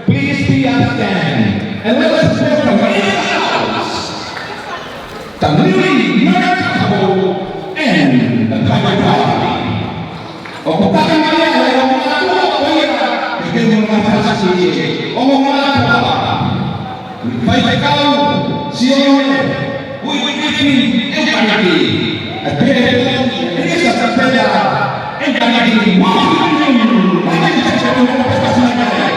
please be upstanding and let us welcome in the house the newly married couple and the private party. O kung tayo mga bigyan mo naman sa o mga may ikaw, siya, uy-uy-uy, empathy. At pinagpapalong, hindi sa kapela, empathy. Bakit sa siya kung kapaspas na kaya?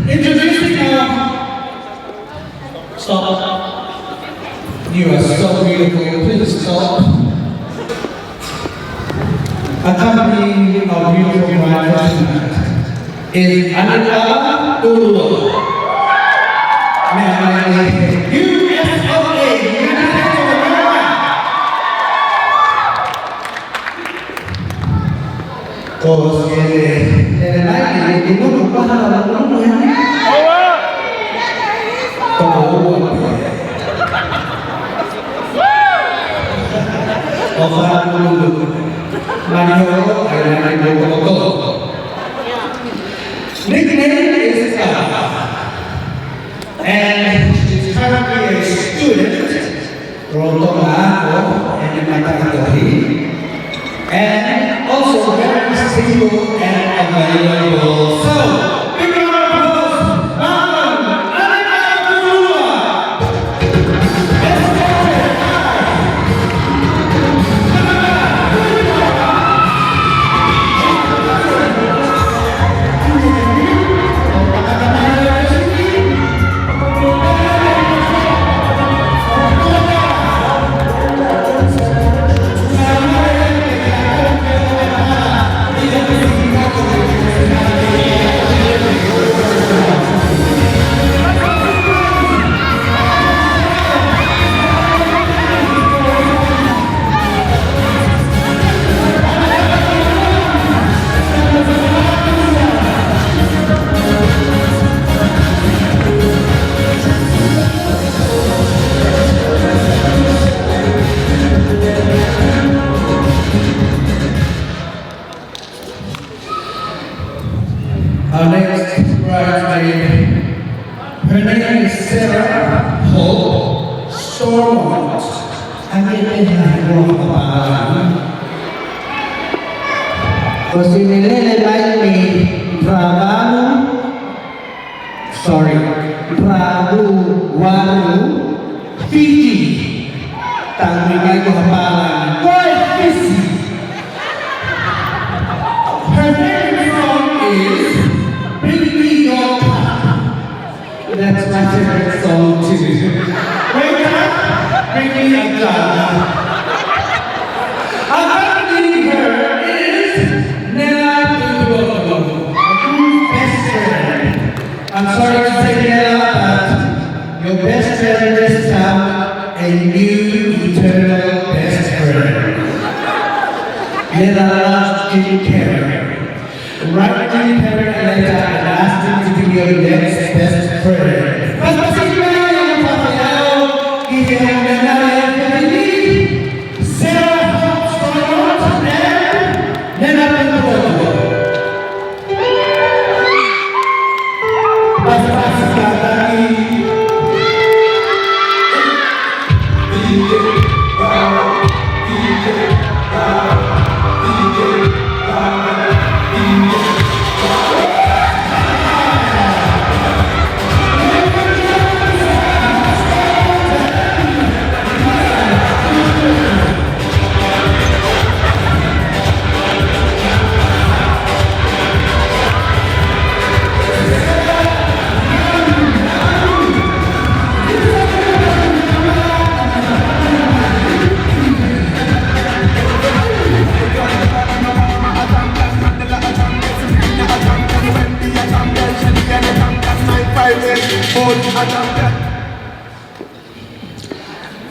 Introducing stop. You are so beautiful. Please stop. Accompanying our beautiful bride is Anita Ulu. May I USOA, United States of America. Todos en el aire y no nos pasa la mano. Nickname is and she's currently a student from Tomago and Matagari, and also very single and available. So, big round of applause, welcome, Anita Ulu. Our next bridesmaid, her name is Sarah Hope Stormont. Ang ipinahal ko ang pangalan. Kung sinililibay ni Drama sorry, Waru, Fiji. Tangan ko hapalan. Why Fiji? Her favorite song is Bring Me Your Cup. That's my favorite song too. Wake up, bring me a cup. Accompanying her is Nella Dubogo, my best friend. I'm sorry to say Nella, but your best friend just found a new eternal best friend. Nella loves Jim Carrey. Write Jim Carrey a letter and ask him to be your next best friend. Mas pasigurado ng papayaw, iyan na namin Sarah Hope and Nella Dubogo.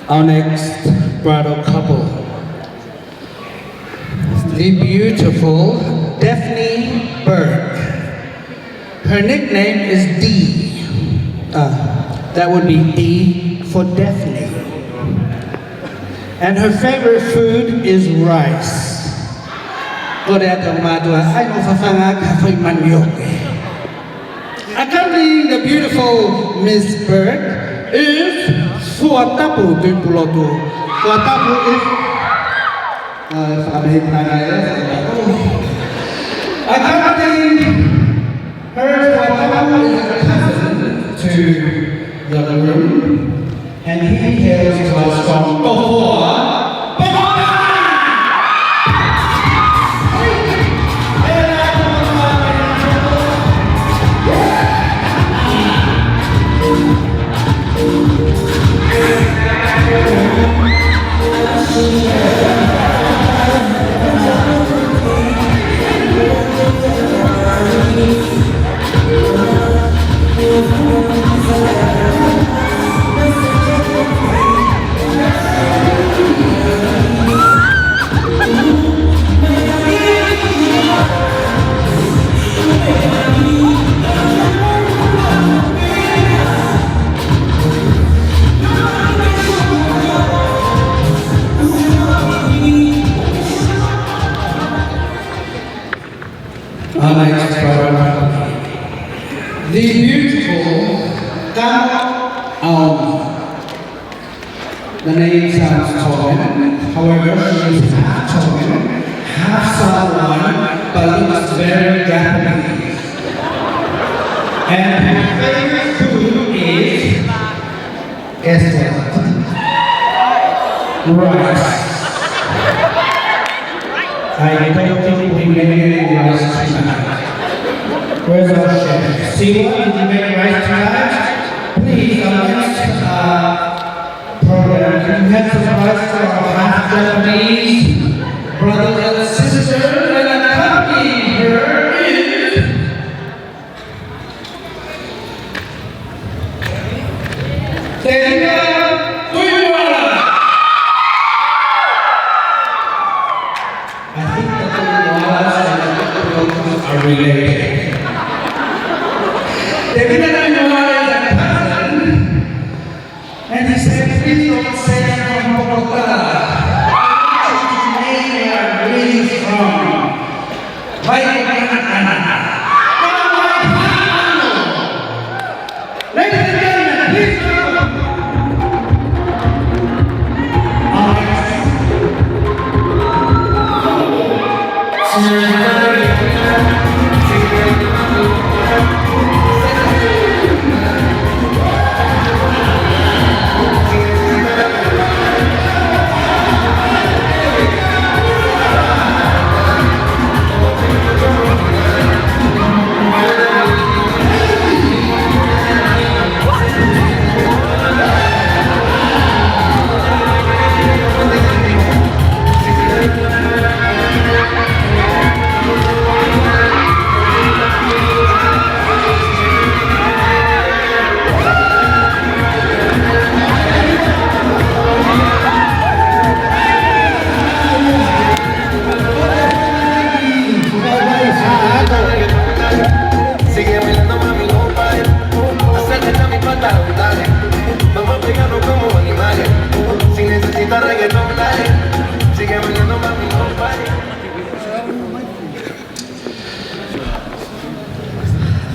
Our next bridal couple, the beautiful Daphne Burke. Her nickname is D. That would be D for Daphne. And her favorite food is rice. Accompanying the beautiful Miss Burke is Suatapu di Pulau Tu. Suatapu is accompanying her, Suatapu is a cousin to the groom, and he hails to us from Bohua. The beautiful Tama Auma. The name sounds Tongan, however, she is half Tongan, half Samoan, but looks very Japanese. And her favorite food is, guess what? Rice. I don't think we made rice tonight. Where's our chef? Siwa, did you make rice tonight? Please, our next program, can you have some rice for our half-Japanese brothers and sisters? And accompanying her is Terina Tuiwala. I think the Tuiwalas and the Tuiwalas are related. David and I know as a cousin, and he said, please don't say I'm from Bogota. I want you to name where I'm really from. Ladies and gentlemen, please welcome. Alex.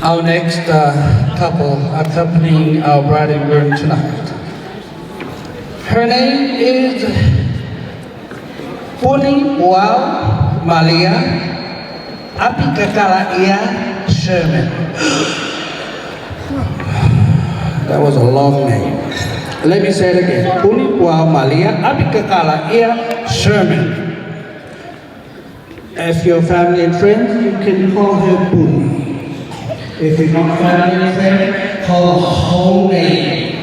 Our next couple accompanying our bride and groom tonight. Her name is Puni Wow Malia Apikakalaia Sherman. That was a long name. Let me say it again. Puni Wow Malia Apikakalaia Sherman. If you're family and friends, you can call her Puni. If you're not family and friends, call her whole name.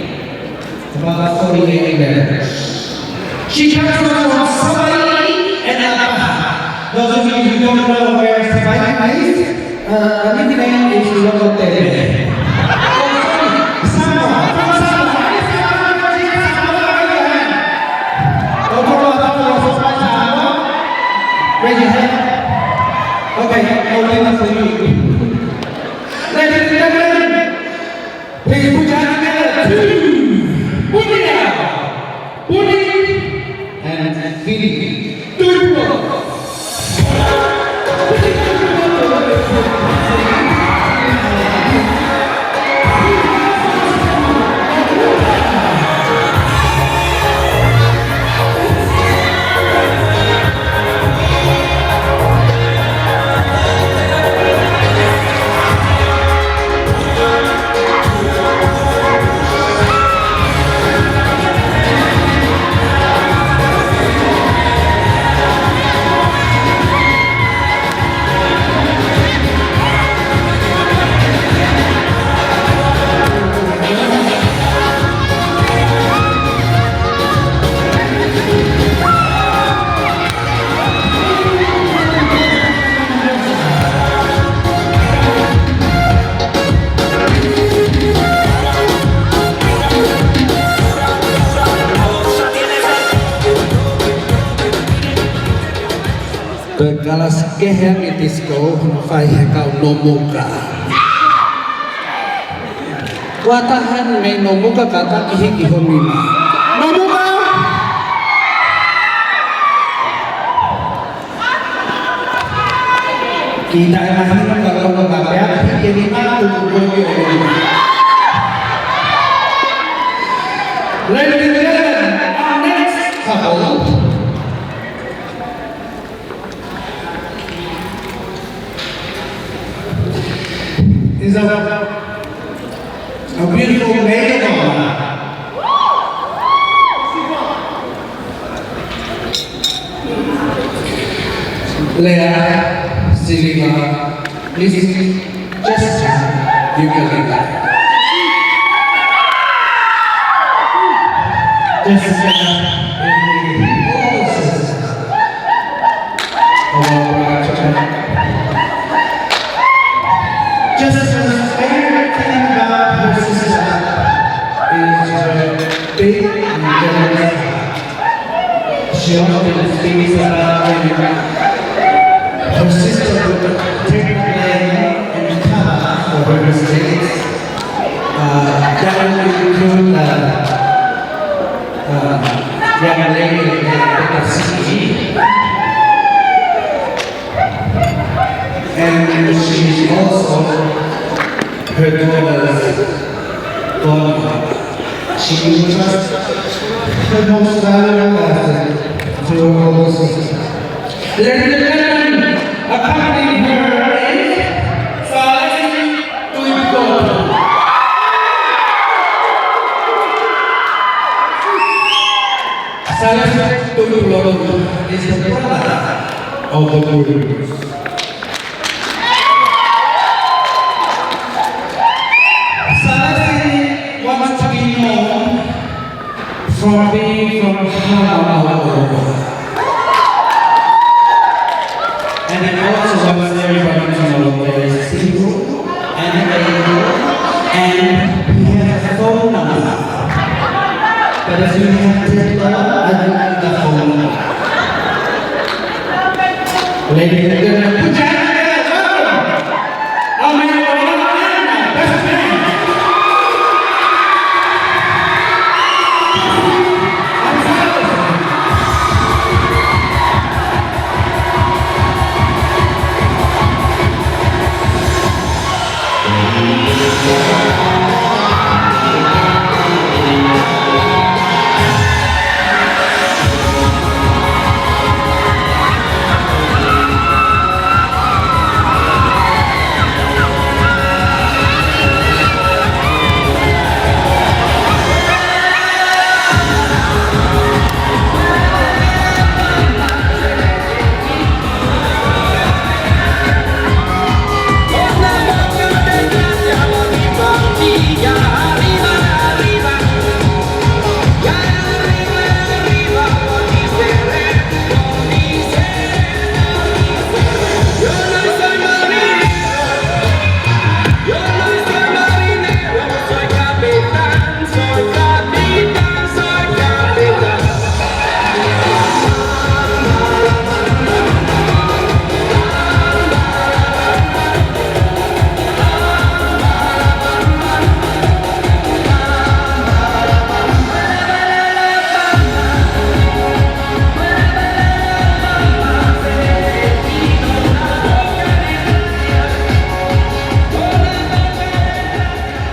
About 48 letters. She comes from Sabay and Alabama. Those of you who don't know where Sabay is, the nickname is Locotere. Raise your hand. Okay, I'll give it for you. Ladies and gentlemen, please put your hands together. Puni and Philip. Two people. Galas kehang itisco fai hekau nomuka. Watahan may nomuka kata ihik ihomima. Nomuka! Kita mahirap kalau membaca jadi tubuh Ladies and gentlemen, our next couple is a beautiful maiden woman. Leah Silva, please just you can leave that. Jessica Jessica's favorite thing about her sister is her big and generous heart. She often speaks about her sister would take blame and cover for her mistakes. That would include young lady at CE. And she's also her daughter's godmother. She was her most valuable asset to her older sister. Ladies and gentlemen, accompanying her is Saleh Tuipo. Saleh Tuipo is the brother of the Gurus. Wants to be known from being from Hama. And it also wants everybody to know that he's single and able and he has a phone number. But if you have to I don't need the phone number. Ladies and gentlemen, put your hands together. I'll make it all best friend.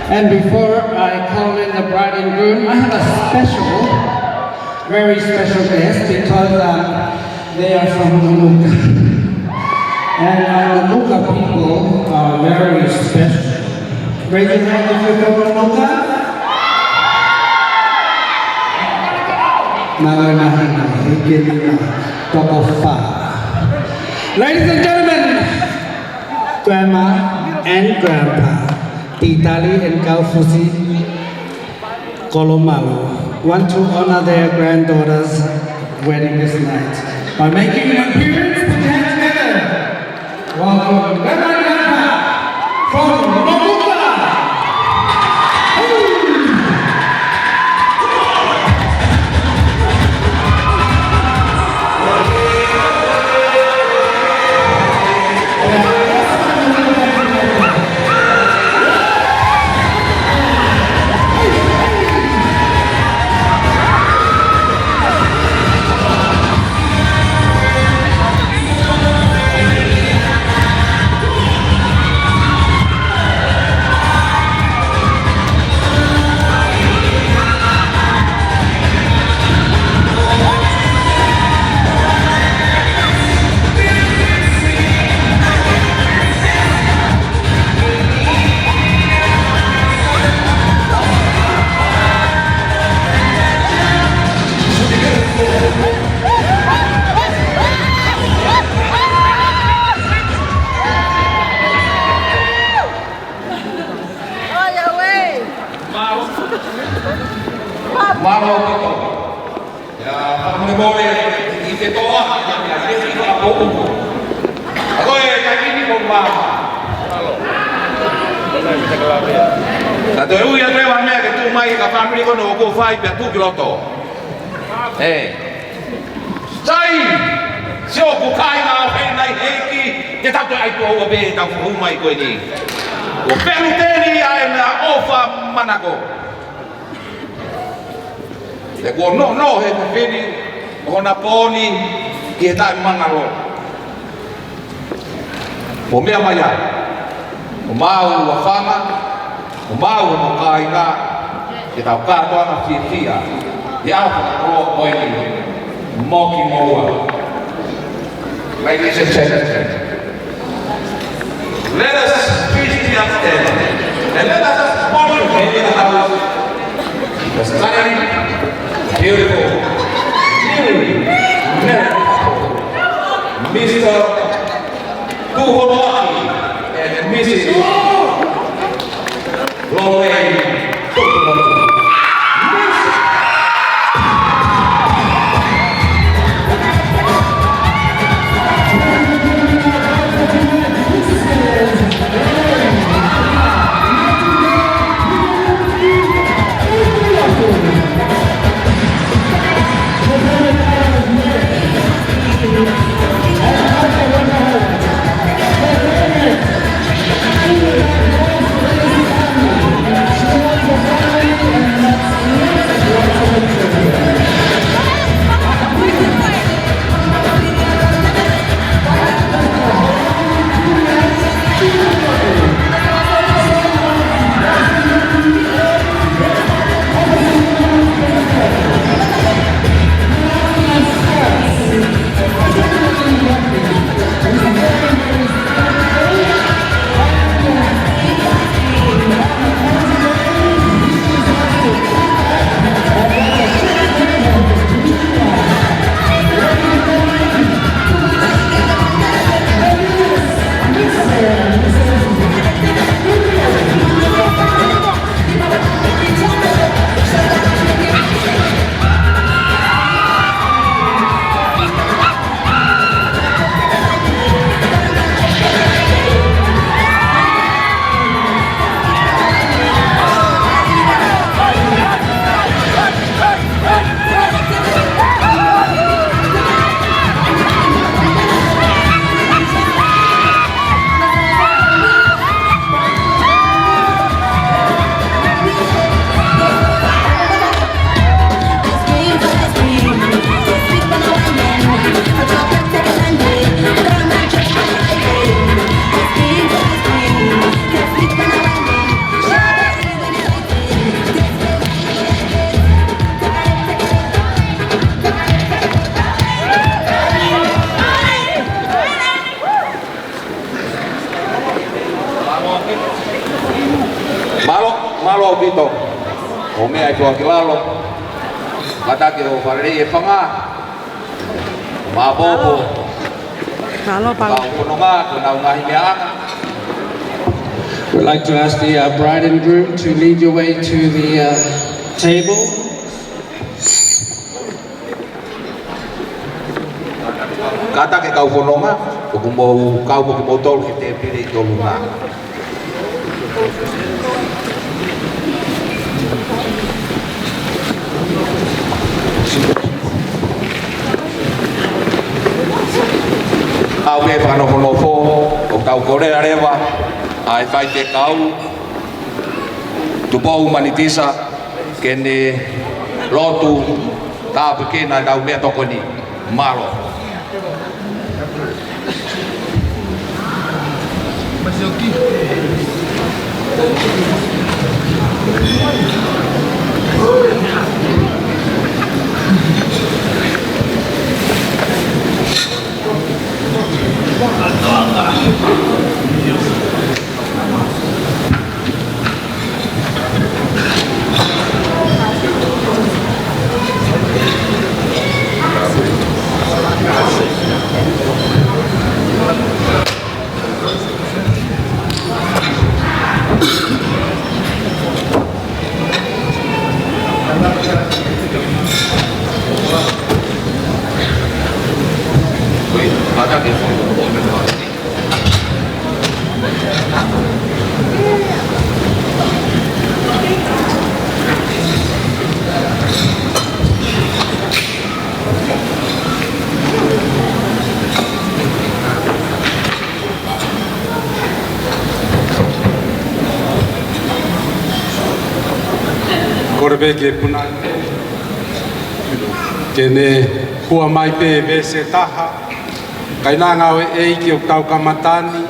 And before I call in the bride and groom, I have a special, very special guest because they are from Mamuka. And Mamuka people are very special. Raise your hand if you're from Mamuka. Ladies and gentlemen, Grandma and Grandpa, Titali and Kaufusi Kolomalu want to honor their granddaughter's wedding this night by making an appearance. Put your hands together. Welcome, Grandma and Grandpa from Mamuka. Malo ito. Pag nabole, ito ang ito ako. Ako kaya ko ba? Tato eu ia levar me que tu mai ka family ko no ko fai pe tu kiloto. Sai! Sio ku kai na pe nai heki, ke tato ai ko be ta fu mai ko ni. O pelu teni ai na ofa manako. Le ko no he ko peni ona poni ke ta manaro. O mea mai ai. O mau wa fama, o mau no kai na ke tau ka to na fia. Ya ko o ni. Moki moa. Ladies and gentlemen, let us please be upstairs and let us honor him in the house. The stunning, beautiful, Mr. Tuhomaki and Mrs. Lorraine Tuhomaki. Malo Vito. O mea i tua ki lalo. Matake o wharerei e whanga. Mabopo. Halo, Pak. Kau kononga, kau ngahi mea anga. We'd like to ask the bride and groom to lead your way to the table. Kata ke kau kononga, kau mau tol ki te pire i tolu ngā. Au e whanofo, o kau kore arewa, ai whai te kau, tupou manitisa, kene lotu, tāpu kena kau mea tokoni, malo. Korbe ke puna kene hua mai pe ve se taha kaina ngau e ki o tau kamatani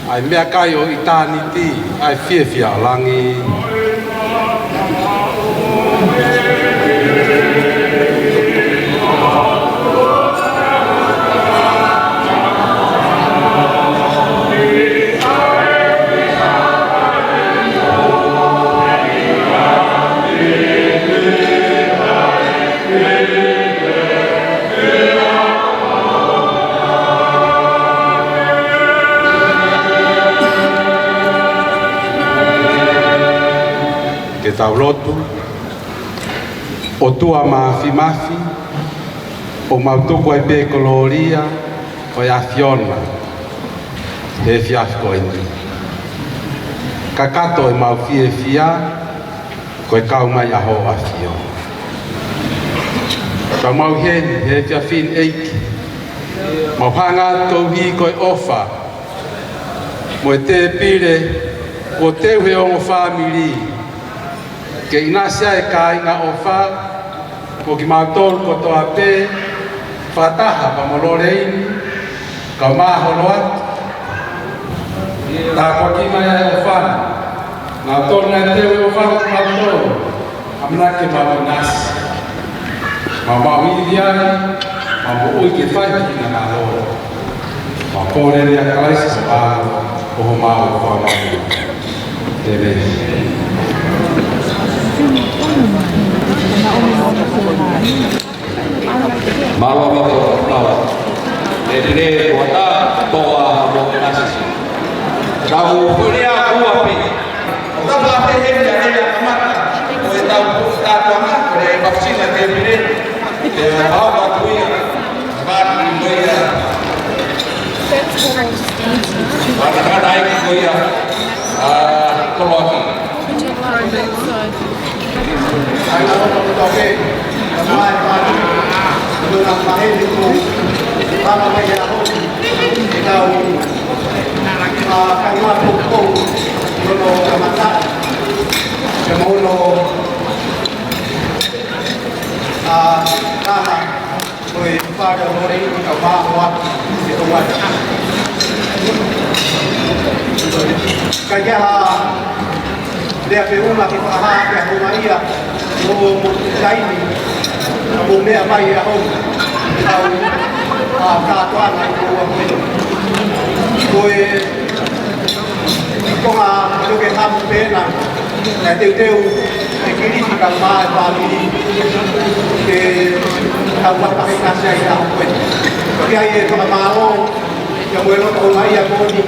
ai mea kai o itani ti ai fia langi tau lotu o tua mafi o mautuko e pe koloria o ia fiona e fiasko indi kakato e mau fie fia ko e kau mai aho a fio ka mau heni he fia fin eiki mau hanga kou hi ko e ofa mo e te pire o te ue o family ke ina sia e kai nga ofa ko ki matol ko to ape fataha pa molorein ka ma holoat ta ko ki ma ya ofa na to na te ofa ma to amna ke ma nas ma ma wi dia ma bo o ke fai ki na lo ma ko le ya kai sa ba ko ma ofa ma te ve Malo Edine wata toa mo nasi. Kau kuliah aku api. Kau apa yang jadi amat? Kau tahu tak mana? Kau vaksin nanti beri. Kau apa tu ya? Sekarang ni ya. Mana naik tu ya? Keluar. Okay. Durang mahal itu para mayahon ikaw kang matugtog nuno kamata kamuno kama ko'y para mo rin ikaw makuha ito wala kaya dia peruna kita kaya humaiya no kaini mo mea mai a hong au kātoana i kua koe ko tamu pena na teu e kiriti ka mai family ke tawa pa ka sa ita ko kaya e ka mao ya bueno ko mai ya ko ni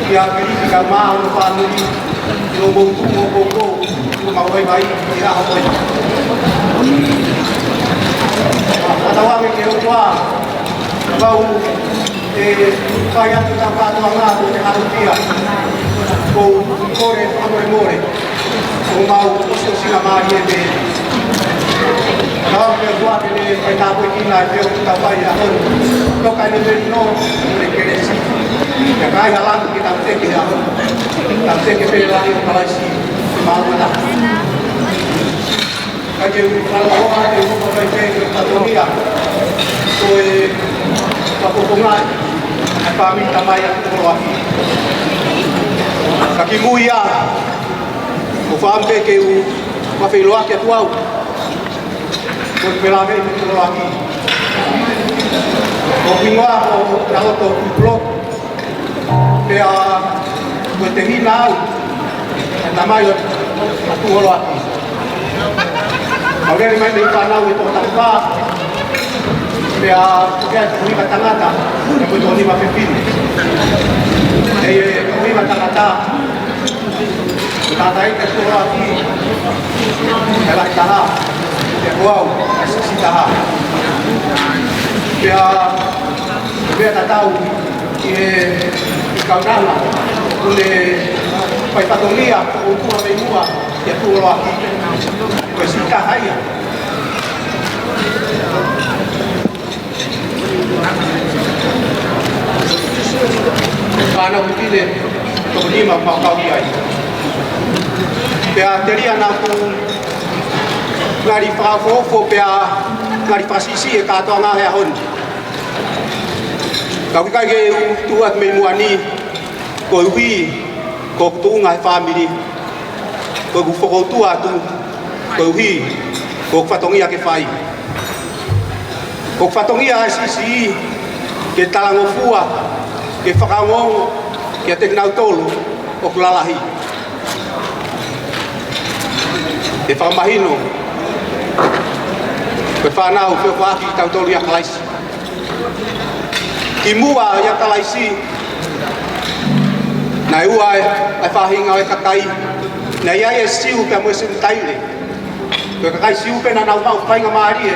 ya kiriti ka mai family no mo ko mau bai ya ko atawa ke kwa bau kaya kita patuanga ko te harutia ko more ko mau ko singa mai be kalau ke gua ke pai ta ko kina ke ta pai ya ko ka ne no ne ke si ya kai halang kita te ke ya ta te ke pe la ni kala si mau na ka je kalau orang ke ko pai ke patuanga ko papupungan at pamit tamayang tumulahi. Kakimuya, ufampe ke mafiluaki at wow. Kung pilame tumulahi. Kung pingwa ko naoto kuplot. Kaya kung tehinaw at tamayang at tumulahi. Magari may panaw ito tangka. Kaya kung matangata, kung ito ni mapipin. Kung matangata, tatay ka ito lagi. Kaya itaha. Kaya wow, asisitaha. Kaya tataw, ikaw na lang. Kung may patulia, kung kuha may muha, kaya ito lagi. Kaya sitahaya. Karena begini, kemudian mau kiai. Pea teria naku ngari fafo pea ngari fasisi e kato nga ya hon. Kau kai tuat memuani ko wi ko tu ngai family ko fo tua tu ko wi ko fatongia ke fai. Ko fatongia sisi ke talango fua ke whakangong ke teknau tolu o kulalahi. Ke whakamahino ke whanau ke whaki tau tolu ya kalaisi. Ki mua ya kalaisi na ua ai whahinga e kakai na ia e siu ke mwese mtaile ke kakai siu pe na nau mau whainga maari e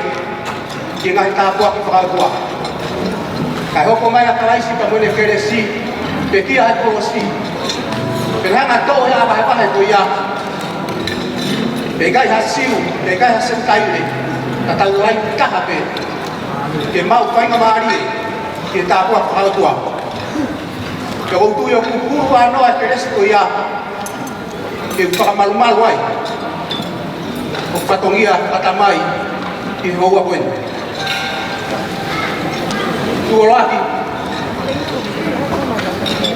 ki ngahi tāpua ki whakautua. Kai hoko mai a kalaisi ka mwene kere si, pe kia hai koro si. Pe hanga tō hea pahe pahe ko ia. Pe gai ha siu, pe gai ha sentaile, ka tau lai kaha pe. Ke mau whainga maari e, ke tāpua whakautua. Ke wautu yo kukuru anoa kere si ko ia, ke whakamalumalu ai. O whatongia atamai, ki hoa koen. Tuo laki.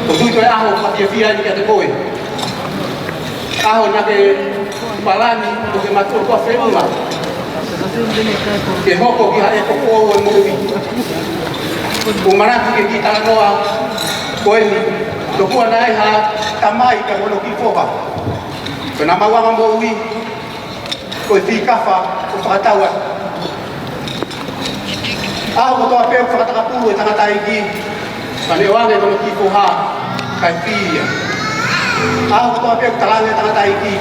Ko tui toi aho patia fia ni kate koe. Aho na ke palani ko ke matua kua whenua. Ke hoko ki hae koko o mui. Ko maraki ke ki talanoa koe ni. Ko kua nai ha tamai ka mono ki foha. Ko na mawanga mui. Ko i kafa ko whakataua. Ako ko toa peo whakatakapu e tangata iki. Pane wange kono ki koha kai fia. Ako ko toa peo talange tangata iki.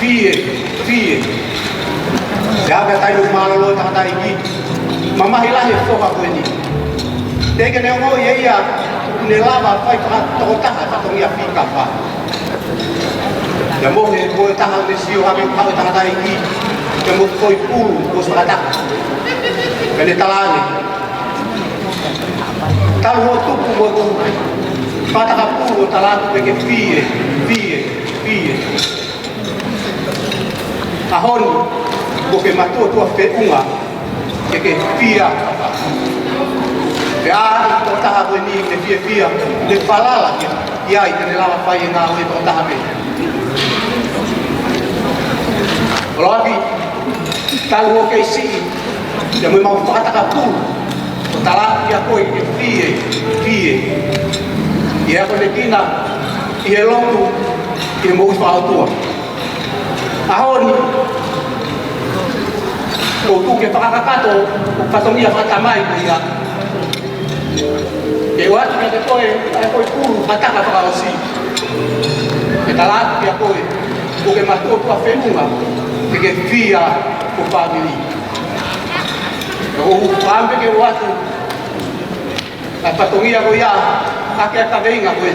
Fie. Jaga tayo malolo tangata iki. Mamahilahi foka ko ni. Teke ne ongo ia ne lava fai whakatokotaha whatongia fika wha. Ya mohe ko taha ne sio hame kau tangata iki. Ya mo koi pulu ko whakataka. Kene talane. Tal ho tupu mo tu. Pataka puro talane peke fie. Ahon ko ke matua tua feunga ke fia. Ya to taha ni ke fia le falala ke ia i tene lava fai nga o to taha me. Lobi tal ho ke si ya mo mau pataka puro. Talak ya koi ke fie. Ia ko le kina i he longu ki mo whaatua. Ahoni, ko tu ke whakakato, o patongia whakamai ko ia. E watu ke koe, ai koe kuru, hataka whakaosi. E talatu ki a koe, ko ke matua tua whenunga, ke whia ko whamiri. O whambe ke watu, ai patongia ko ia, ake a kaweinga koe,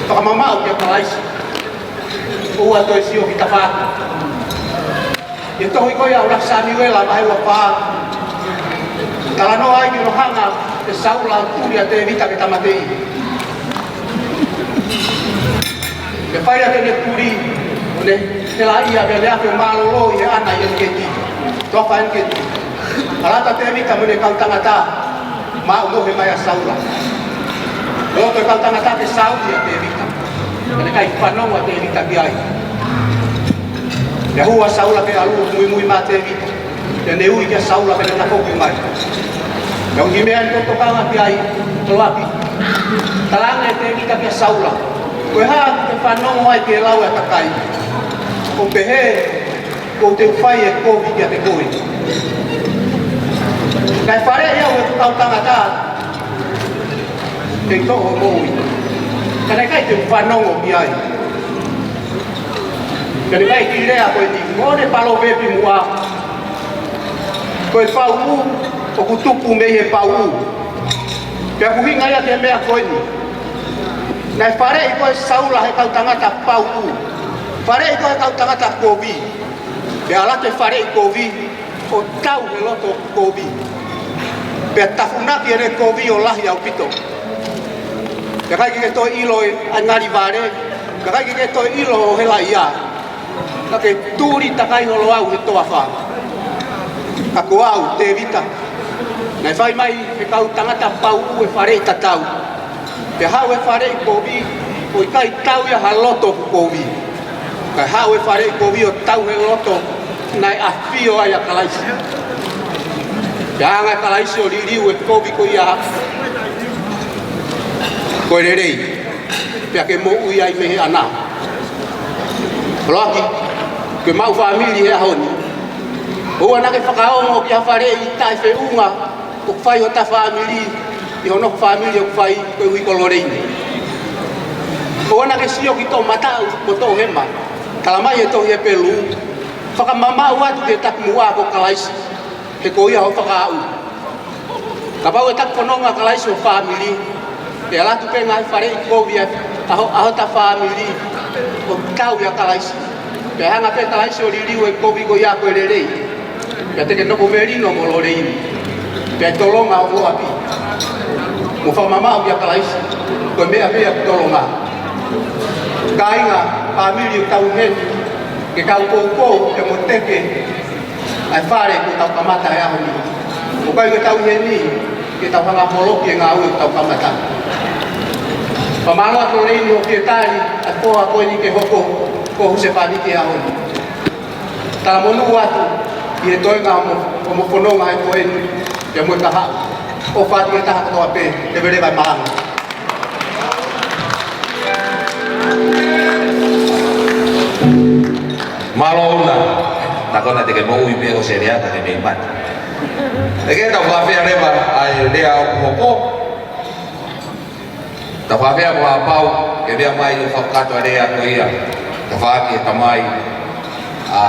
whakamamau ke paraisi. O ato e sio ki tawhatu. E tohi koe au rasa Samuela mai wa pā. Kala no ai ki no hanga e saula turi a te vita ke tamatei. E whai a te ne turi, ne te la ia me lea ke malolo i e ana i e keti. Toka e keti. Alata te vita mune kau tangata, ma unohe mai a saula. Roto e kau tangata ke sauli a te vita. Kane kai whanonga te vita ki ai. Ya hua saula ke alu mui mā te vita. Ya ne ui kia saula ke na koki mai. Ya uhi mea ni toto kanga ki ai, toloapi. Talanga e te vita kia saula. Koe haa te whanonga ai ke lau e takai. Ko pehe, ko te whai e kovi kia te koe. Kai whare iau e tukau tangata, te toho moui. Kane kai te whanonga ki ai. Kani mai ki rea koe ti ngone palo bepi mua. Koe pau u, o kutupu mei he pau u. Pea kuhinga ia te mea koe ni. Nai whare i koe saula he kau tangata pau u. Whare i koe kau tangata kovi. Pea alate whare i kovi, o tau he loto kovi. Pea tafunaki ere kovi o lahi au pito. Pea kai ke toi ilo e angari vare, pea kai ke toi ilo o hela ia. Ka ke tūri takai holo au he toa wha. Ka ko au te vita. Nai whai mai he kau tangata pau u e whare i tatau. Te hau e whare i kovi, o i kai tau ia ha loto ku kovi. Kai hau e whare i kovi o tau he loto, nai a whio ai a kalaisi. Te anga kalaisi o ririu e kovi ko ia. Koe rerei, pia ke mo ui ai mehe ana. Roki, ke mau famili he ahoni. Hua nake whakaongo ki hawhare i tae whiunga, o whai o ta famili, i hono famili o whai koe hui koloreini. Hua nake sio ki tō matau ko tō hema, kalamai e tō he pelu, whakamamau atu ke taku mua ko kalaisi, he ko ia ho whakaau. Ka pau e taku whanonga kalaisi o famili, e alatu penga he whare i kovia, aho ta famili, o tau ia kalaisi. Pe hanga pe kalaisi o ririu e kovi ko ia koe rerei. Pe teke noko merino mo lo reini. Pe tolonga o loapi. Mo whamamau ia kalaisi. Koe mea mea tolonga. Kainga, famili o tau hen. Ke kau kou ke mo teke. Ai whare ko tau kamata e aho ni. O kai ke tau heni. Ke tau hanga moloki e ngā ue tau kamata. Pamalo ato reini o pietari, a poha koe ni ke hoko, ko huse whanike a honi. Tala monu atu, i he toenga o mo whanonga e koe ni, ke mue kaha, o whāti e taha katoa pē, te vere vai maanga. Malo una, takona te ke mo ui pe o se rea ta ke me impat. E ke tau whawhea rewa ai rea o hoko, ta whawhea ko a pau, ke rea mai o whakato a rea ko ia, ta whaki e tamai a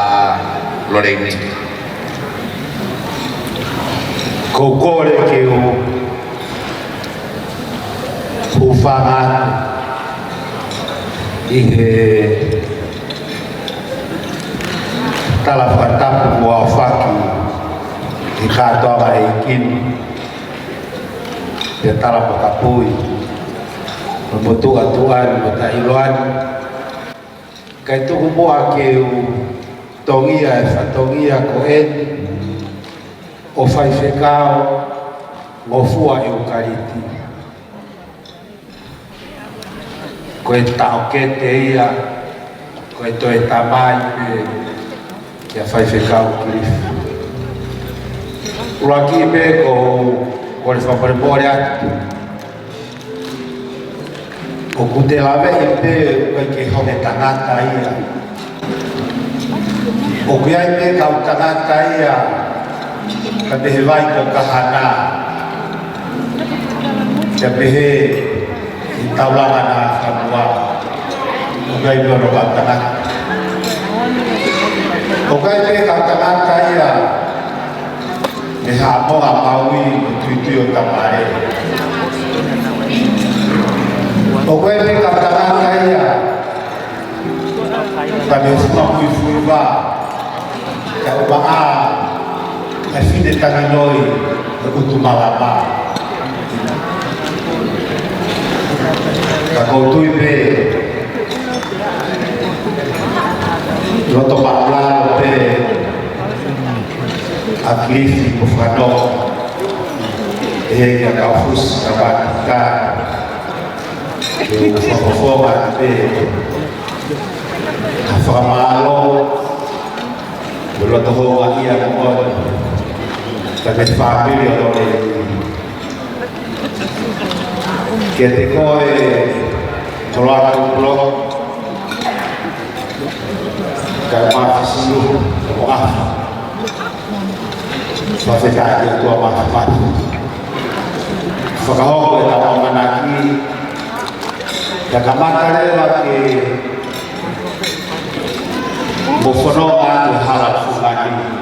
Loreini. Ko kore ke o pūwhanga i he tala whatapu o whaki i kātoanga e kini te tala pakapui o motu atuan o ta iloan kai tuku moa ke o tongia e whatongia ko eni o whai whekao o fua e o kariti. Ko e tau ke te ia, ko e toi tamai e a whai whekao kirifu. Ura ki me ko le whaparepore atu. O O kute lawe i pe kai ke honge tangata ia. O kia i pe kau tangata ia ka te he vai ko kahana. Ka pehe i taulanga na whanua. O kia i pe ono kau tangata. O kia i pe kau tangata ia me ha moa maui o tuitui o tamare. O koe me ka tangata ia, ka me whakapui fuiwa, ka ua a, ka whine tangi noi, ka utu malama. Ka koutui pe, roto maularo pe, a klifi ko whanau, e kia ka fus, ka wakika, e whakafonga te ka whakamalo o loto honga ia kumon ka me whapiri o lore kia te koe toloaka ulo ka mawhisiu o afa whawhekaki o tua mawhapatu whakahoko e tau manaki ya kamata lewa ke mofononga ke halal fungani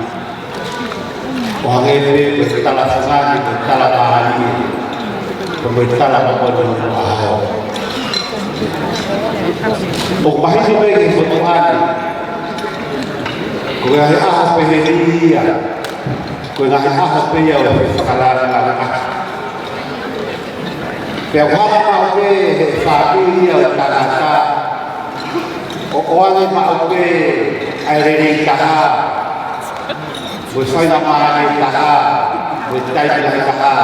o hangebe ke tala fungani ke tala bahani ke tala mamodo aho o mahisi pe ke fotongani ko ya aho peheria ko ya aho pe ya o whakalara ngana Pea whaka pe whāpiri au tangata o oange mao pe ai rere taha o whaina mahane taha o taitila taha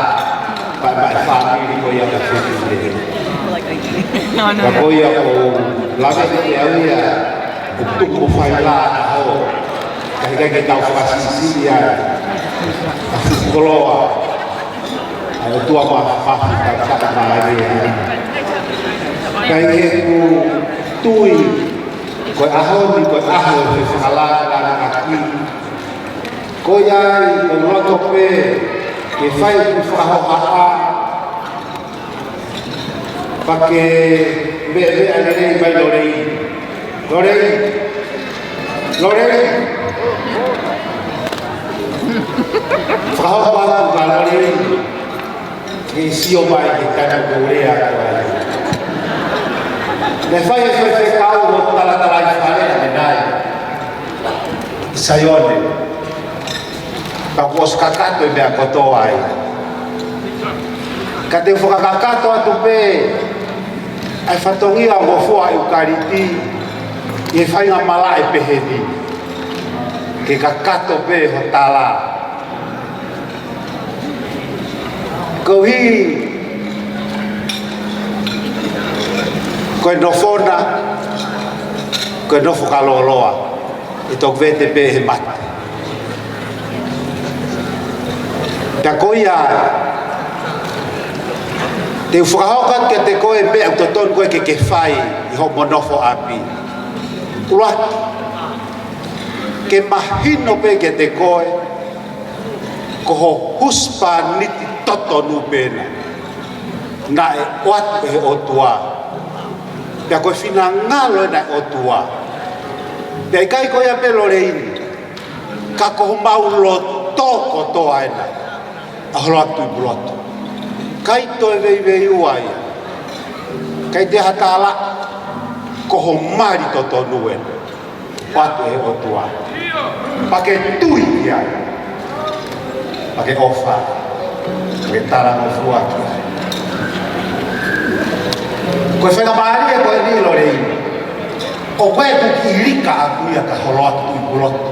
pa whāpiri ko ia ka whetire ka ko ia ko lawe te au ia o tuku whaila aho ka hikai ke tau whakasisi ia ka whukoloa o tua mahapahi ka kata maharia. Kai he ku tui, koe aho ni koe aho he whakalaka na aki. Ko iai o roto pe, ke whai ku whaho haa, pa ke mea nerei mai lorei. Lorei, lorei. Whaho patu ka lorei. E sio mai ke tana korea koe. Le fai e fai kau o tala i whare a menai. Saione. Ka kuos kakato i mea kotoa ai. Ka te whakakakato atu pe, ai whatongia o fua i ukariti, i e whai ngā mala e peheni. Ke kakato pe ho tala. Kohi koe nofona koe nofo kaloloa e tok vete pe he mate ta koia te whakahokat ke te koe pe au toton koe ke whai i ho monofo api ulat ke mahino pe ke te koe ko ho huspa niti toto nupena na e oat e otua pia koe whina ngalo na e otua pia i kai koe a pelo reini ka koho maulo toko toa ena a holo atu i buloto kai toe vei uai kai te hatala koho mari toto nuena oat e otua pake tui ai pake ofa ke tara no fuaki ko whena maari e koe ni lorei o koe tu ki rika aku ia ka holo atu i buloto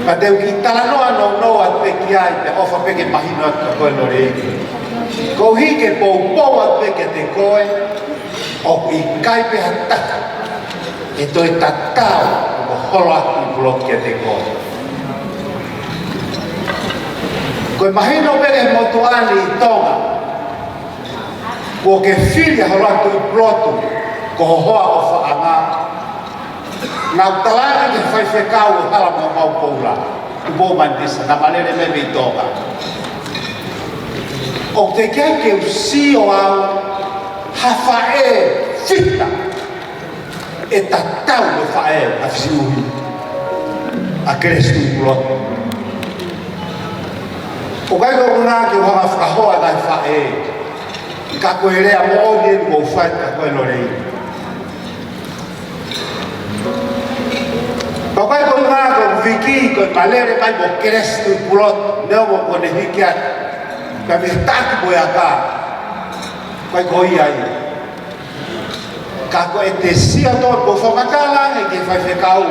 ka teu ki tala noa no atu e ki ai te ofa peke mahino atu koe lorei ko hi ke pou atu peke te koe o i kai pe hataka e toi tatao o holo atu i buloto ke te koe koe mahino pere motuani i tonga Ko ke filia hola tu plotu ko hoa o whaanga. Ngau talanga ke whaiwhekau hala mo mau poula. Tubo mandisa na malere me me toga. O te kia ke usi o au hafa e fita e tatau me whae a fisiuhi a Kristu plotu. O kai ko ngā ke whanga whakahoa kai whae ka koe rea mo ni mo whai ka koe lorei. O kai ko ngā ko viki ko malere mai mo Kristu plotu neo mo kone hikia ka me taki mo ya ka kai ko iai. Ka koe te sia tō ko whamakala e ke whai whekau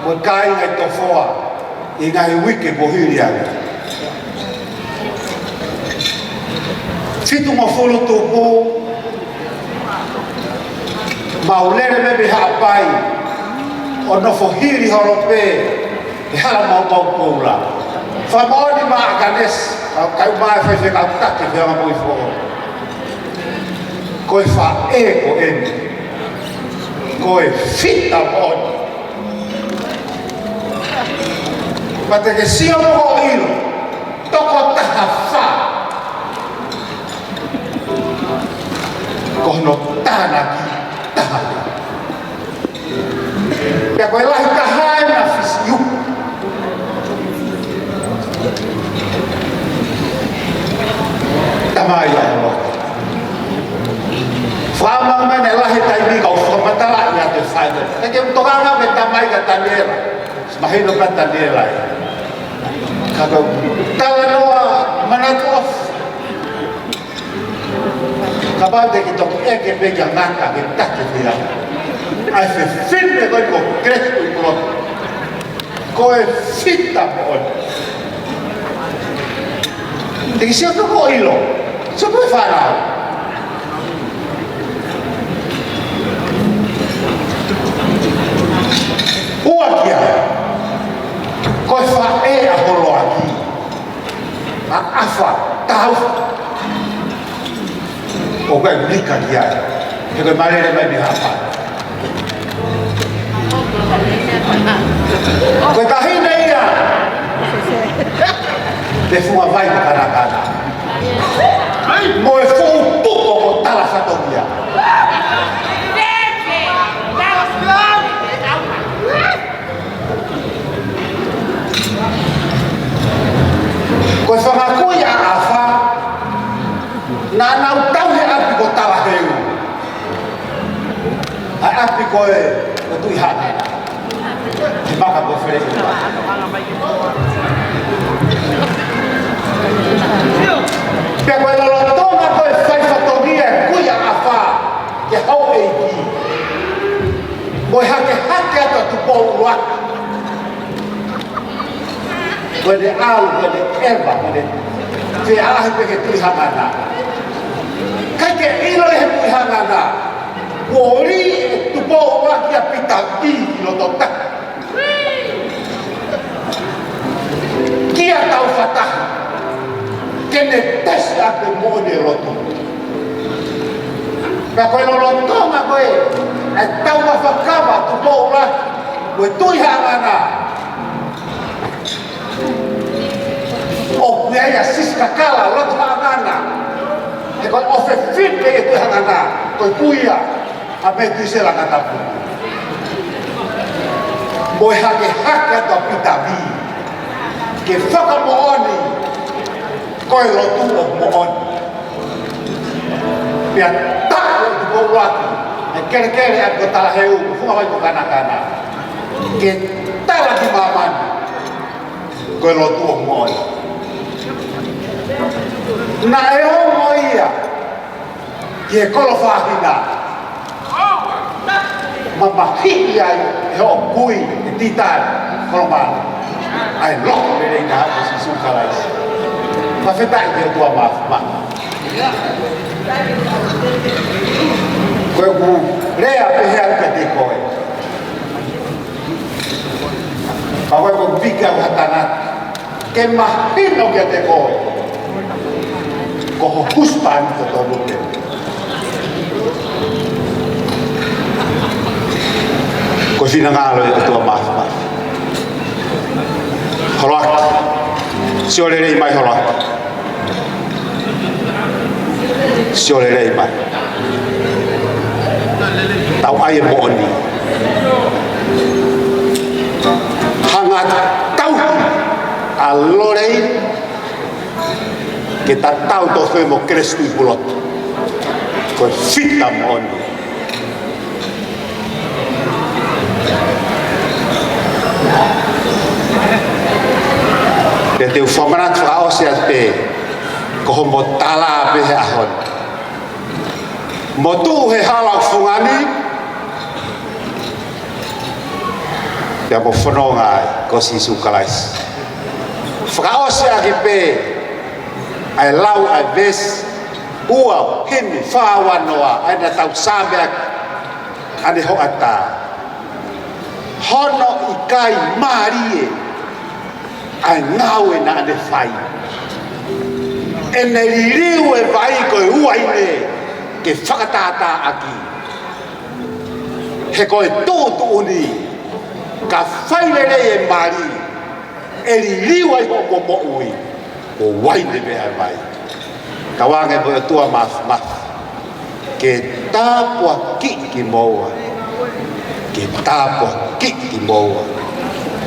mo kai ngai tofoa i ngai wike mo hiri ai. Fitu mo fulu tupu maulere me me hapai o no fohiri horope e hala mau mau poula fa maoni ma akanes kai mai fa fe ka take fe ma moi fo ko fa e ko en ko e fita mon pate ke si o mo ilo toko taha fa kono tana ki taha. Ya koe lahi kahai na fisiu. Tamai ya Allah. Whamang mene lahi taimi kau whamatala ia te whaida. Teke mtokanga me tamai ka tanera. Smahino ka tanera. Kako tala noa manatu of. Kapag de kita eke pega ngaka ke take dia. Ai se finne ko ko Kristu ko. Ko e fita po. De que se ko ilo. Se puede falar. O aqui. Ko fa e a holo aqui. A afa tau. O kai blika kia e kai marere mai mi hapa koe tahina ia te fua vai ka karakana mo e fuu puko ko tala satokia koe whangakuia afa na nau tau he api ko tala heu. Ai api ko e o tui hane. Te maka ko where i wa. Pea koe lolotonga ko e whaifatongia e kuia a wha ke hau e ki. Mo e hake ato tu pou ruaki. Koe ne au, koe ne erba, koe ne te ahi peke tui hangana. Kai ke ilo e he pui hangana. Wori e tupo waki a pita ki lo tota. Kia tau whataha. Kene testa ke mone roto. Ka koe no rotonga koe. E tau ma whakawa tupo waki. Koe tui hangana. O kueia siska kala loto hangana. E koe ofe white e tui hangana. Koe kuia. A me tui sela katapu. Moe hake ato pita vi. Ke whaka mooni. Koe lotu o mooni. Pea tako tu kou waki. E kere kere a ko tala heu. Funga vai ko kana. Ke tala ki mamani. Koe lotu o mooni. Na e o moia. Ke kolo whahina. Mamahiki ai e ho kui e titai kolomana. Ai loko me rei na hapa si sukalais. Ma fetai ke tua ma. Koe ku rea pehea ka te koe. Ma koe ku pika hatana. Ke mahino ke te koe. Ko ho kuspa ni to lute. Ko fina ngalo e tua mafa. Holoak. Siolere mai holoak. Siolere mai. Tau ai mo oni. Hangat tau alorei kita tahu to fe mo Kristu bulot. Ko fita mo oni. Te teu whamanat whaose at pe ko mo tala pe he ahon mo tu he halak fungani te mo whanonga ko si sukalais whaose aki pe ai lau ai ves ua hini whawanoa ai na tau sameak ane ho ata hono ikai marie ai ngau e na ane whai e ne ririu e vai koe uaine ke whakatata aki he koe tōtu uni ka whailere e mari e ririu ai hoko mo ui o waine mea vai ka wange mo e tua maf ke tāpua ki moa ke tāpua ki moa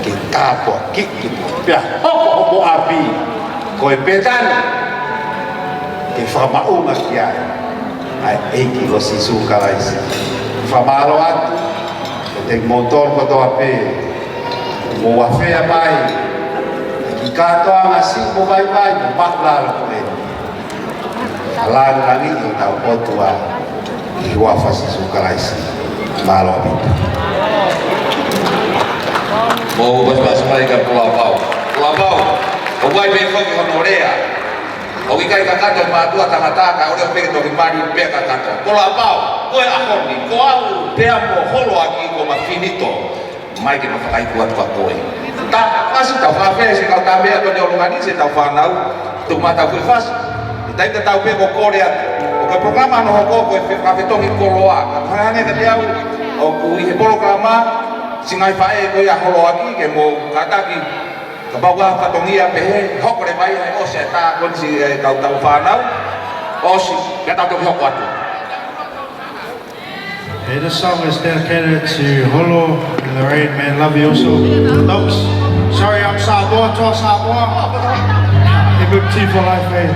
ke tāpua ki pia hoko api koe petan ke whamaunga ki ai eiki ko si sukalaisi whamalo atu e te motor kotoa pe mo wawhea mai ki katoa ngasi mo vai mo maklaro ko e alang langi o tau otua i wafa si sukalaisi malo apita Mo bas mai ka Pulau Pau. O vai me foki honorea. O ikai ka kato ma tua tangata ka ore pe to mari pe ka kato. Pulau Pau, ko e ahoni, ko au pe mo holo aki ko ma finito. Mai ke no fakai kuat ka koe. Ta kasi ta fa fe se ka ta me ko de organize ta fa nau. Tu mata fu fas. Tai ta tau pe ko korea. O ka programa no ko ko fe ka fe to ki koloa. Ka ne ka te au o ku i programa singai fae ko ya holo aki ke mo kataki ka bawa katongia pe he hokore mai ai o se ta kon si kau tau fanau o si ka ta ko hokatu. Okay, this song is dedicated to Holo and Lorraine, man, love you also. Notes. Sorry, I'm Sabor, to Sabor. MMT for life, man.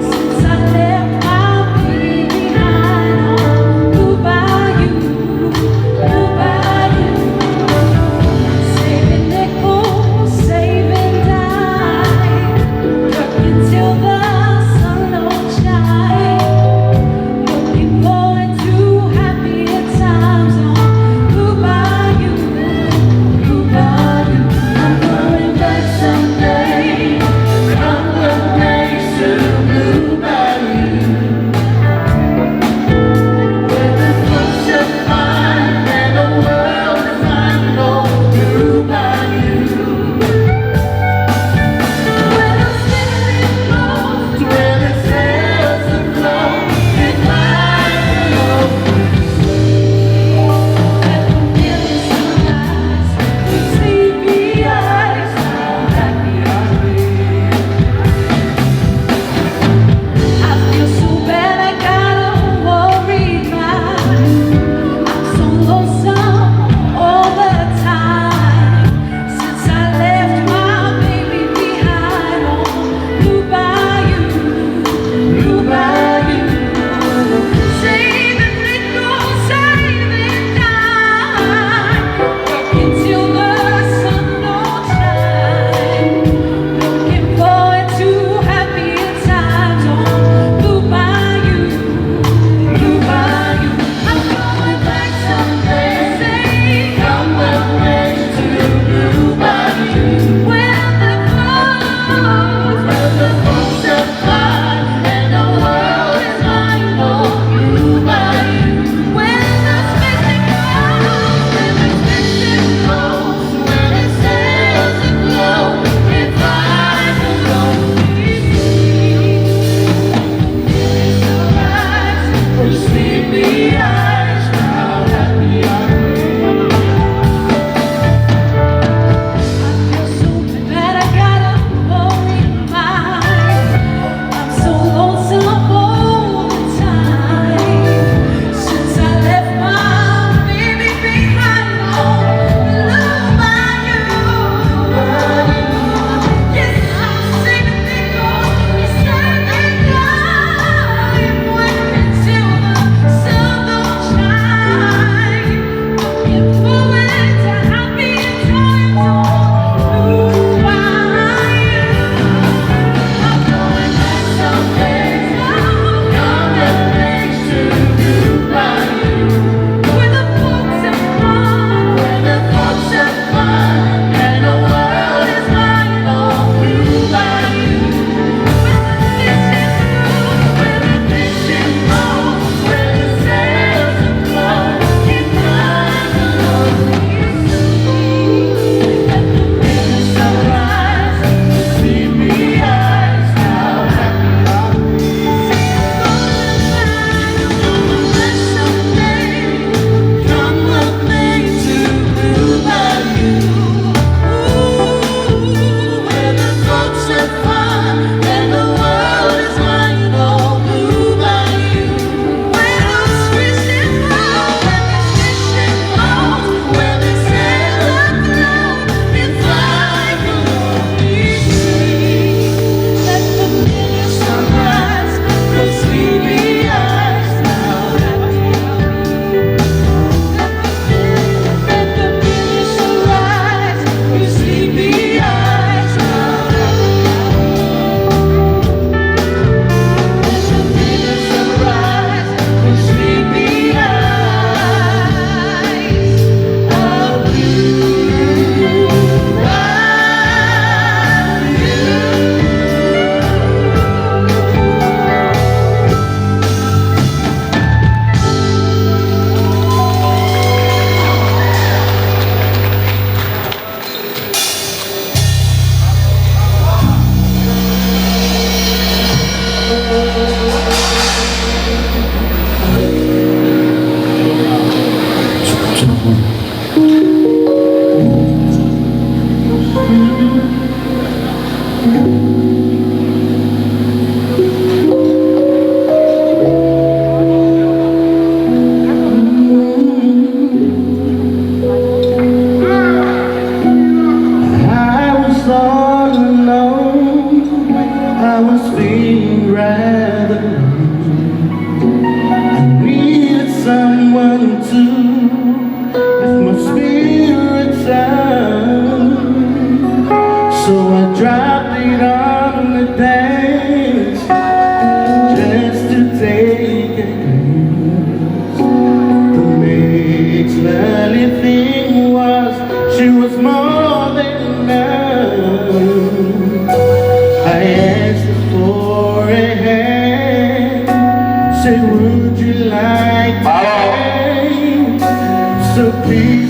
Since I left my baby behind.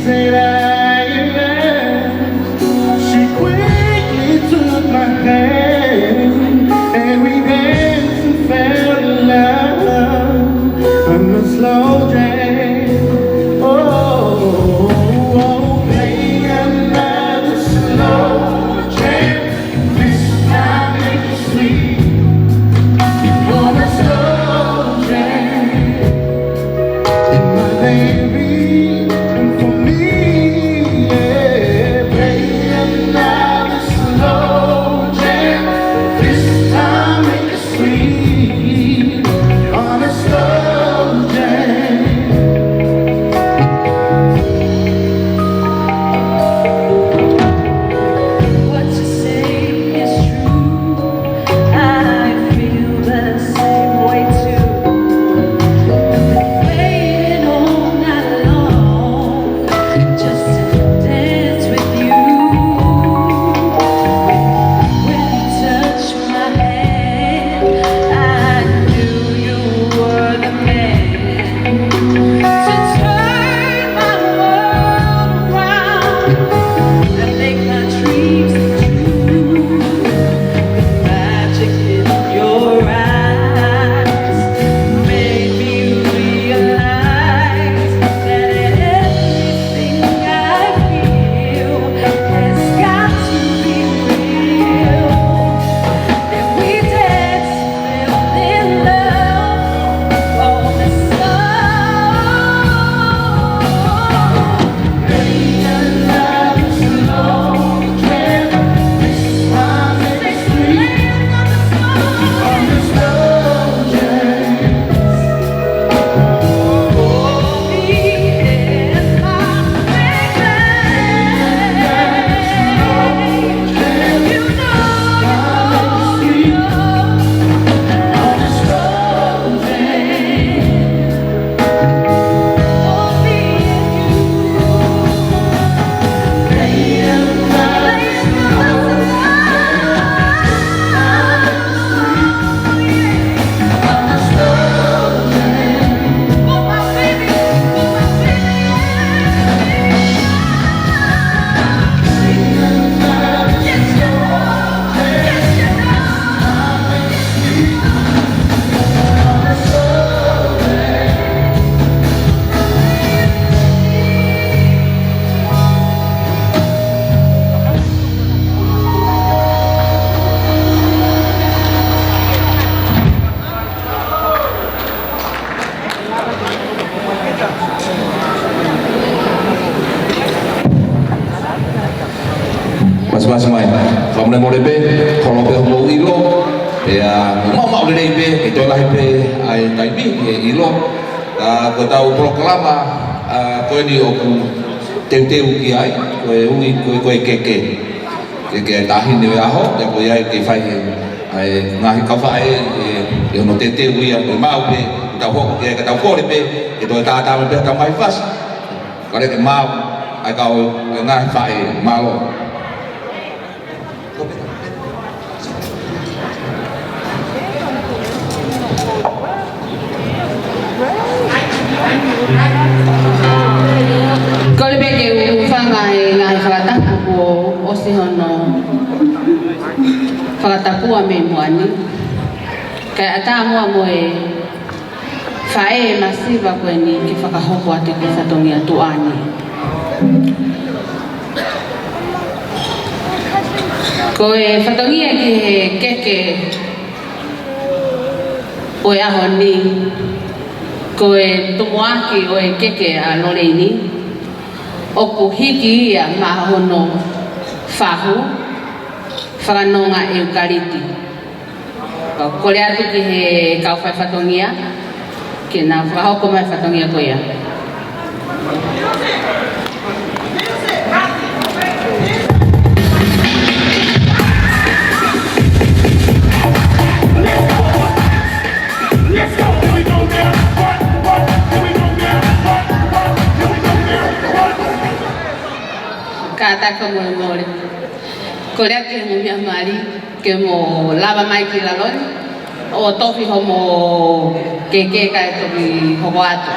said I am. She quickly took my hand, and we danced and fell in love on the slow jam. Oh, play another slow jam. This time make it sweet. On a slow jam, and my baby, and for me, yeah. Play another slow jam. This time make it sweet. On a slow jam. What you say is true. I feel the same way too. I've been waiting all night long just to dance with you. When you touched my hand, I knew you were the man to turn my world around and make my dreams come true. Magic in your eyes made me realize that everything I feel has got to be real. Then we danced, fell in love on the Play another slow jam. This time make it sweet. On the slow jam. On the slow jam. Play another slow jam. On the slow jam. Mas mai, kalau nak boleh be, kalau be mau ilo, ya mau boleh be, itu lah be, ai taibi ilo, kau tahu proklama, kau ni aku teu kiai, kau keke tahin ni aho, ya kau ya ke fai, ai ngahi kau fai, ya no teu ya mau be, tahu kau ke tahu kau be, itu tahu be tahu mai fas, kau ke mau, ai kau ngahi fai mau. Ko le ke ufanga ngai whakatapu ko o se hono whakatapu a me moani. Kai ata mua moe whae masiva koe ni ki whakahoko ate ki whatongi atu ani. Ko e whatongia ki he keke o e aho ni. Ko e tumuaki o e keke a Loreini. O ku hiki ia ma hono whahu, whakanonga eukariti. Ko le atu ki he kauwhai whatongia, ki nā whakahoko mai whatongia ko ia. Kata ko mo ko le ke mo mia mari ke mo lava mai ki la lori o tofi ho mo ke ka to ki ho ato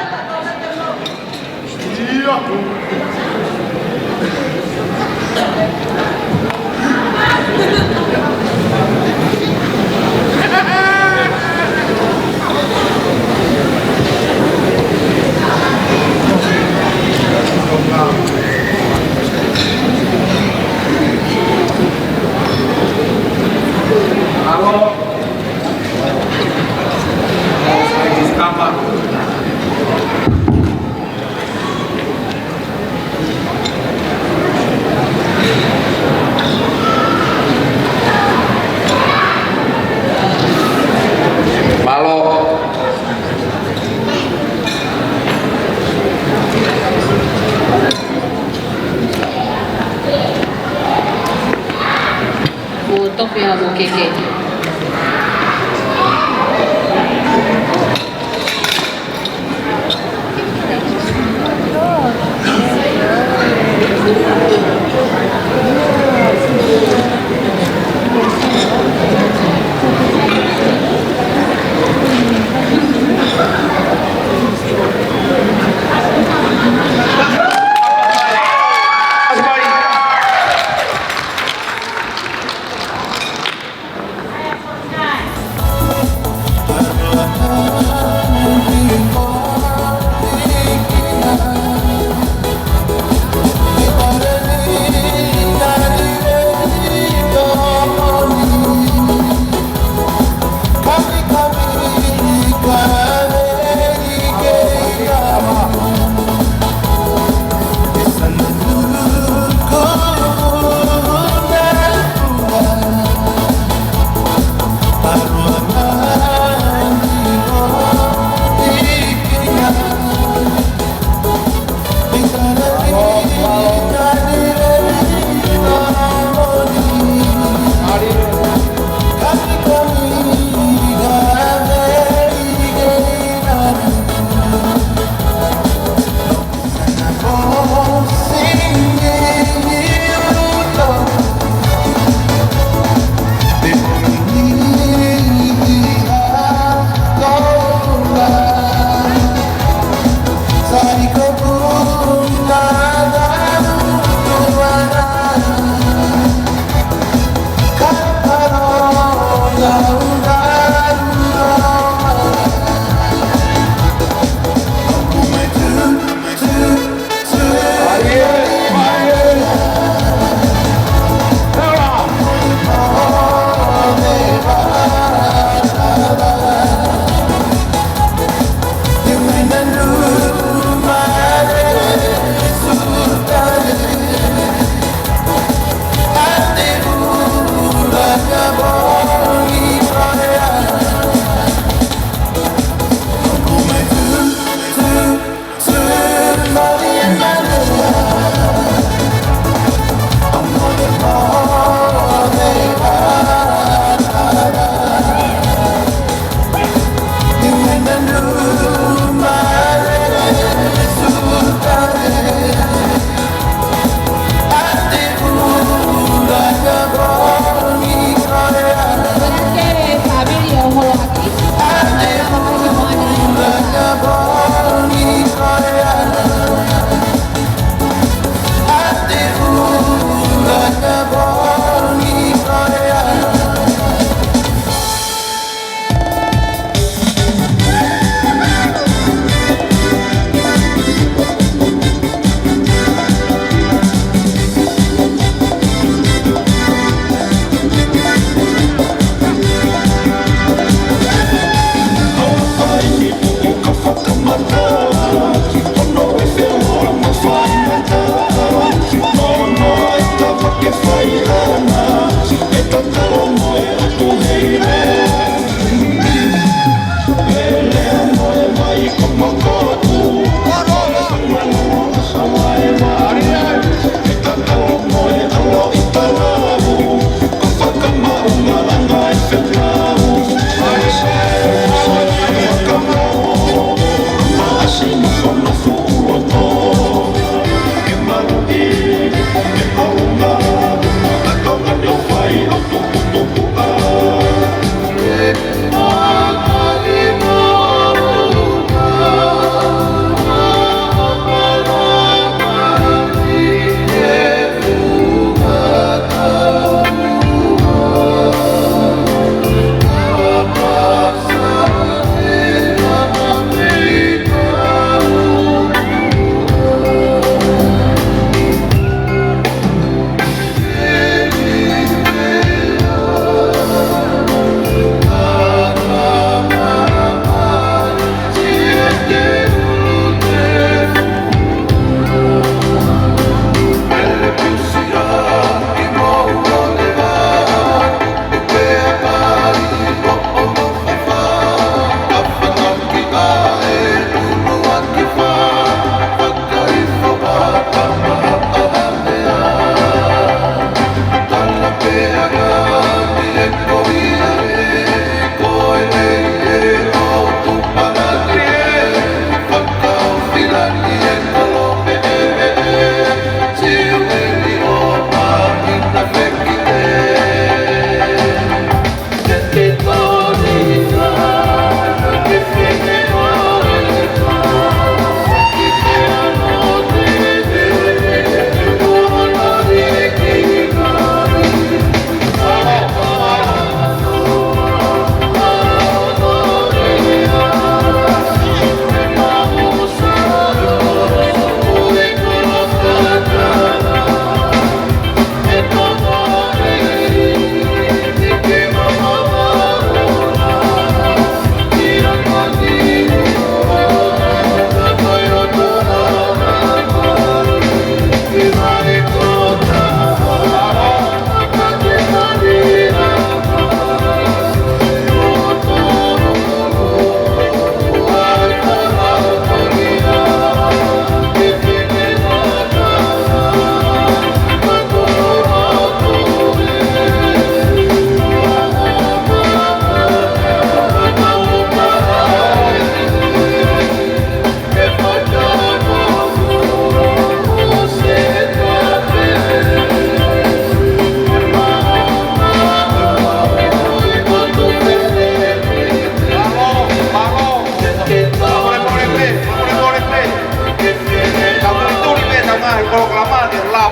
whenua mo keke.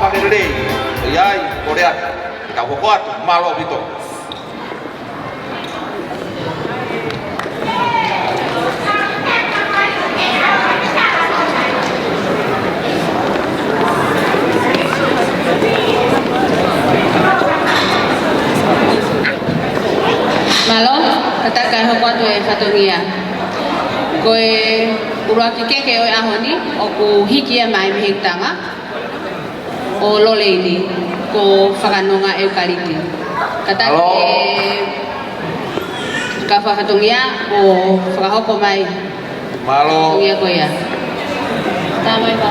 pagerere yai korea ka hokot malo bito Malo, kata kai hokot e fatongia. Koe uruaki keke o ahoni o ku hiki e mai mihitanga o loleini ko whakanonga eukaliti. Kata ke ka whakatongia o whakahoko mai malo tongia koe ia. Tamai pa.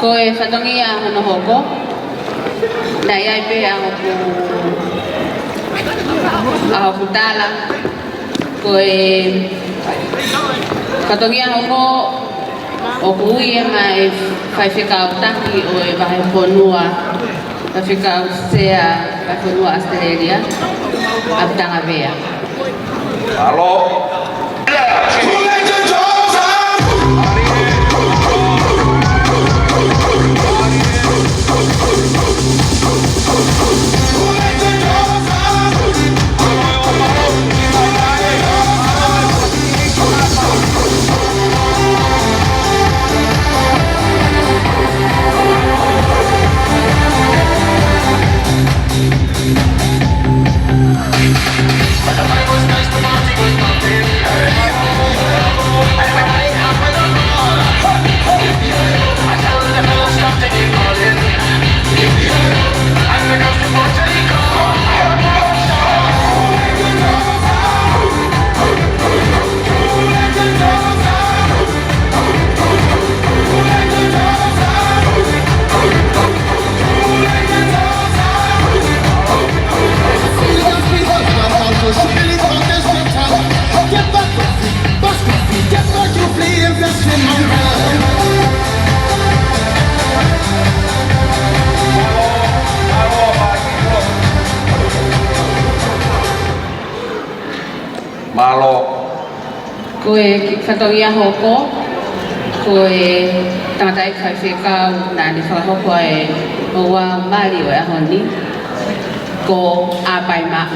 Koe whatongi a hono hoko, dai ai pe a hoku tala, koe whatongi a hoko o kui e mai whai whikau taki o e wahe whonua, whai whikau sea, whai whonua Australia, a ptanga vea. malo malo Koe whatongi a hoko, koe tangata i whai whikau nā ni whakahoko e oa mari o e ahoni, ko a pai maa.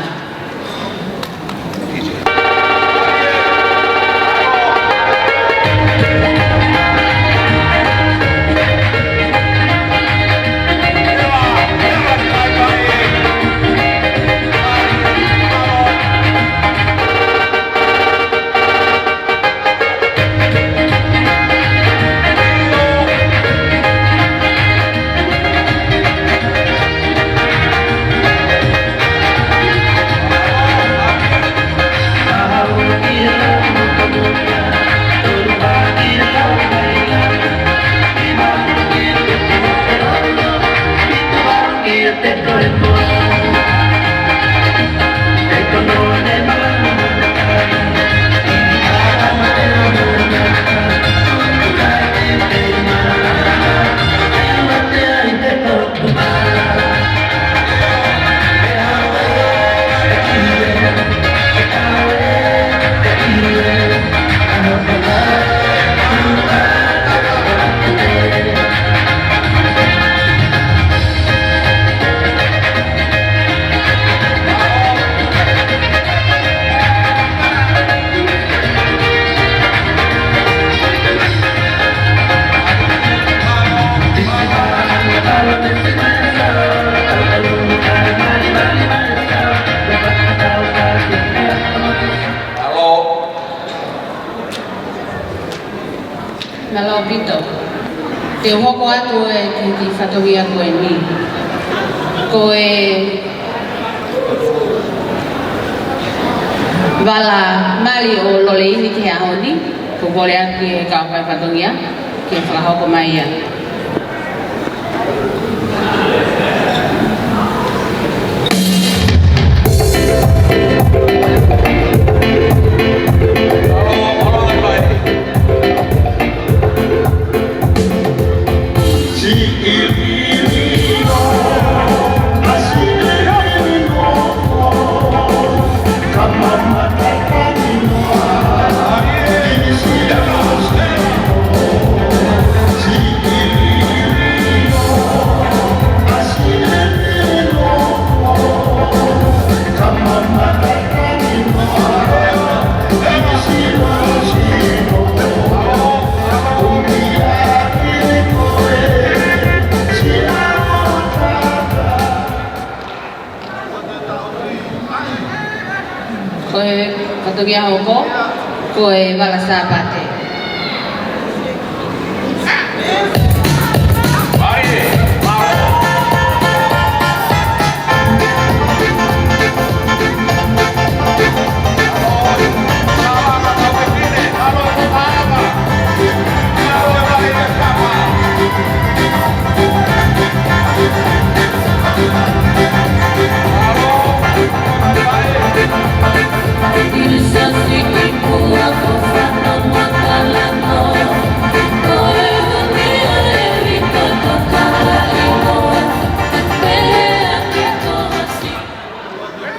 atu e ki whatongia koe ni. Koe wala mali o loleini ki ahoni, ko vole atu e kaupai whatongia, ki e whakahoko mai ia. Koe katokia hoko, koe wala sapate.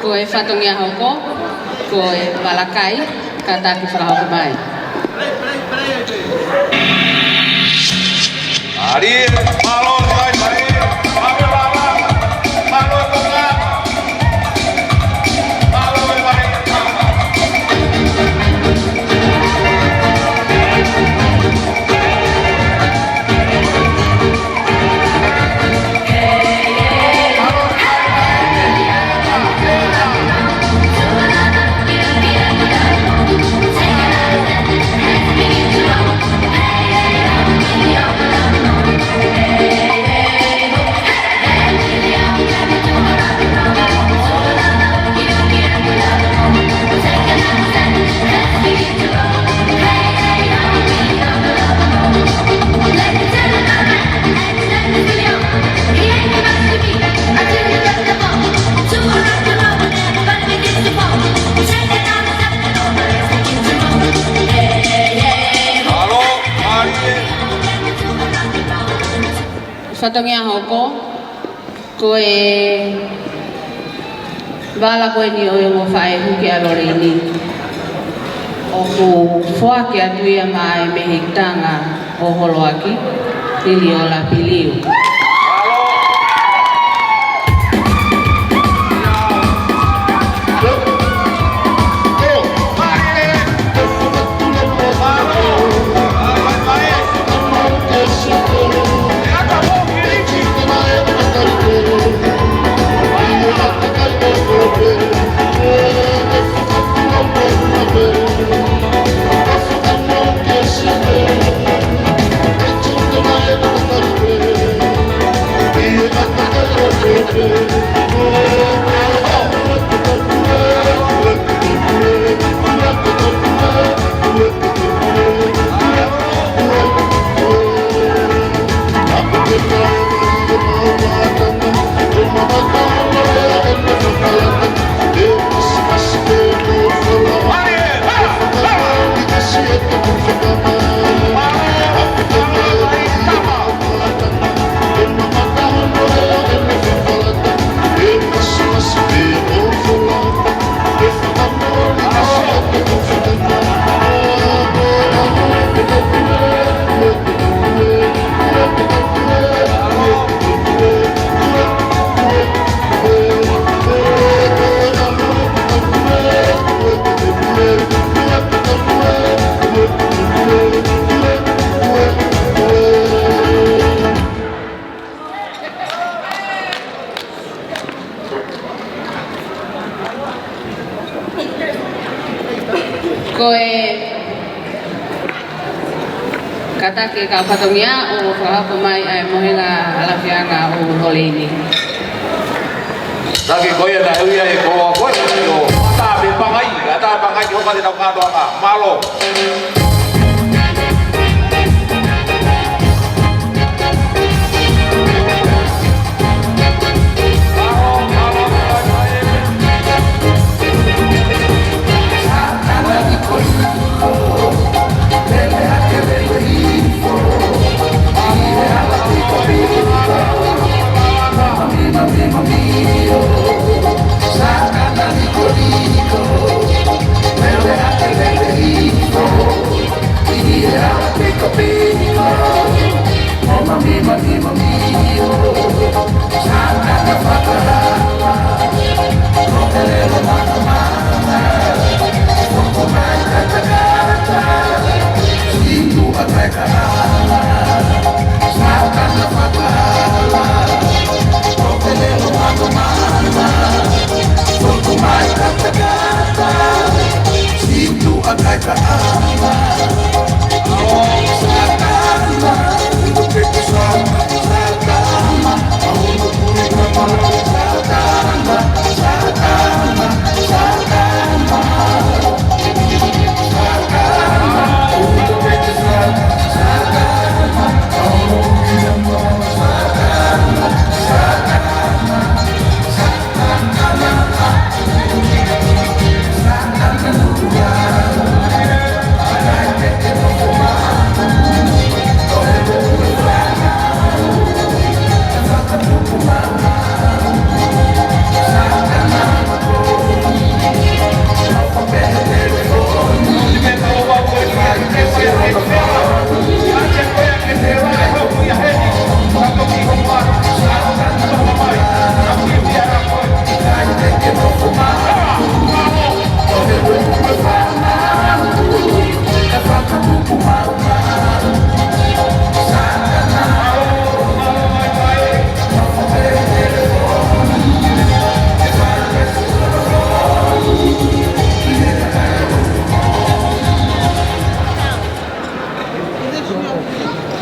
Koe whatongia hoko, koe walakai, kata ki whakahoko mai. Ari, malo mai mai, malo lama, malo toka, malo mai. Whatongia hoko, koe wala koe ni o mo whae huki a lore ni. O ku whuake atu ia mai me hekitanga o holoaki, lili o la piliu. kata ke ka patongia o ka mai ai mohenga alafianga o Loleini. Lagi koe na huia e ko koe yo ta be pangai ho ka te tau ka malo.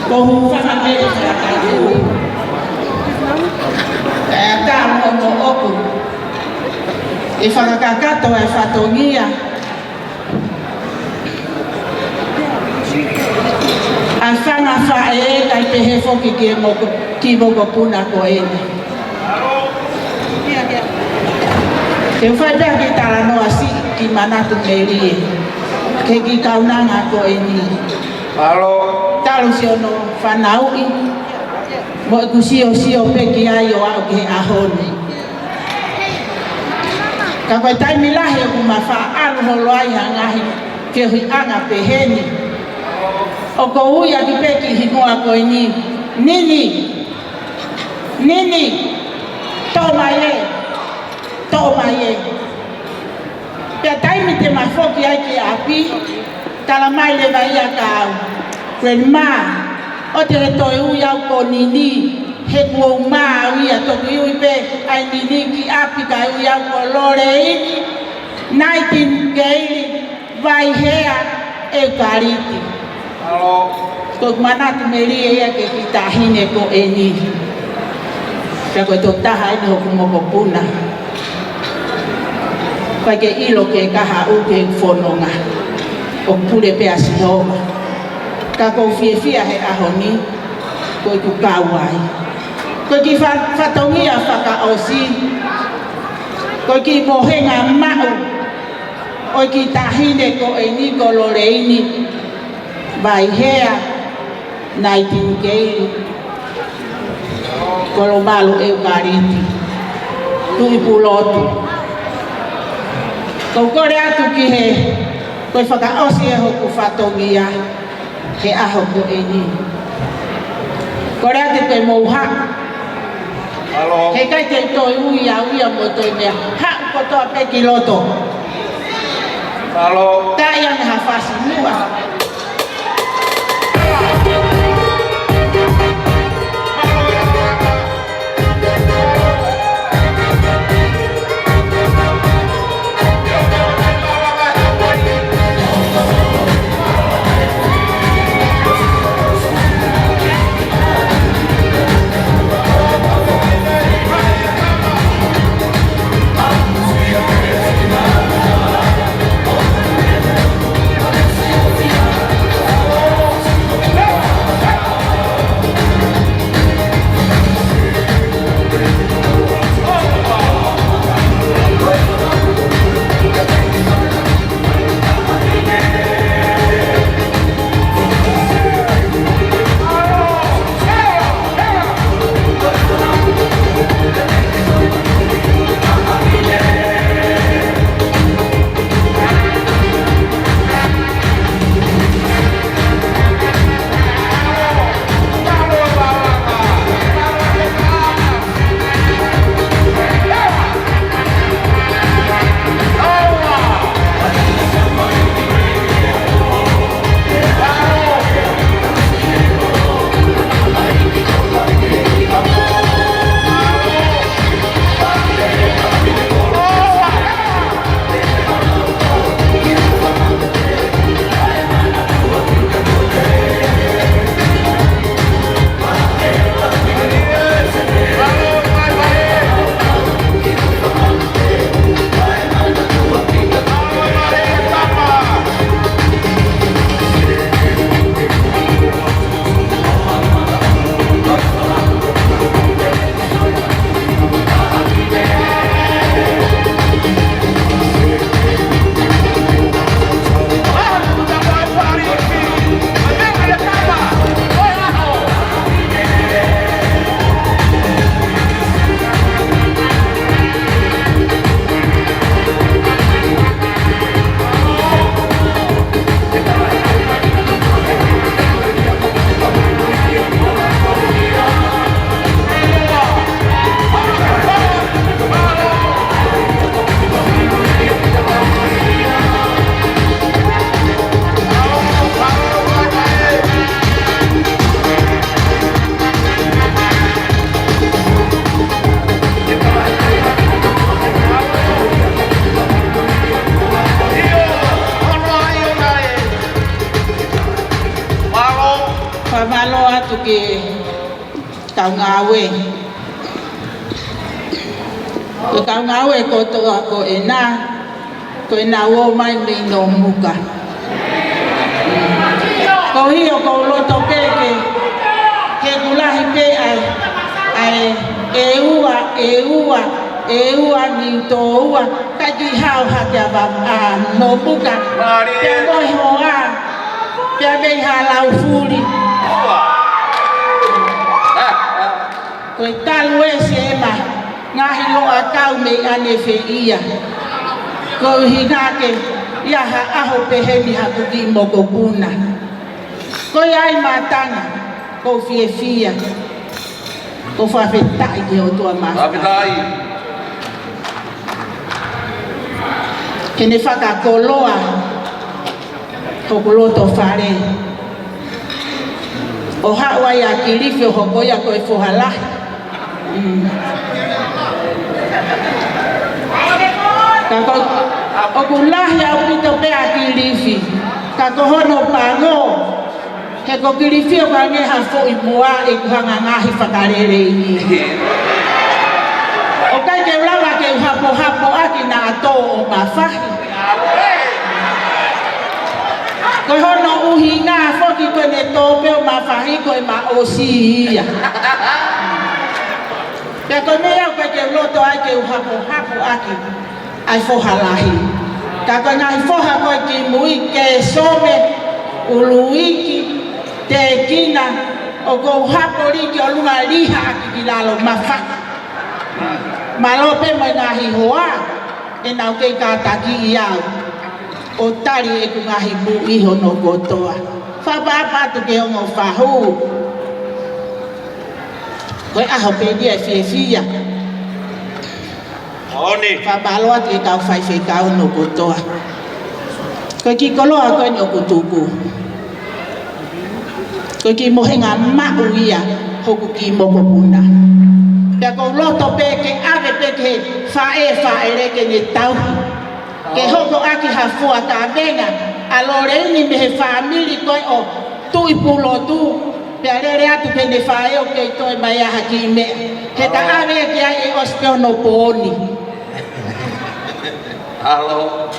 Kung whakame o whakatau. Kaya tāmo no oku. E whakakato e whatongia. A whanga whae kai pehe whoki ki moko puna ko ene. Te whaida ki tala noa si ki manatu merie. Ke ki kaunanga ko ene. Talo si ono whanaui. Mo e kusio peki ai o au ke ahone. Ka koe taimi lahi o kuma wha alu holo ai hangahi ke hui anga peheni. O ko uia ki peki hikoa koe ni. Nini. Tō mai e. Pea taimi te mawhoki ai ki api. Tala mai le vai a ka au. Kwen ma, o te he toi ui au ko nini, he kua ma au ia toki ui pe, ai nini ki api ka ui au ko lore ini, naitin keili, vai hea e kariti. Ko manatu meri e ia ke ki tahine ko e ni. Pea koe tō taha ene hoku moko puna. Pai ke ilo ke kaha uke whanonga, o pure pea sinoma. Ka kou fia he ahoni, koe ku kawai. Koe ki whatongia whakaosi, koe ki mohenga mau, koe ki tahine ko e ni ko loreini, vai hea, naitinkeili, kolo malu eukariti, tui pulotu. Kou kore atu ki he, koe whakaosi e hoku whatongia, he aho ko e ni. Kore ate koe mouha. He kai te toi uia mo toi mea. Ha ko toa peki loto. Ta ia me hawhasi mua. ke kau ngawe. Ko kau ngawe ko to ko ena wo mai me no muka. Ko hio ko loto pe ke kulahi pe ai eua ni to ua kaji hau haja ba no muka. Pe moi hoa. Pe be halau fuli. Ko talu ema ngahi lo akau me ane fe ia. Ko hinake ia ha aho peheni hakuki moko kuna. Ko ai matanga ko fia. Ko whawhetai ke o tua maha. Whawhetai. Ke ne whakakoloa hokoloto whare. O hawa ia kirifi o hokoia koe whohalahi. Kako o kulahi au pito pea kirifi. Kako hono pango. He ko kirifi o kange hafo i mua e kuhanga ngahi whakarere i. O kai ke ulawa ke hapo aki na ato o mawhahi. Koe hono uhi ngā whoki koe ne tōpe o mawhahi koe ma o si ia. Pea koe mea koe ke uloto ai ke hapo aki ai whohalahi. Ka koe ngahi whoha koe ki mui ke some uluiki te kina o kou hapo riki o lunga liha aki ki lalo mawhaki. Malope mai ngahi hoa e nau kei kātaki i au. O tari e ku ngahi mu iho no kotoa. Whapapatu ke ongo whahu. Koe aho pedia e fia. Oni. Whapaloa te kau whai kau no kotoa. Koe ki koloa koe ni o kutuku. Koe ki mohenga mau ia hoku ki moko puna. Pea kou loto pe ke ave pe ke whae reke ne tau. Ke hoko aki hafua ka venga. Alore ini me he whamiri koe o tui pulo tu. Pea rere atu ke ne whae o ke toi mai aha ki mea. He ka ave ki ai e ospeo no pooni. Halo.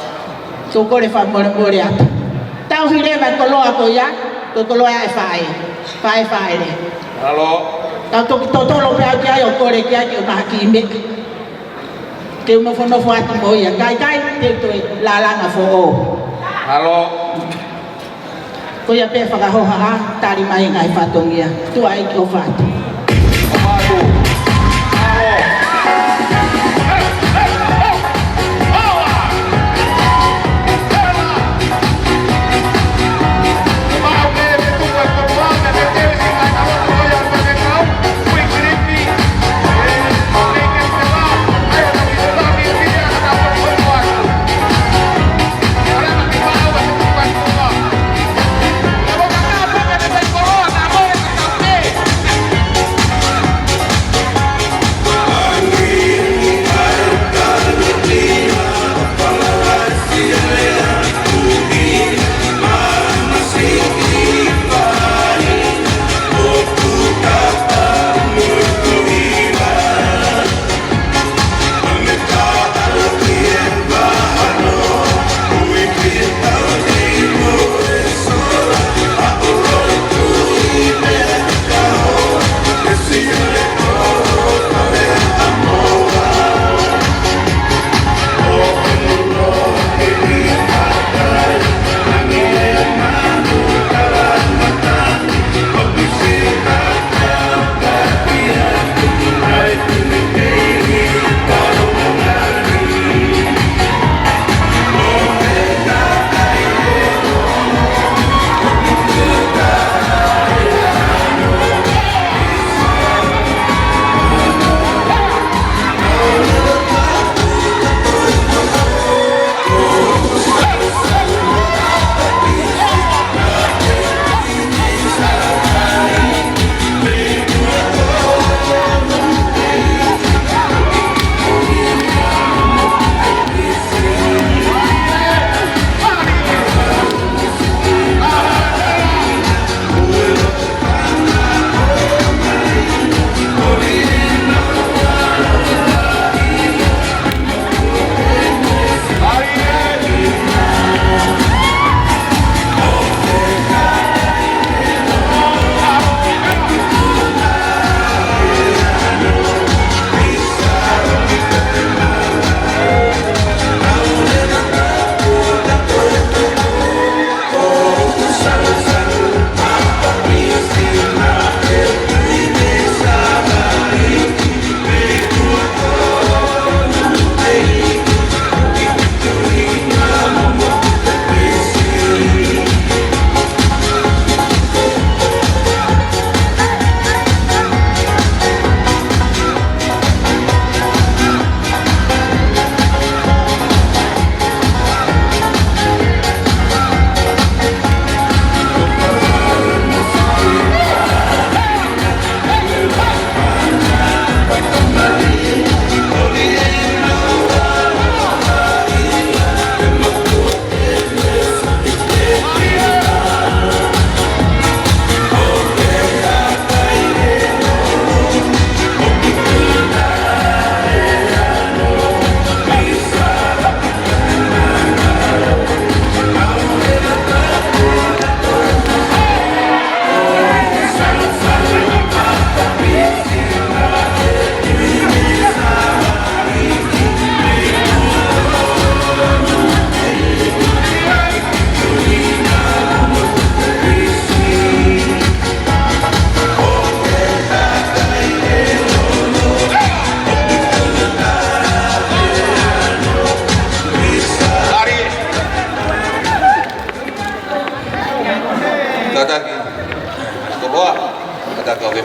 So kore whamore atu. Tau hirewa koloa ko ia. Ko koloa e whae. Whae re. Halo. Tau toki totolo pea ki ai o kore ki ai ki o maha ki mea. Te unofonofo atu mo ia. Kai te toi lalanga fo o. Halo. Ko ia pe whakahoha a tari mai ngai whatongia. Tu ai ki o whatu. Whatu. Halo.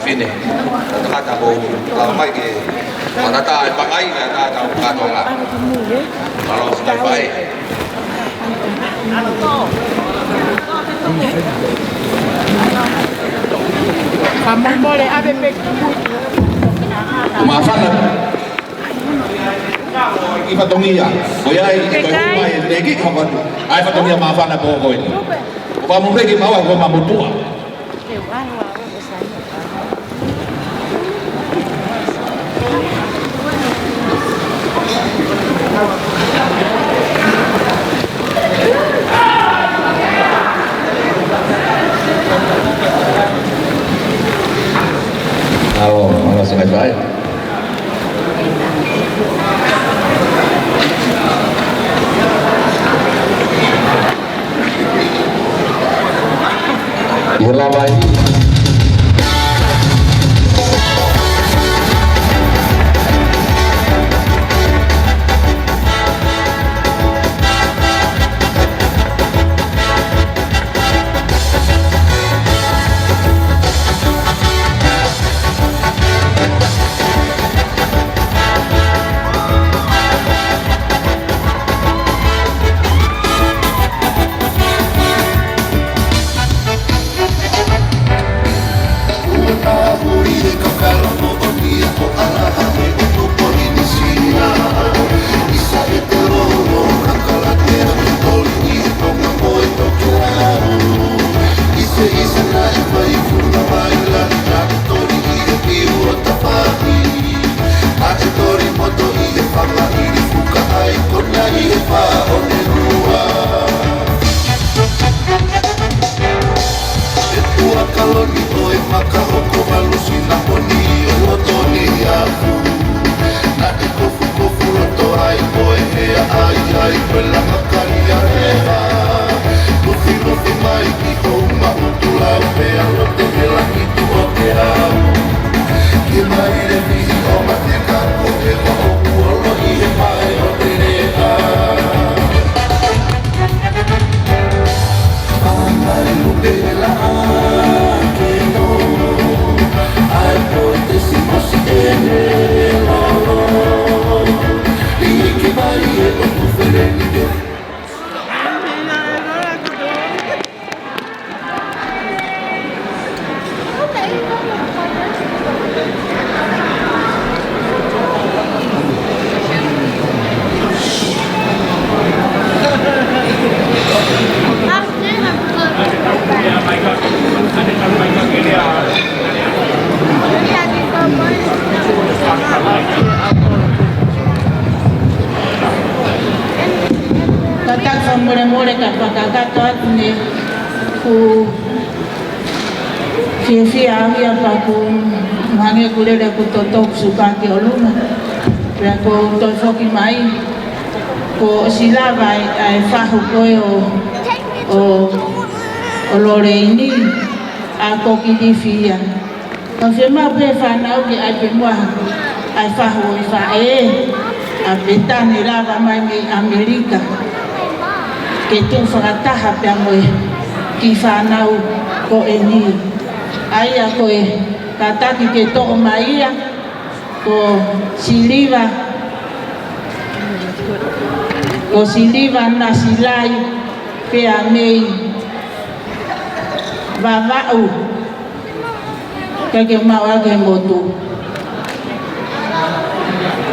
fine. Kata bo kalau mai ke mana ta pakai na ta ta kata lah. Kalau sudah baik. Kamu boleh ada pek. Maafan na. Ifatongia. Kuya ito may legi kawan. Ay fatongia maafan na po ko ito. Ba mo legi mawa ko mamutua. Kalau selesai. Dilabai. Mure kapakakato ni ku fia pa ku mange kulele ku totok suka ke oluma ya ko to foki mai ko silava ai fahu ko o loreini a ko ki fia ko fema pe fa na o ke ai pe mo ai fahu fa a betani lava mai Amerika que tu frataha pe moe ki whanau ko e ni. Aia ko e kataki ke to maia ko siliva na silai pe a mei vavau ke maua ke motu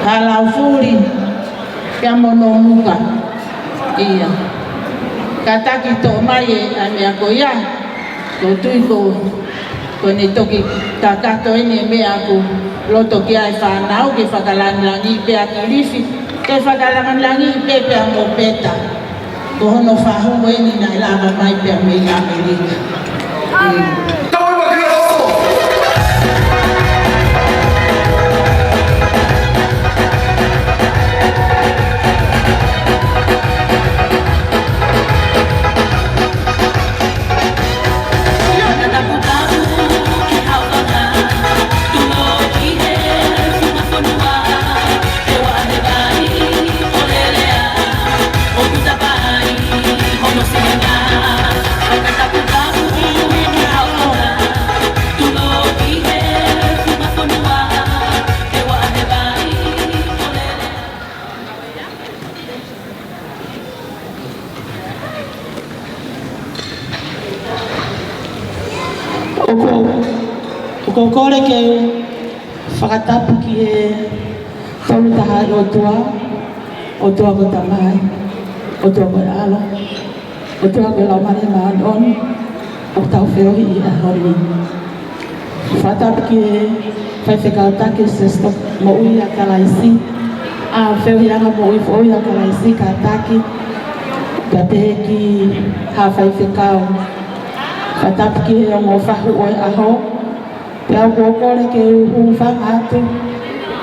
halau furi pe a monomuka iya kataki to mai a mea ko ia ko tui ko ni toki takato ini me aku loto ki ai whanau ki whakalanlangi pe a kirifi ke whakalanlangi pe a mopeta ko hono whahungo ini na ilava mai pe a mei Amerika Ko kore ke whakatapu ki e tolu taha i o tua ko tamai, o tua ko e alo, o tua ko e lau mare maa on, o tau whiohi i a hori. Whakatapu ki e whai whekau take se stop mo ui a kalaisi, a whiohi anga mo ui fo ui a kalaisi ka take, ka te ki ha whai whekau. Whakatapu ki e o ngō whahu o e aho, pia o kōkore ke uhu whanga atu,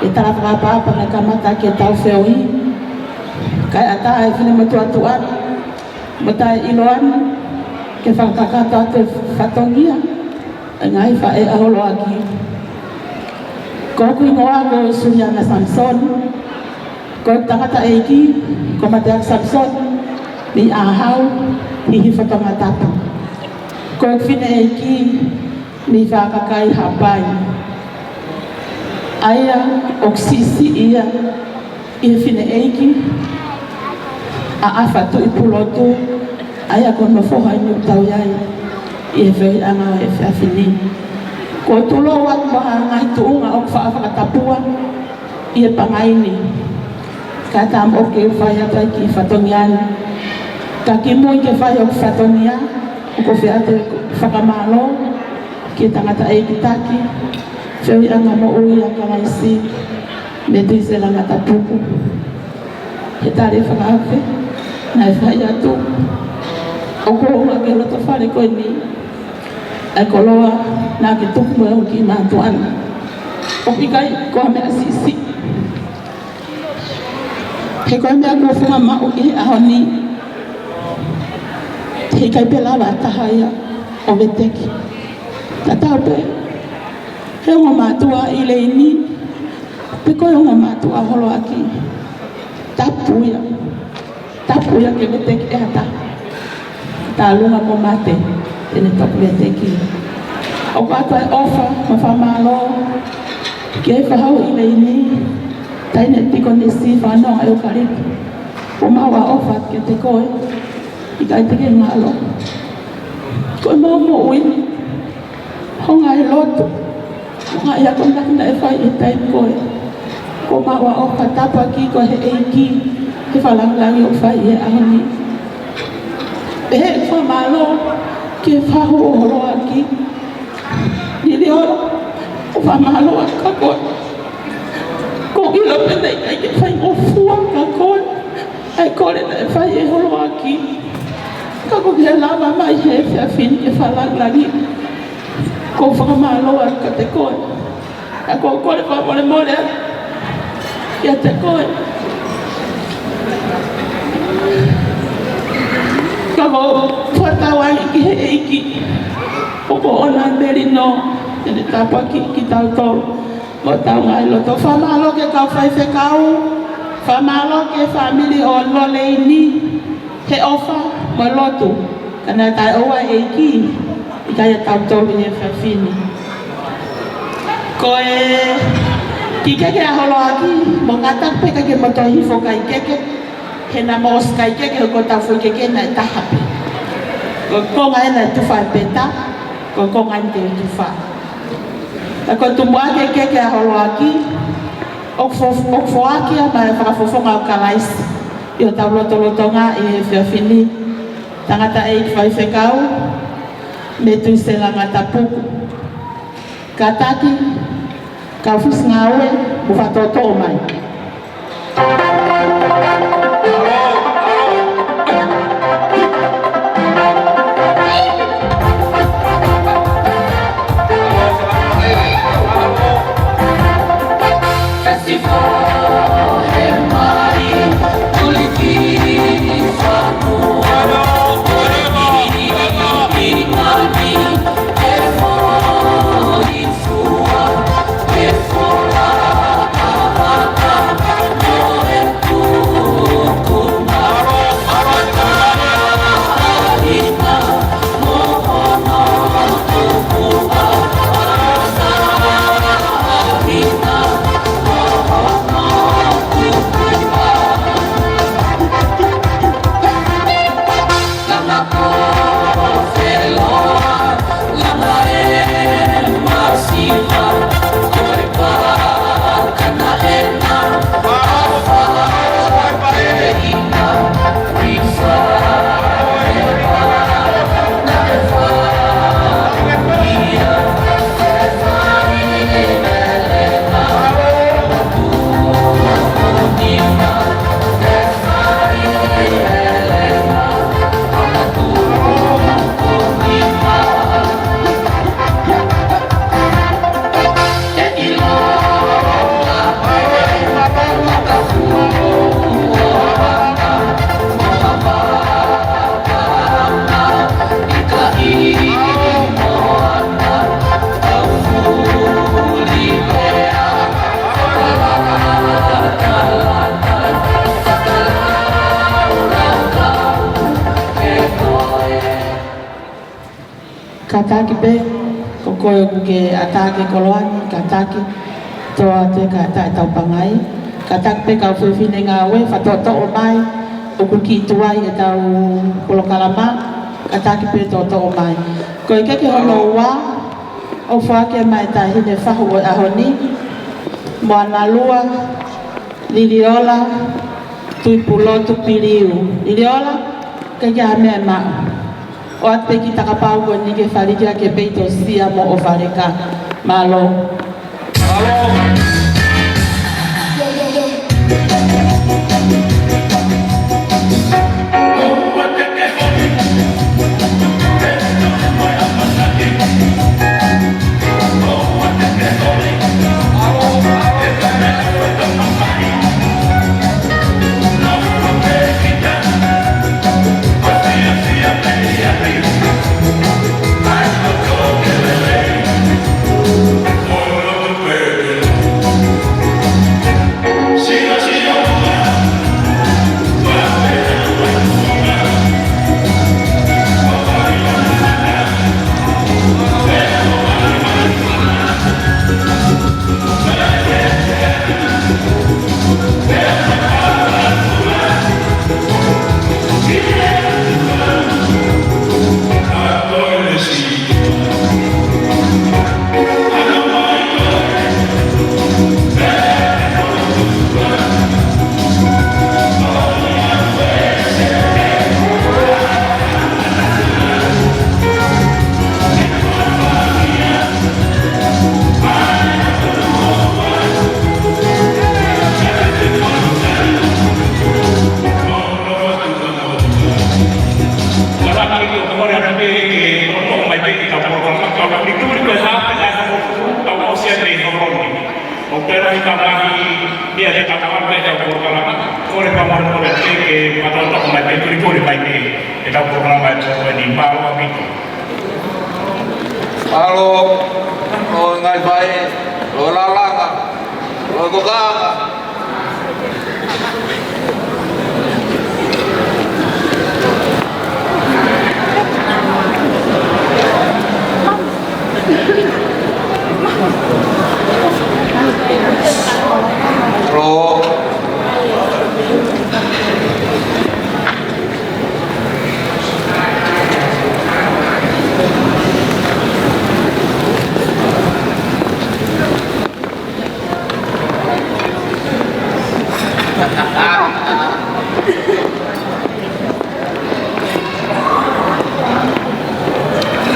e tara whakapapa na kamata ke tau whiohi. Kai ata ai whine mo tuatuan, mo tai iloan, ke whakakato atu whatongia, ngai wha e aholo aki. Ko kui ngoa ko Suriana Samson, ko tangata eiki, ko mateak Samson, ni ahau, hihi whatongatapa. Ko whine eiki, ni whakakai hapai. Aia, oksisi ia, i whine eiki, a awhatu i pulotu, aia ko no whoha i tau iai, i e whii anga e whiawhini. Ko tulo wat maha ngai tuunga o whaakatapua, i e pangaini. Ka tam o ke whai atai ki whatongiani. Ka ki mui ke whai o whatongia, o ko whiate whakamalo, ki tangata e ki taki, whii anga mo ui a kalaisi, me tuise langata puku. He tare whakawhi, nai whai atu. O ko unga ke roto whare koe ni, ai ko loa nā ke tuku e o ki mātuana. O pikai koa mea sisi. He koe mea kua whunga mau i aho ni. He kai pe lawa taha ia o veteki. Ta tau pe, he unga mātua i lei ni, pe koe unga mātua holo aki. Tapuia ke veteki e hata. Ta lunga mo mate, tene toku veteki. O kata e ofa, ma whamalo, ke e whahau i lei ni, taine tiko ne si whanonga e ukariku. O maua ofa ke te koe, i kai teke ngalo. Koe mau mo ui, honga e loto, honga ia konakina e whai e tai koe. Ko maua ofa tapa ki ko he eiki, he whalanglangi o whai e ahoni. E he whamalo, ke whahu o horo aki, nili oro, o whamalo a ka koe. Ko ilo pene i ke whai o fua ka koe, ai kore na e whai e horo aki. Ka ko ke lama mai he whiawhini ke whalanglangi, ko whamalo a ka te koe. A ko kore whamore more a, ia te koe. Ka ko whatawangi ki he eiki, o ko ona meri no, tene tapa ki tau tolu, mo tau ngai loto. Whamalo ke kau whai whekau, whamalo ke whamili o loleini, he ofa mo lotu, kana tai oa eiki, i kai tau tolu e whiawhini. Ko e ki keke a holo aki, mo ngatak pe kake mo tohi fo kai keke, he na mos kai keke ko tau fo keke na tahape. Ko ngai na tufa peta, ko ngai te tufa. Ko tumua keke a holo aki, o fo aki a mai whakafofonga o kalais, i o tau lotonga i e whiawhini, tangata e i whai whekau, me tuise langata puku. Ka taki, ka whis ngawe, bufa toto mai. Thank you. Kataki pe, ko koe ke atake koloani, kataki, toa te ka tai tau pangai. Kataki pe kau whiwhine ngā we, whatoto o mai, o kuki tuai e tau kolokalama, kataki pe toto o mai. Koe keke hono ua, o whake mai tai hine whahu o ahoni, moana lua, liriola, tui pulotu piriu. Liriola, keke a mea maa. O ate ki takapau ko ni ke wharikia ke peito sia mo o whareka. Malo. Halo, lo ngai bae, lo lalanga, lo goganga. Lo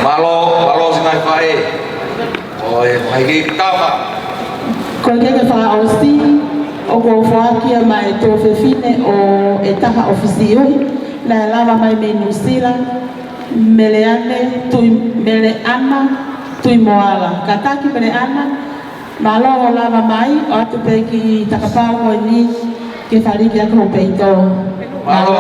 Malo sinai fae. Oi, mai ki kama. Koe keke whaosi, o ko whakia mai tō whiwhine o e taha ofisi uhi, na e lawa mai me New Zealand, mele ana, tui moala. Kataki mele ana, malo o lawa mai, o atu pe ki takapau koe ni, ke whariki a ko peito. Malo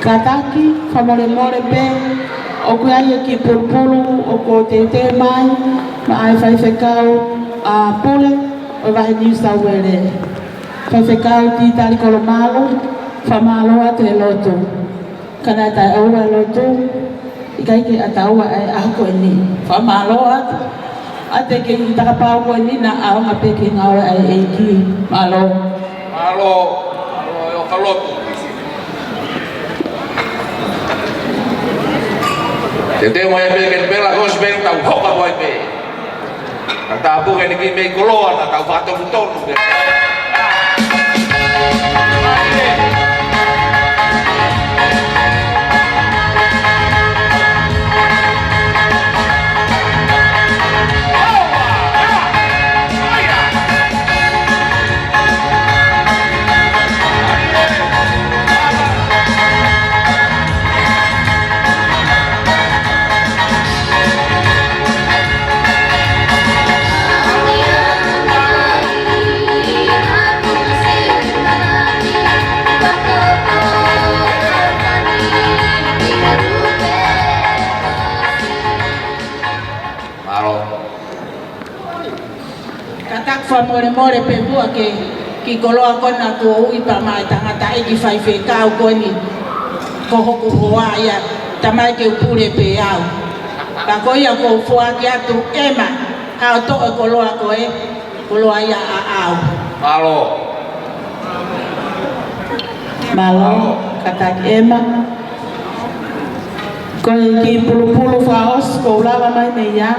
Kataki, whamore more pe, o koe ai ki pulupulu, o ko te mai, ma ai whaiwhekau a pule, o wahi New South Wales. Whaiwhekau ti tari kolo malo, whamalo atu e loto. Kana tai aua e loto, i kai ke ataua e ahoko e ni. Whamalo atu, ate ke i takapau koe ni na aonga peke ngaura ai e ki malo. Malo, o ka loto. Te te mo e peke pela hos ben tau hoka moi pe. Ka tapu ke ni ki mei koloa na tau whatonu tonu. More pe bua ke ki koloa kona ko ui pa mai tangata e ki whaiwhekau koe ni ko hoku hoa ia tamai ke upure pe au. Ka koe ia ko fua ki atu ema hao to e koloa koe koloa ia a au. Malo. Malo katak ema. Koe ki pulu faos ko ulawa mai me ia.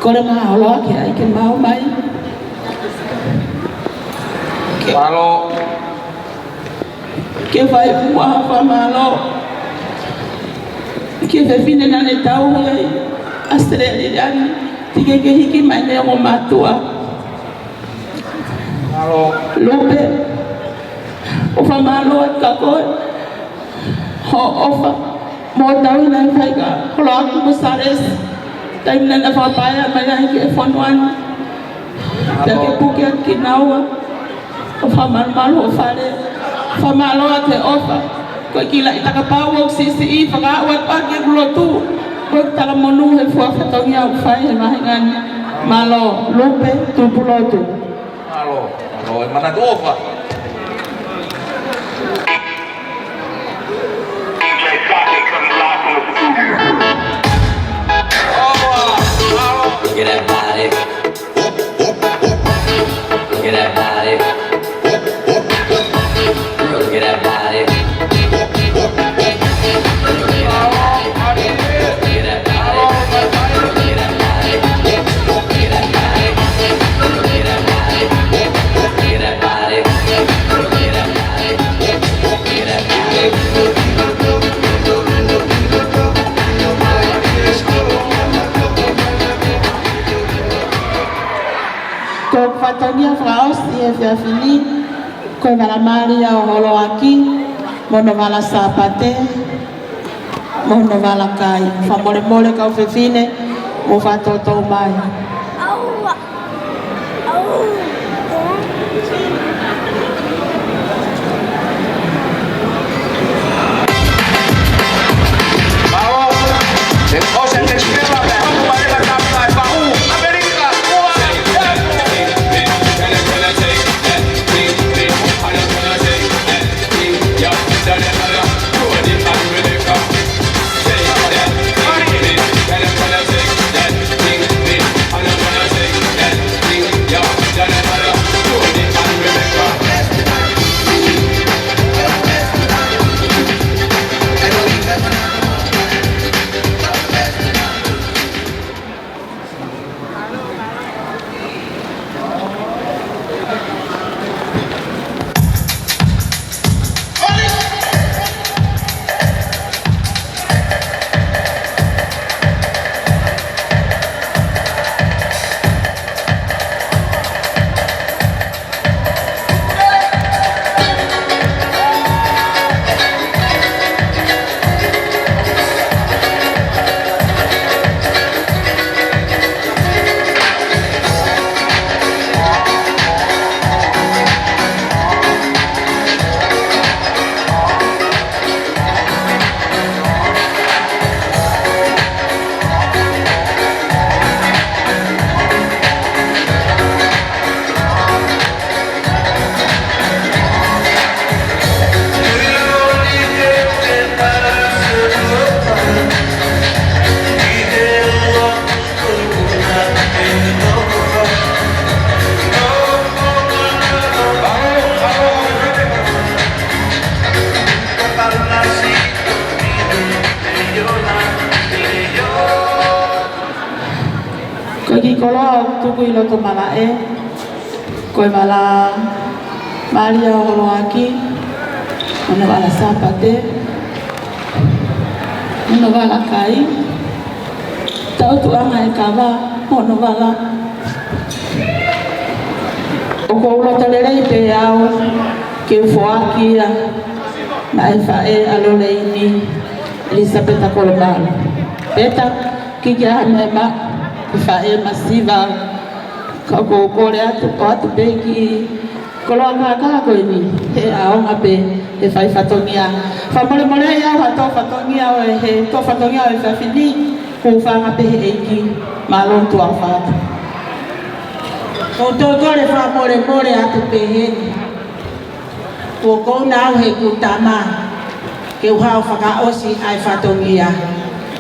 Kore maha oloa ki ai ke mau mai. Malo. Ke vai mua wha malo. Ke whewhine nane tau hei Australiani. Tike ke hiki mai ne o matua. Malo. Lupe. O wha malo at ka koe. Ho ofa. Mo tau nai whai ka. Holo aku musares. Taim nana whapaya mai ai ke whanuan. Take puke at ki naua. O whamanmalo o whare. Whamalo a te ofa. Koe ki lai takapau au CCI whakaawat pake kulotu. Koe taka monu he fuawhatongi au whai he mahingani. Malo, lupe, tupulotu. Malo. Malo, e mana tu ofa. Look at that body. Look at that body. Look at that body. Ko whatonia whaos i e whiawhini, koe waramari au holo aki, mono wala sāpate, mono wala kai. Whamore more kau whiwhine, mo whatotou mai. Yeah. loto malae. Koe mala Maria Holoaki. Ono wala sapate. Ono wala kai. Tau tu anga e kawa. Ono wala. O ko ulo talere pe au. Ke ufoaki ya. Na e fae alole ini. Elisabetta Colomano. Beta kiki ame ma. Fae masiva. Kako kore atu beki. Koloa kaka ko ini he aonga pe he fai fatongia fa mole ya wa to fatongia o he to fatongia o fa fini ko fa nga pe he ki malon to afa to le fa mole atu pe he ko na he kutama ke ha fa ka osi ai fatongia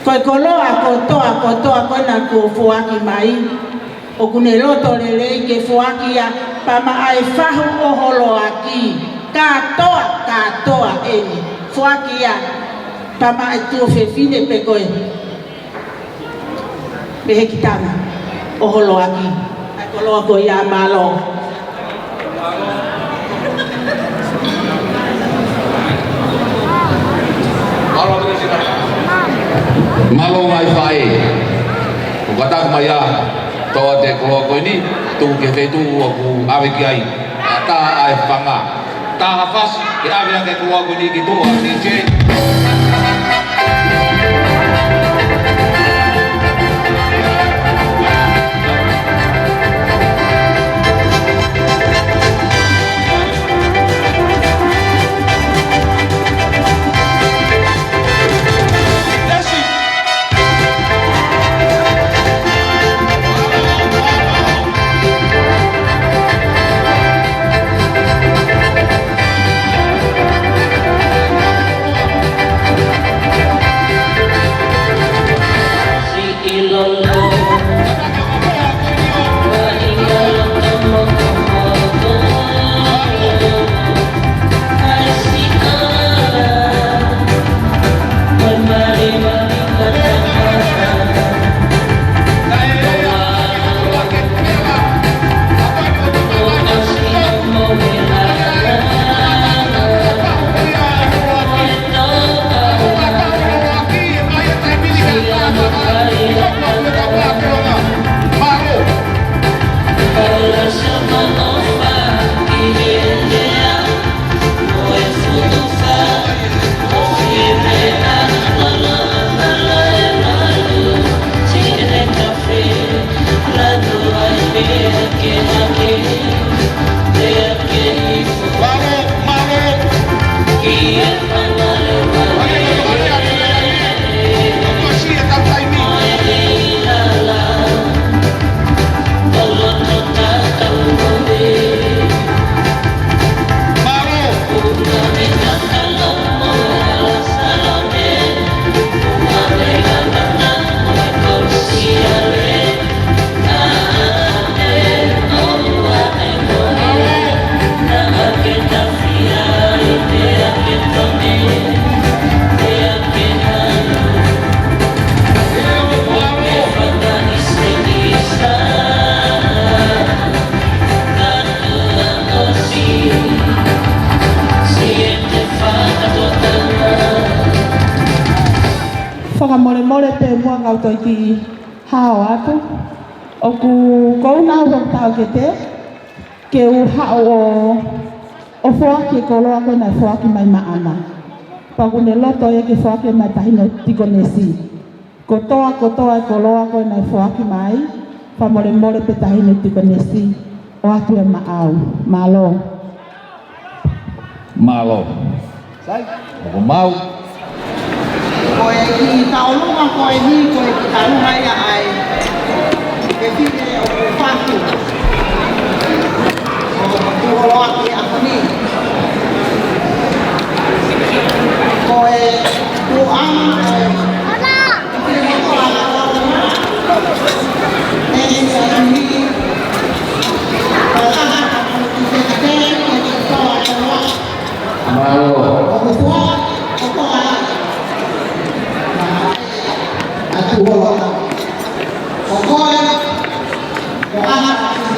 ko koloa ko to na ko fo aki mai o kunelo tolele ke foaki ya pama ai fahu oholo aki katoa eni foaki ya pama ai tu fefine pekoe behe kitana oholo aki akolo ko ya malo malo ngai fai ko kata maya toa te koa koe ni, tu ke whetu aku awe ki ai, ta ai whanga. Ta hawhas, ke awe ake koa koe ni ki toa, DJ. Mole pe mua ngau toi ki hao atu o ku kou nau rong tau ke te ke u hao o foaki e koloa koe nai foaki mai maana pa kune loto e ke foaki mai tahino tiko nesi kotoa e koloa koe nai foaki mai pa mole pe tahino tiko nesi o atu e maau malo sai o mau koe ki taolunga koe ni koe ki taolunga ia ai ke whine o whātu o kuholoa ki akoni koe kuanga koe Aku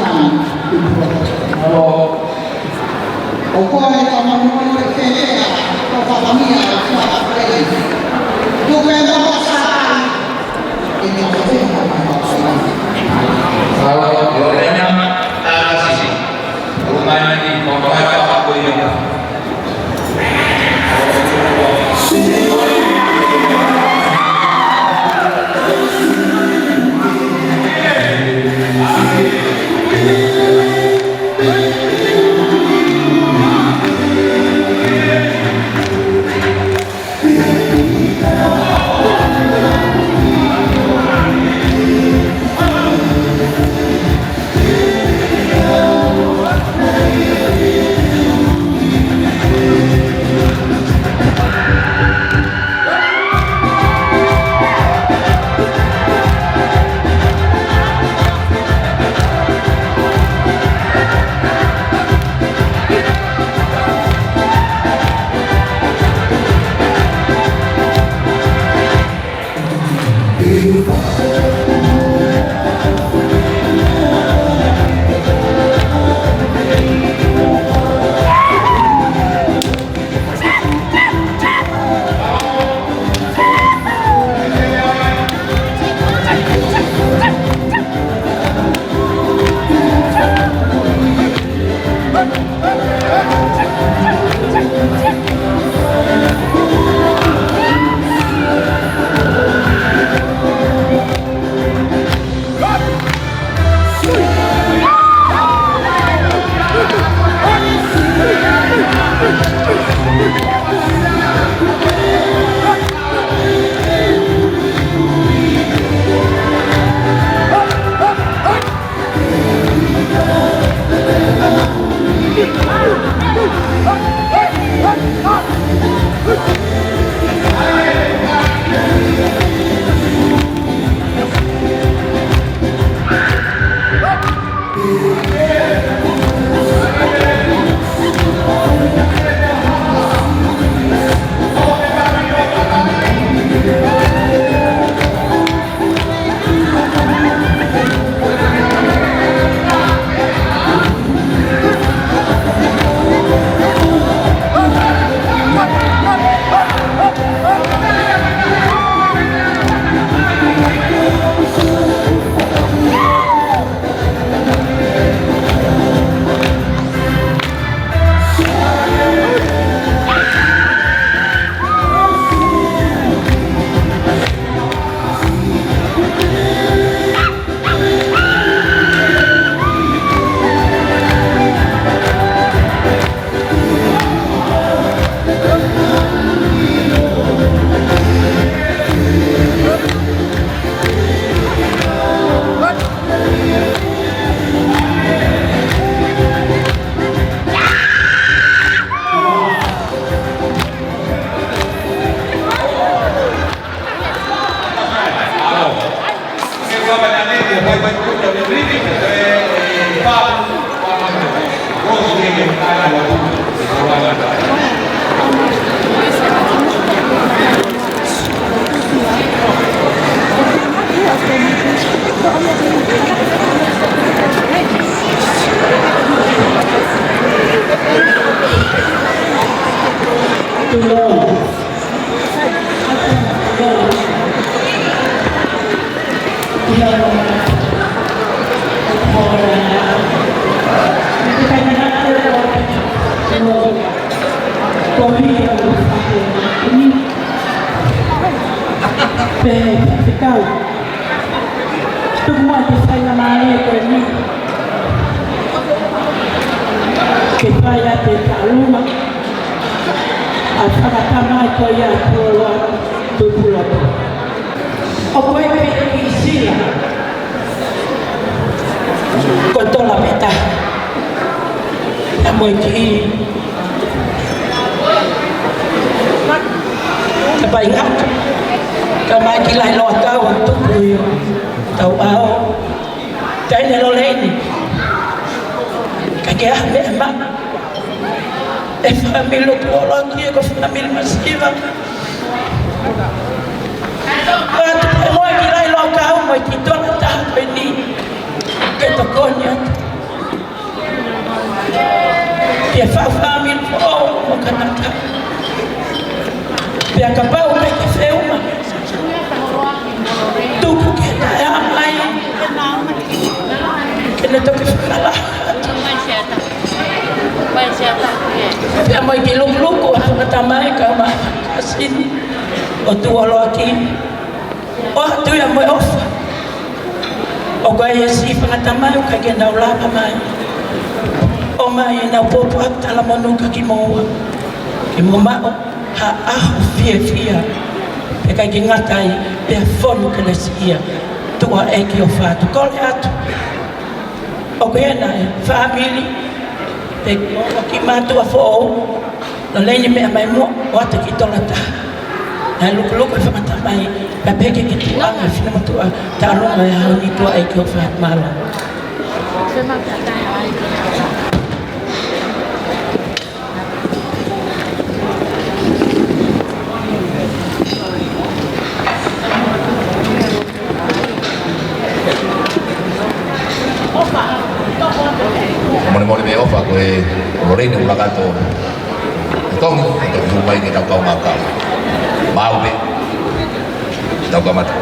Pia whawhamin po o kanata. Pia ka pau kai ke wheuma. Tuku ke tae amai. Kena toki whakala. Pia mai ki luku a whakatamai ka ma kasini. O tuolo aki. O hatu ia mai ofa. O kai e si whakatamai o kai ke nau lapa mai. O mai e nau popo ak tala monuka ki moa. Ki mo mao ha ahu fia fia. E kai ki ngatai pe a whonu ke le sia. Tua e ki o whātu kole atu. O kai e nai whamili. Pe ki mātua who'o. No leini mea mai mua o ata ki tolata. Nai luku luku e whakatamai. Pe peke ki tuanga whina matua. Ta alunga e hau ni tua e ki o whātu mala. Mone me ofa ko e Lorena ula kato. Tong ko mai ke tau ka ka. Mau be. Tau ka mata.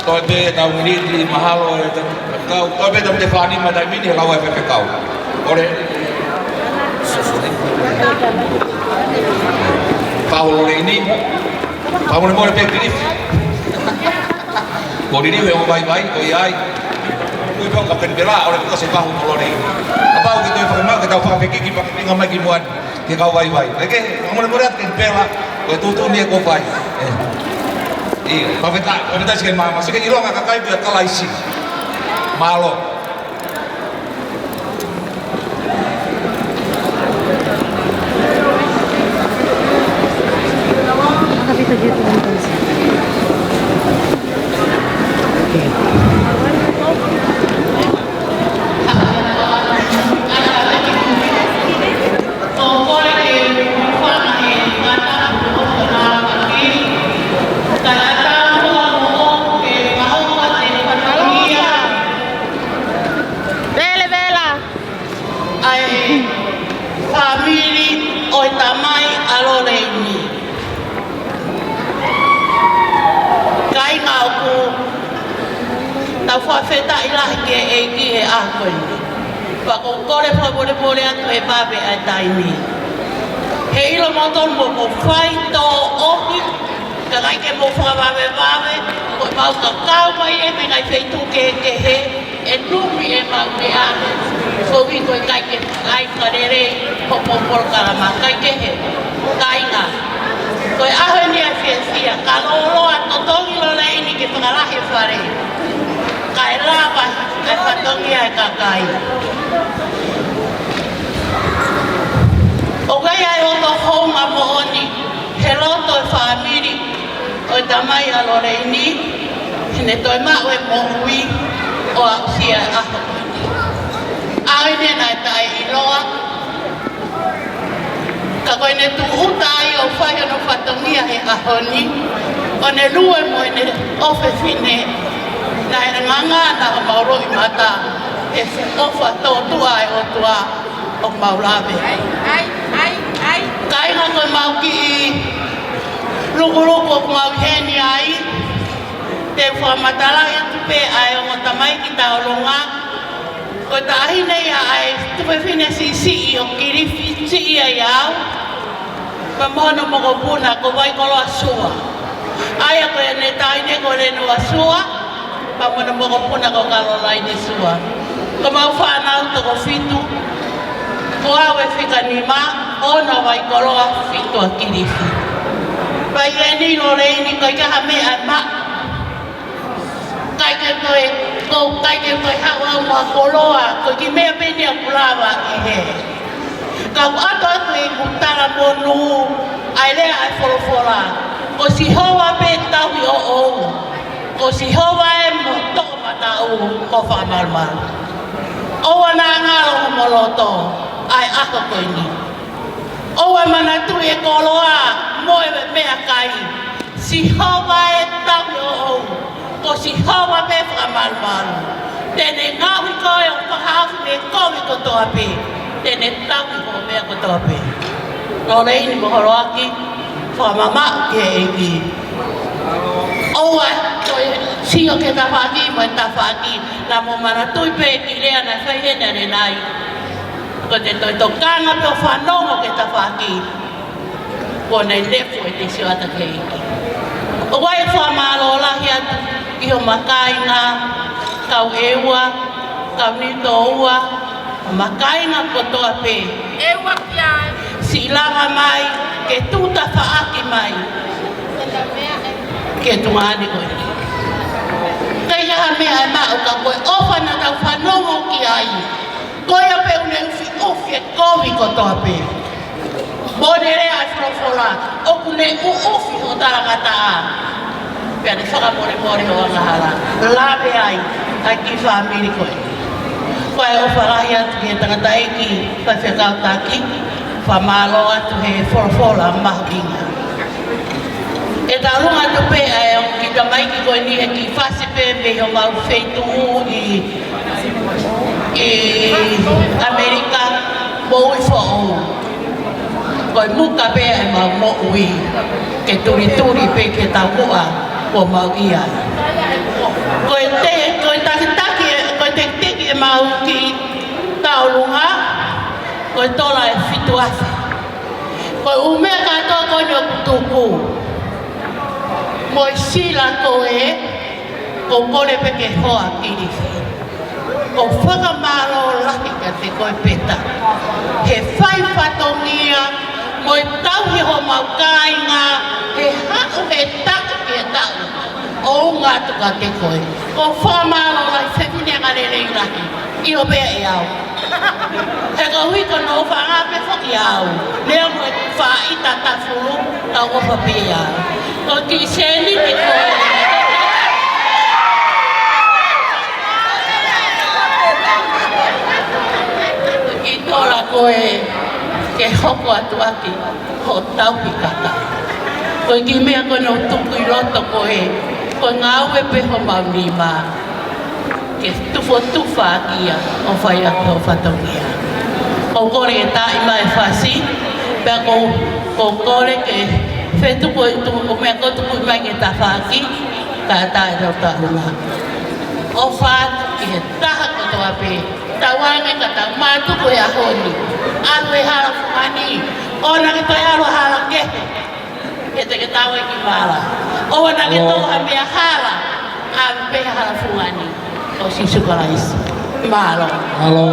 Toi pe tau ngiti mahalo e kau toi pe te fani ma dai mini lau e pe kau. Ore. Paulo ini. Paulo mo pe grif. Ko ni we o vai vai ko ai. kui pau ka pera ole ka se pau ko lore ka pau ki toi fa ma ka tau fa ki ki pa ki nga mai ki muan ki ka vai vai ke mo le morat ken pera ko tu ni ko vai pa veta sik mama sik ni longa ka kai bi ka laisi malo Nakapita dito ng pansin. na whawheta I lahi ke e ki e a koe. Whako kore pore atu e pape a taimi. He ilo moton mo ko whai tō oki, ka kai ke mo whakawawe wawe, ko e mau ka kau mai e me ngai wheitu ke he, e numi e mau me ane. So vi ko e kai ke kai karere, popo porkarama, kai ke he, kai ngā. Ko e aho ni a whiasia, ka lolo a totongi lo leini ke whakarahe whare. Kai rapa, kai whatongi ai ka kai. O kai ai o to honga mo oni, he loto e whaamiri, o e tamai a Loreini, hine toi mau e mo hui, o a sia aho. Aine nai tai iloa, ka koe ne tu uta ai o whai ono whatongia he ahoni, o ne lue mo e ne ofe fine, na e nganga na o mauro I mata, e ofa tō tua e o tua o maulawe. Kai nga koe mau ki I luku o mau heni ai, te whamatala I tupe ai o ngotamai ki taolonga, ko tahi nei ai tupe whine si o kirifi si ai au, pa mono moko puna ko vai kolo asua. Ai a koe ne tahi ne ko renu asua, pa mono moko puna ko kalolai ne sua. Ko mau whanau to ko fitu, ko awe whika ni ma, ona vai kolo a fitu a kirifi. Pai e ni Loreini koe ka hame ai ma, kai ke koe hawa ua koloa, koe ki mea peni a kulawa I he. Ka ato atu I kutara monu, ai lea ai wholofora, ko si hoa pe tahui o ou, ko si hoa e mo toko mata u ko whamarmar. Owa nā ngaro ho moloto, ai ako koe ni. Owa manatu e koloa, mo e mea kai, si hoa e tahui o ou, ko si hawa me whakamalmalu. Tene ngawi koe o whakawhi me kowi ko toa pe. Tene tawi ko mea ko toa pe. Loreini mohoro aki, whamama ke eki. Owa, sio ke tawhaki mo e tawhaki, na mo manatui pe ki lea na whaihena re nai. Ko te toi tokanga pe o whanongo ke tawhaki. Ko nei lefu e te sio ata ke eki. O wai whamalo lahi atu, I ho makainga, kau ewa, kau nito ua, makainga kotoa pe. Ewa piai. Si langa mai, ke tuta whaaki mai. Ke tungani koe. Kei haha mea e mao ka koe ofa na tau whanongo ki ai. Koe a pe une ufi e kovi kotoa pe. Mone rea ai whorofora, oku ne ufi o tarangata a. Pea ne whakamore o angahara. Lawe ai ki whamiri koe. Koe o wharahi atu ki he tangata eki, kai whekau taki, whamalo atu he whorofora mahukinga. E tā runga tu pe ai o ki ta mai ki koe ni he ki whasipe me ho mau wheitu I Amerika, moui whao. Koe muka pe ai mau mo ui, ke turi pe ke tau mua, ko mau ia. Koe te teki e mau ki taulunga, koe tola e fitu ase. Koe umea katoa koe no kutuku. Moe sila koe, ko kore pe ke hoa kirifi. o whakamaro laki ka te koe peta. He whai whatongia, mo i tauhi ho maukainga, he hau he taku ki e taku. O ngā tuka te koe. O whakamaro lai whewhinenga rere i laki, i o bea e au. He ka hui ka no whanga pe whaki au. Lea mo e wha i tata furu, ka opa pe au. Ko ki seni te koe. I tola koe ke hoko atu aki ho taupi kata. Koe ki mea koe no tuku i roto koe, koe ngā ue pe ho maunima. Ke tufo tufa akia o whai aki o whatongia. Ko kore e tā i mai whasi, pia ko kore ke whetuko i tuku ko mea ko tuku i mai ke tā whaki, ka tā e rau tā lunga. O whātu ki he taha kotoa pe, tawange ka ta matuko e ahoni. Alu e hala fumani, ona ke toi alu hala kehe. E te ke tawe ki wala. Ona ke toha mea hala, alu pe hala fumani. O si sukarais. Mahalo. Halo.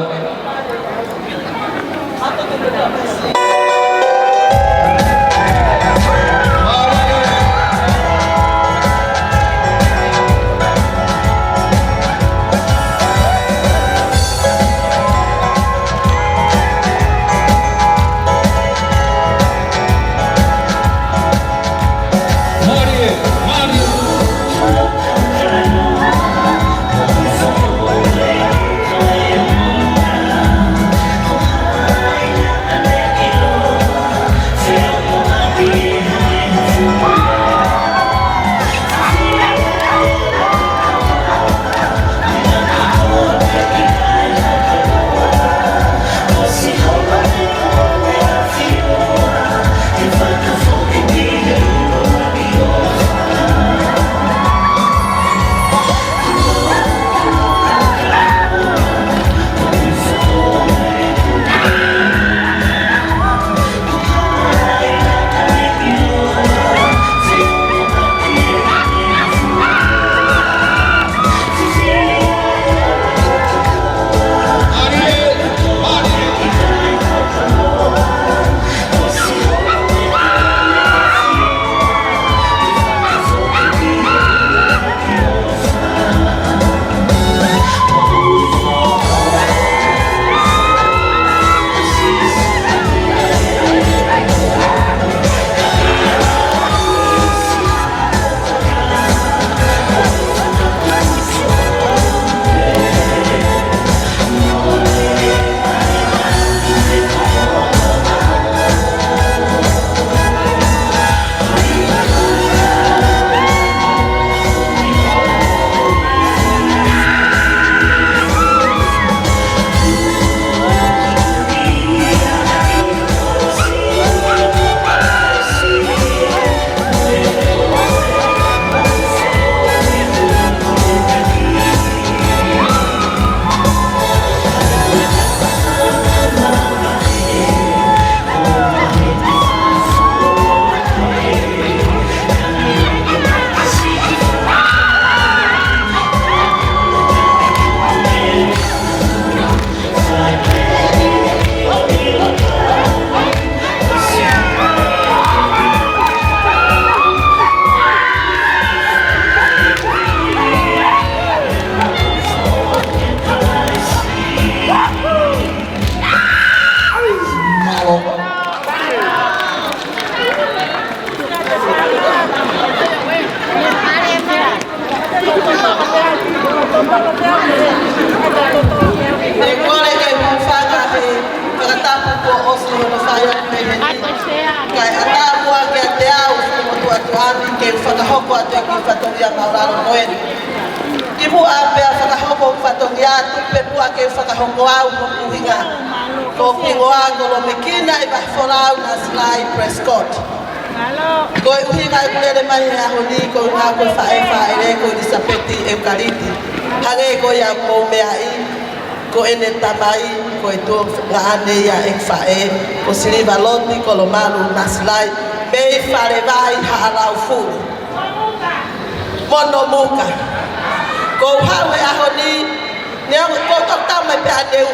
Koe uhinga e kulere mai hea honi, koe ngā koe whae whaere, koe disapeti eukaliti. Hange koe a kou mea i, ko ene tamai, koe tō ngā ane ia e whae, ko siriva loti, ko lo malu nasilai, mei whare vai haalau furu. Mono muka. Ko hau e ahoni, Nea ko tau mai pe adeu.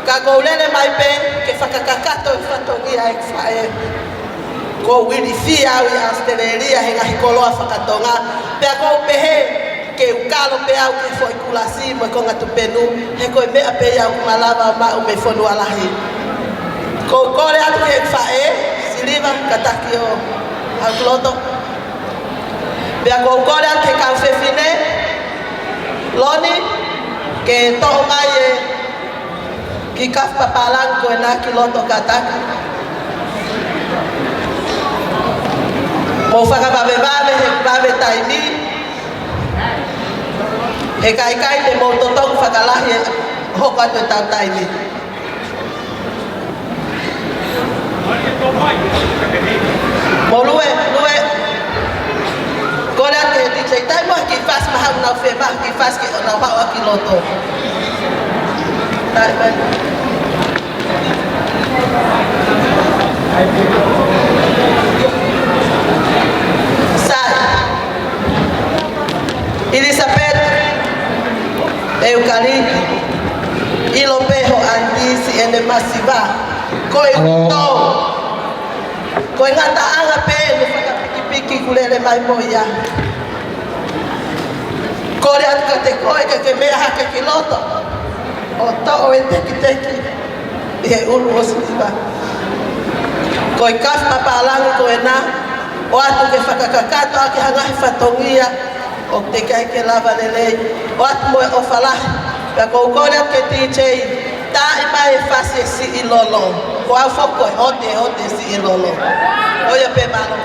Ka go lele mai pe ke whakakakato I whatongia e whae. Ko wiri fia au I Australia he ngahi koloa whakatonga. Pea ko pehe ke ukalo pe au ke foi kulasi mo ko ngatu penu. He ko mea pe au malava ma o me fonu alahi. Ko kore atu ke whae siliva kataki o au kloto. Pea ko kore atu ke kau whewhine. Loni ke toh mai e ki kaf papalang ko na ki loto kataka mo faka babe he babe taimi he kai de mo totong fakalahi ho ka to tau taimi mo luwe kora ke di cerita mo ki fas mahau na fe ma ki fas ke na bawa ki loto Elizabeth Eucalipto Ilopejo Andisi ene masiva koi to koi ngata anga pe ne faka piki kulele mai moya kore atkate koi ke mea hake kiloto o to o teki e ulu osiba koi kaf papalang ko na o atu ke whakakakato ake hangahi whatongia o te kai ke lava lelei o atu moe o whalahi pia kou kore ke TJ ta I mai fase si I lolo ko au whokoi hote si I lolo oia pe malo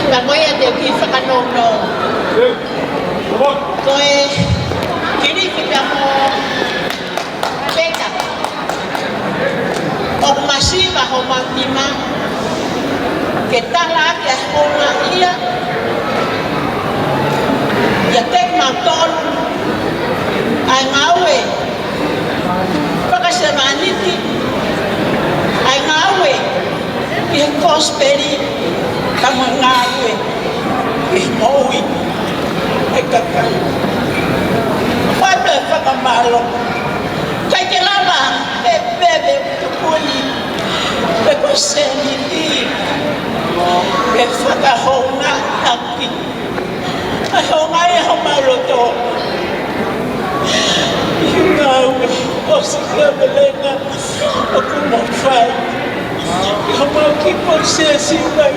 Pamoja de ki whakanono. Koe kiri ki pia mo peta. O masiva ho mantima. Ke tala kia hona ia. Ia tek maton. Ai ngawe. Pakasemaniti. Ai ngawe. Ia prosperi. Kama ngawe. Mowi. Ai kakau. Pada whakamalo. Kai te lava. E bebe tukuni. E koseni ti. E whakahonga aki. Ai honga e homaro to. Ngawe. O sika belenga. O kumawhai. Hama ki prosesi mai.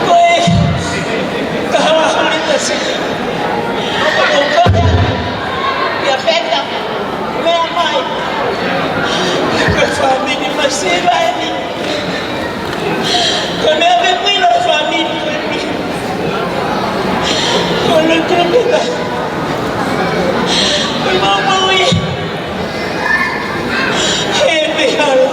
Koe kahawa halita siki. O kaya ia peta mea mai. Koe famili masiva ni. Koe mea vepila famili ni. Koe le krepeta. Koe mamui. Hei hala.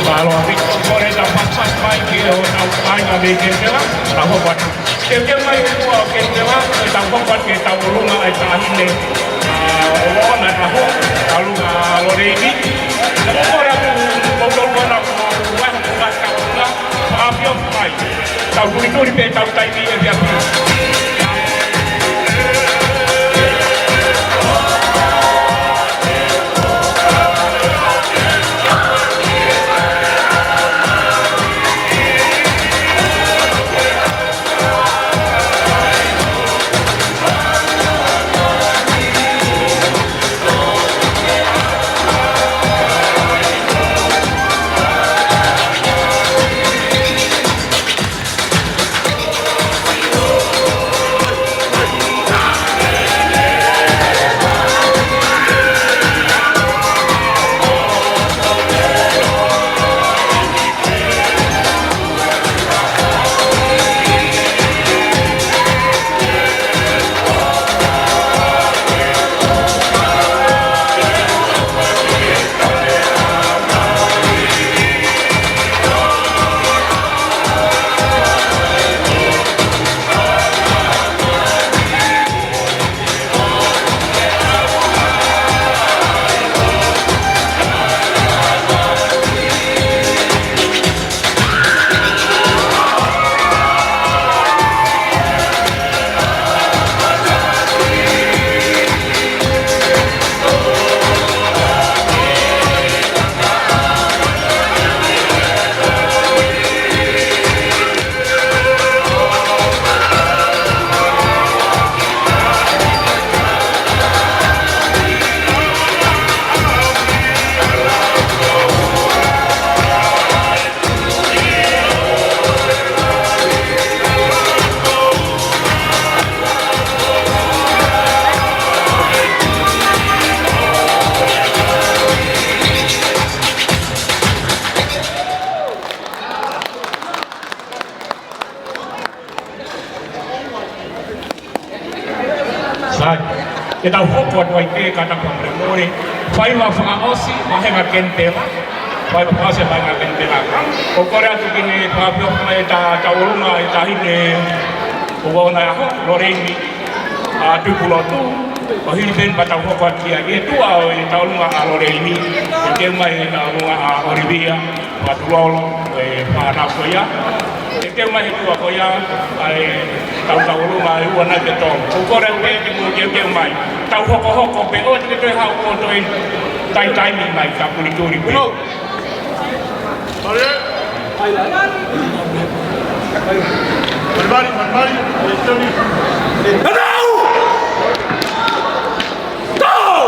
Kalau boleh dapat sampai ke orang di Kendala, tahu buat. Kendala itu Kendala, tahu buat kita ulunga itu ahli. Orang nak tahu kalau lori ini, orang betul orang buat kauna, apa yang baik. Tahu itu di tahu tadi dia. Kita hopot wai te kata pemremori, fai wa fanga osi, mahenga kentela, fai wa fanga mahenga kentela. Korea tu kini pabio kena ita urunga ita hine, uwana ya ho loreni, tu pulau tu, bahili ben batang hopot kia, itu au ita urunga loreni, itu mai ita urunga oribia, batulolo, panakoya. Itu mai itu aku ya, tahu rumah itu anak betul. Ukuran dia di mai. Tahu hoko pe, oh itu hau kotoin, tai ni mai kapuri turi. Betul. Berbalik. Tahu. Tahu.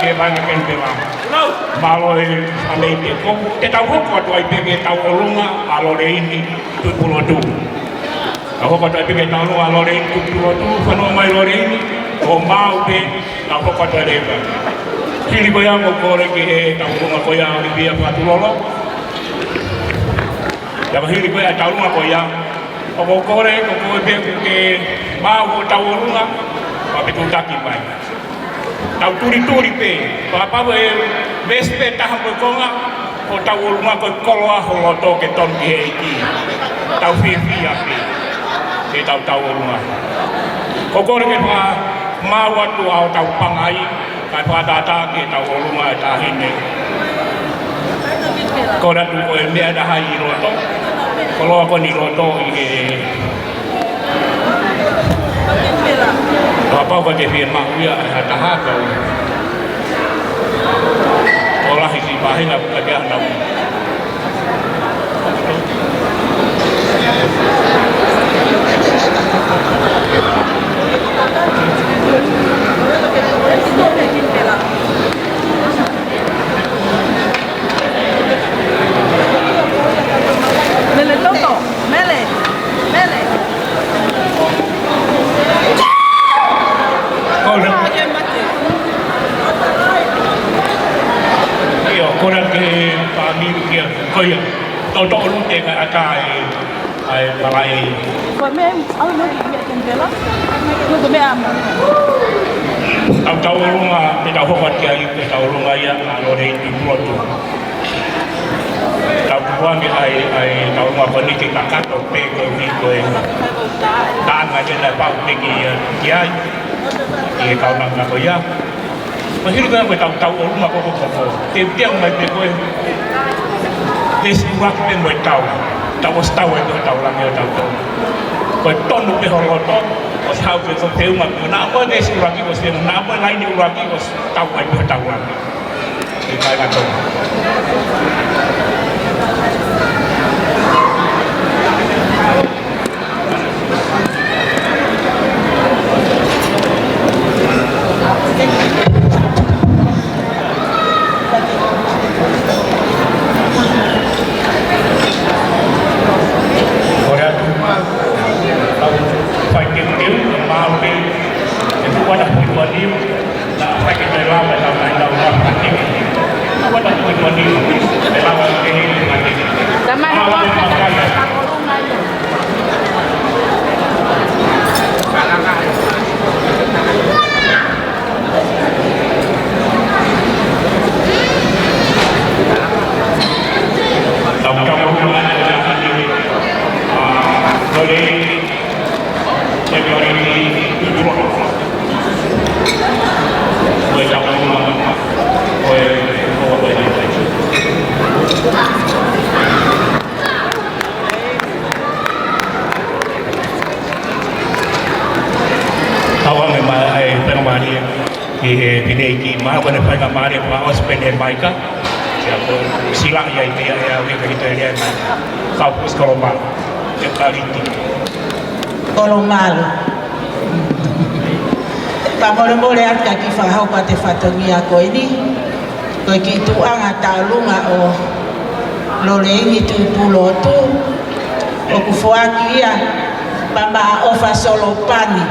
ke vanga kente la. Malo e alei te ko. Te tau hoko atu ai peke tau olunga a lore ini tupulo tu. Tau hoko atu ai peke tau olunga a lore ini tupulo tu. Whanua mai lore ini. O mau pe tau hoko atu ai rewa. Hiri koia mo kore ke he tau olunga koia o ribia patulolo. Tau hiri koia tau olunga koia. O mo kore ko koe pe ke mau o tau olunga. Pape tu taki mai. Tau turi pe, papa e vespe taha ko konga, ko tau olunga ko koloa holoto ke ton ki heiki. Tau whiwhia pe, ke tau olunga. Ko kore ke paa mau atu au tau pangai, kai paa tata ke tau olunga e tahine. Ko ratu ko e mea daha i roto, koloa ko ni roto i he Papa ko te whia mahuia e hataha kau. O lahi si pahina ka te anau. Mele toto, mele. Kora ke pamiru kia koia. Toto olu te ka ata ai palai. Ko me au no ki me kentela. Ko me amo. Au tau olunga, te tau hokat kia i, te tau olunga ia, a lore i pulotu. Tau kuangi ai tau olunga koniki kakato pe koe mi koe. Tānga jena pau te ki ai. Ki kau nanga koe ia. Mahiru kaya koe tau olunga koko koko. Te tiang mai pe koe. Te siwaki pe moe tau. Tau os tau e koe tau langi o tau tau. Koe tonu pe holoto. Os hau pe so te unga koe. Nā koe te siwaki ko se. Nā koe laini uraki ko tau ai pe tau langi. Te kai kato. Silang ya itu ya kita lihat kampus Kolomal yang kali ini Kolomal pamole at kaki fahau pate fatongia ko ini ko kitu anga talunga o lole ini tu pulo tu o kufuaki ya pamba ofa solo pani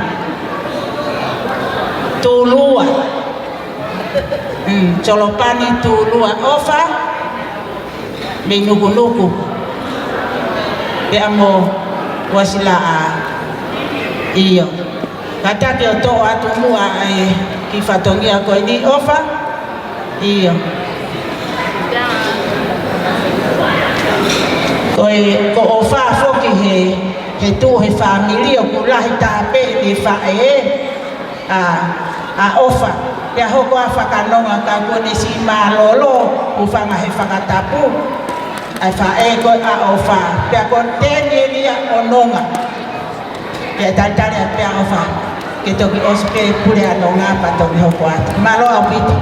tulua Colopani tulua ofa menuku-nuku pe amo wasila iyo kata ke to atu mua ki fatongia ko ini ofa iyo ko ofa foki he tu he familia kula hitape ni fa a ofa ya hoko afakanonga kagone si malolo ufanga he fakatapu ai fa ko a ofa pe konteni dia ononga ya tantare pe ofa que to ki ospe pure anonga pato ni hoko at malo apito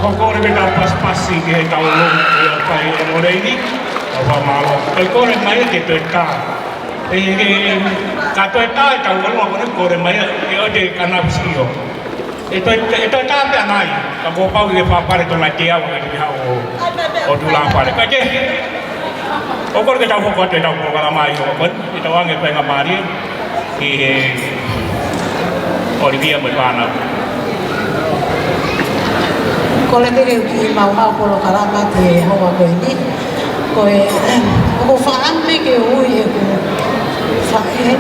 Kore me tau paspasi ke he tau longa e o pai e no reini. Awa malo. Kore mai ke toi tā. Ka toi tā e tau longa kore mai e o te kanapisi o. E toi tā pia nai. Ka ko pau ke whapare tona te au e ni hao o tulang pare. Ka ke. O kore ke tau hoko te tau kora mai o kon. E tau ange penga mari. Ki he Olivia mo pana. Ko le mere ki mau hau polo karama te hoa koe ni. Koe, ko whaame ke ui e ko whae.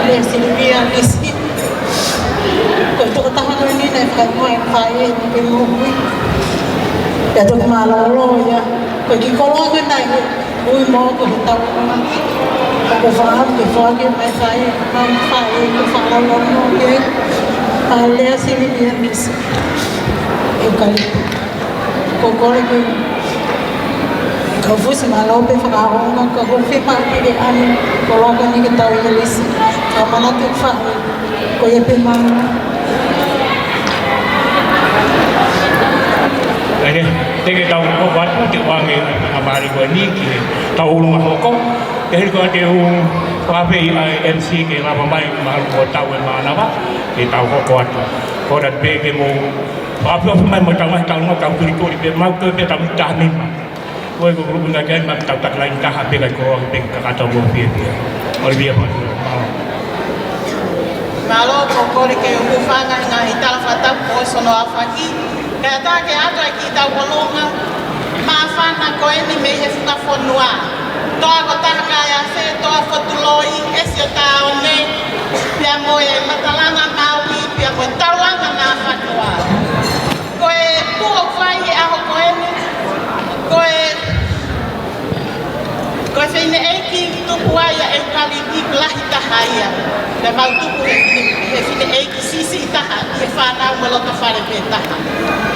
Le Silvia Misi. Koe toko taha koe ni nei whae moe whae ni ke ui. Pea toki malolo ia. Koe ki kolonga nai ui mo ko he tau kona. Ko whaam ke whaake mai whae, mai whae, ko whaalono ke. Lea Silvia Misi. Eucalipto. Ko kore ke ka fusi malo pe whakaronga, ka huwhi pāti de ani, ko longa ni ke tau i lisi. Ka mana te whae, ko e pe mana. Ere, teke tau ko watu te wange amari ko ni ki tau ulunga hoko. Te hiri ko te whape i MC ke lapa mai mahalu ko tau e maanawa, ke tau hoko atu. Ko rat pe ke mo apa mai mo tau mai tau no tau kuri pe mau ke tau tahmin. Ko ko grupo na kan mak tau tak lain ka hape ko pe ka tau mo pe. Olivia mo. Malo ko kore ke ufanga nga itala fata ko sono afaki. Kaya ta ke ato ki tau kolonga. Mafana ko eni me he fuka fonua. Toa ko ta kaya se toa fotuloi esio tao ne. Pia mo e matalanga maui pia ko taulanga na fatua. Koe tuo whai e aho koe ni, koe whine eiki tupu aia e kali i plahi taha ia. Me mau tupu he whine eiki sisi i taha, i he whanau me lota whare pe taha.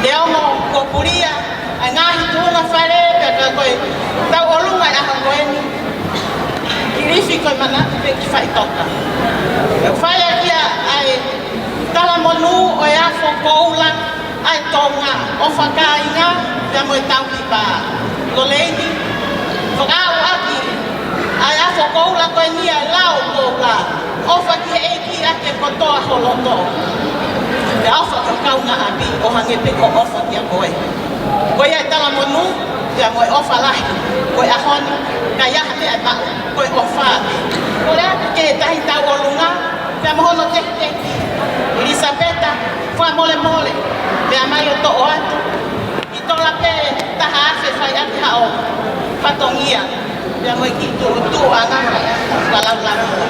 Te ongo ko puria, a ngahi tuunga whare, pia koe tau olunga e aho koe ni. Ki rifi koe mana pe ki whai toka. Whai a kia ai tala monu o e afo koula, ai tonga o whakainga pia mo e tau ki pā. Lo leini, whakau aki, ai afo koula koe ni ai lau koula. O whaki he eiki ake kotoa holoto. Pia o whakakau ngā api o hange peko o whaki a koe. Koe ai tala monu, pia mo e o whalahi, koe ahoni, ka iaha te ai mau, koe o whāke. Koe ake ke he tahi tau o lunga, pia mohono teki teki. Elisabeta, wha mole mole, pia mai o to o atu. I tola pe taha afe whai ake hao whatongia. Pia moe ki tu a nganga ya, walau lau.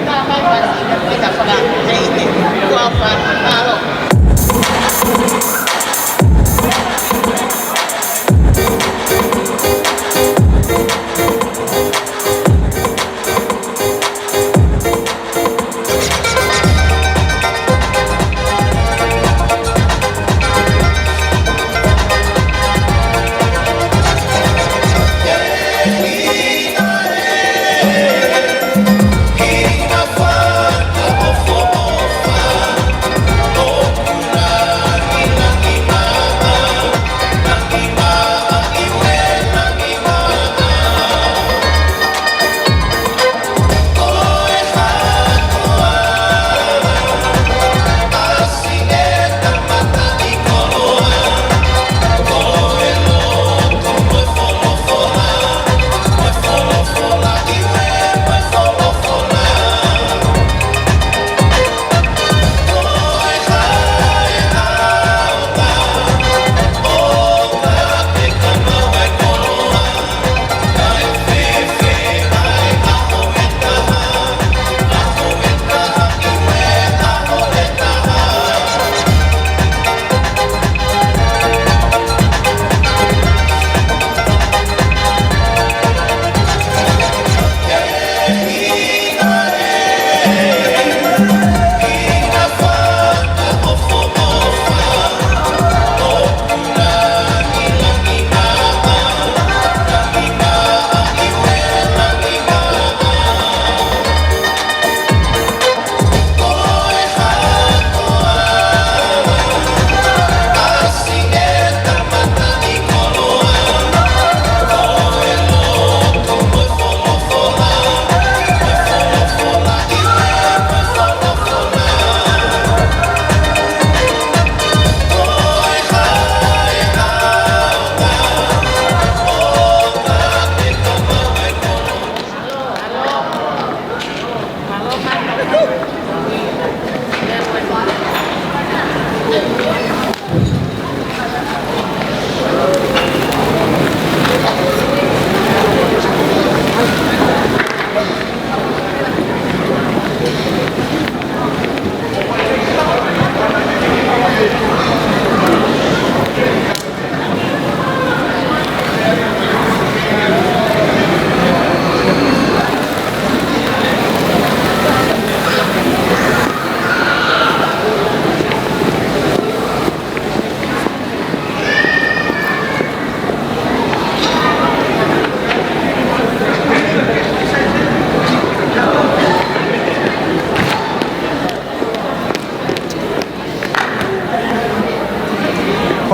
Tā mai pasi, pia ka whaka neite, kua whaka, tālo.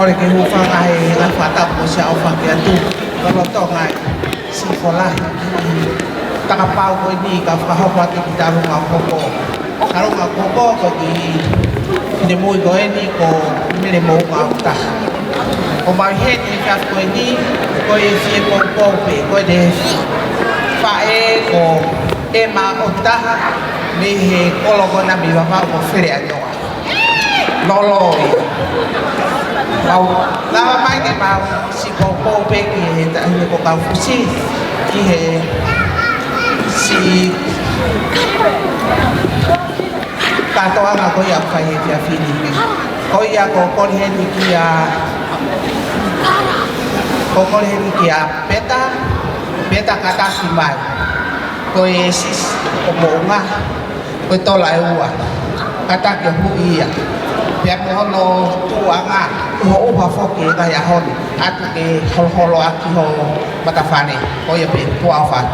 kore ke hufanga he la fata mo sia o fa ke tu kalau to ngai si kolah taka pau ko ni ka fa ho pa ki ta ru ma ko karo ma ko di de mo go ni ko me le mo ma ta o ma he ni ka ko ni ko e si ko pe ko de fa e ko e ma o ta me he ko lo ko na mi va ko fere a lolo mau lava mai ke mau si ko pe ki he ta he ko ka fusi ki he si kato anga ko ya fa he ya fini ko ya ko he ni ki ya ko he ni ki ya beta kata si mai ko esis ko monga ko to lai wa kata ke hu iya ya mo no tuanga mo upa foke ka ya hon atu ke holo aki ho matafane ko ya pe tu afa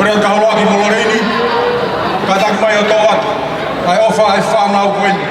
Kore ka holo ki moloreini. Ka tak mai o toat. Ai ofa ai whanau koeni.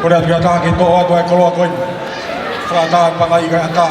Kore tu kata ke toa tu ai koloa koin. Frataan pangai ka ata.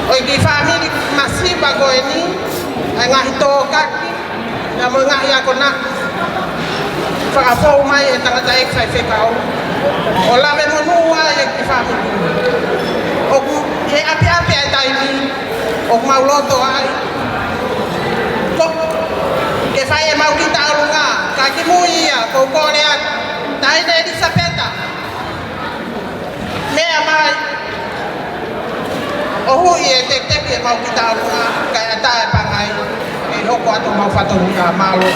Oi ki family masiba goeni, ngahi to kaki, na mo ngahi ako na. Whakapou mai e tangata e kai whekau. O lawe monua e ki family. O ku he api api e taimi, o ku mauloto ai. Ko ke whai e mau ki taurunga, ka ki mui ia, kou kore at, nai na Elisabeta. Mea mai. O hui e te tepe mau ki tāruna, kai a tae pangai. E hoko ato mau whatorunga malo.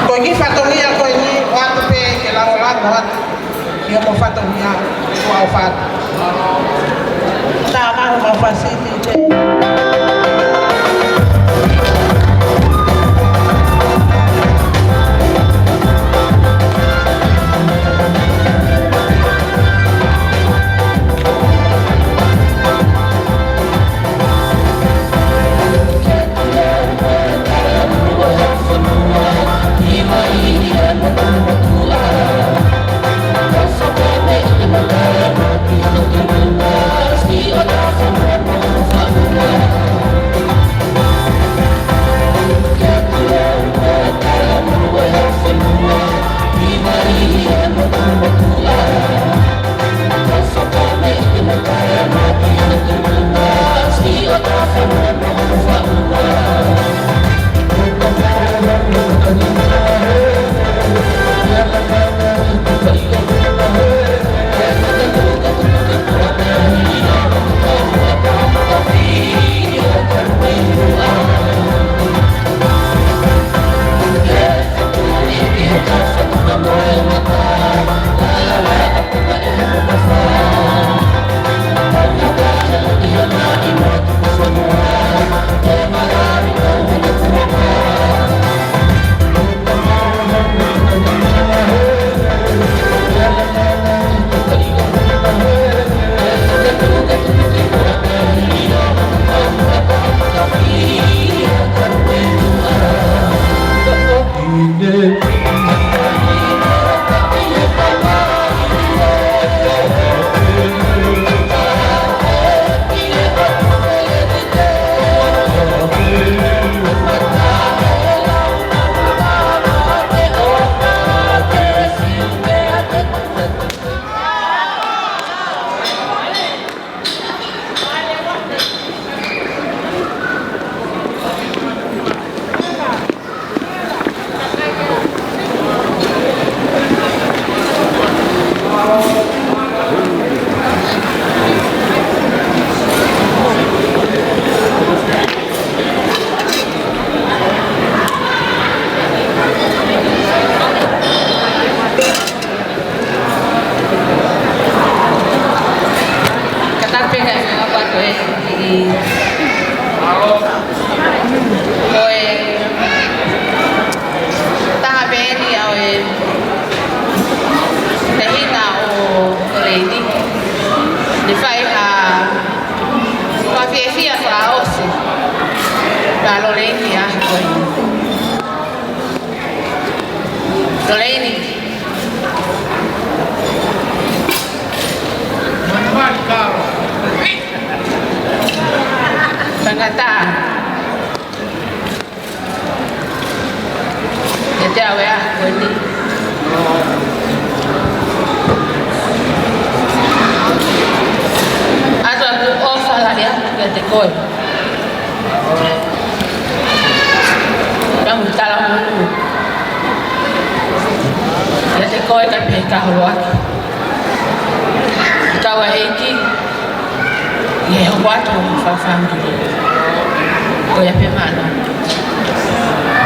Koe ki whatongia koe ni watu pe ke lao lango atu. Ia mo whatongia kua o whatu. Tā mahu mau whasiti te.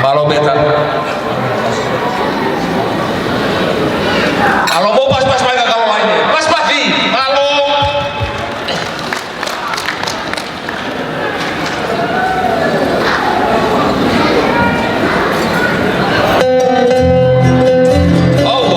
Malo beta. Kalau mau pas-pas mereka kalau lainnya. Pas-pas di. Malo. Halo.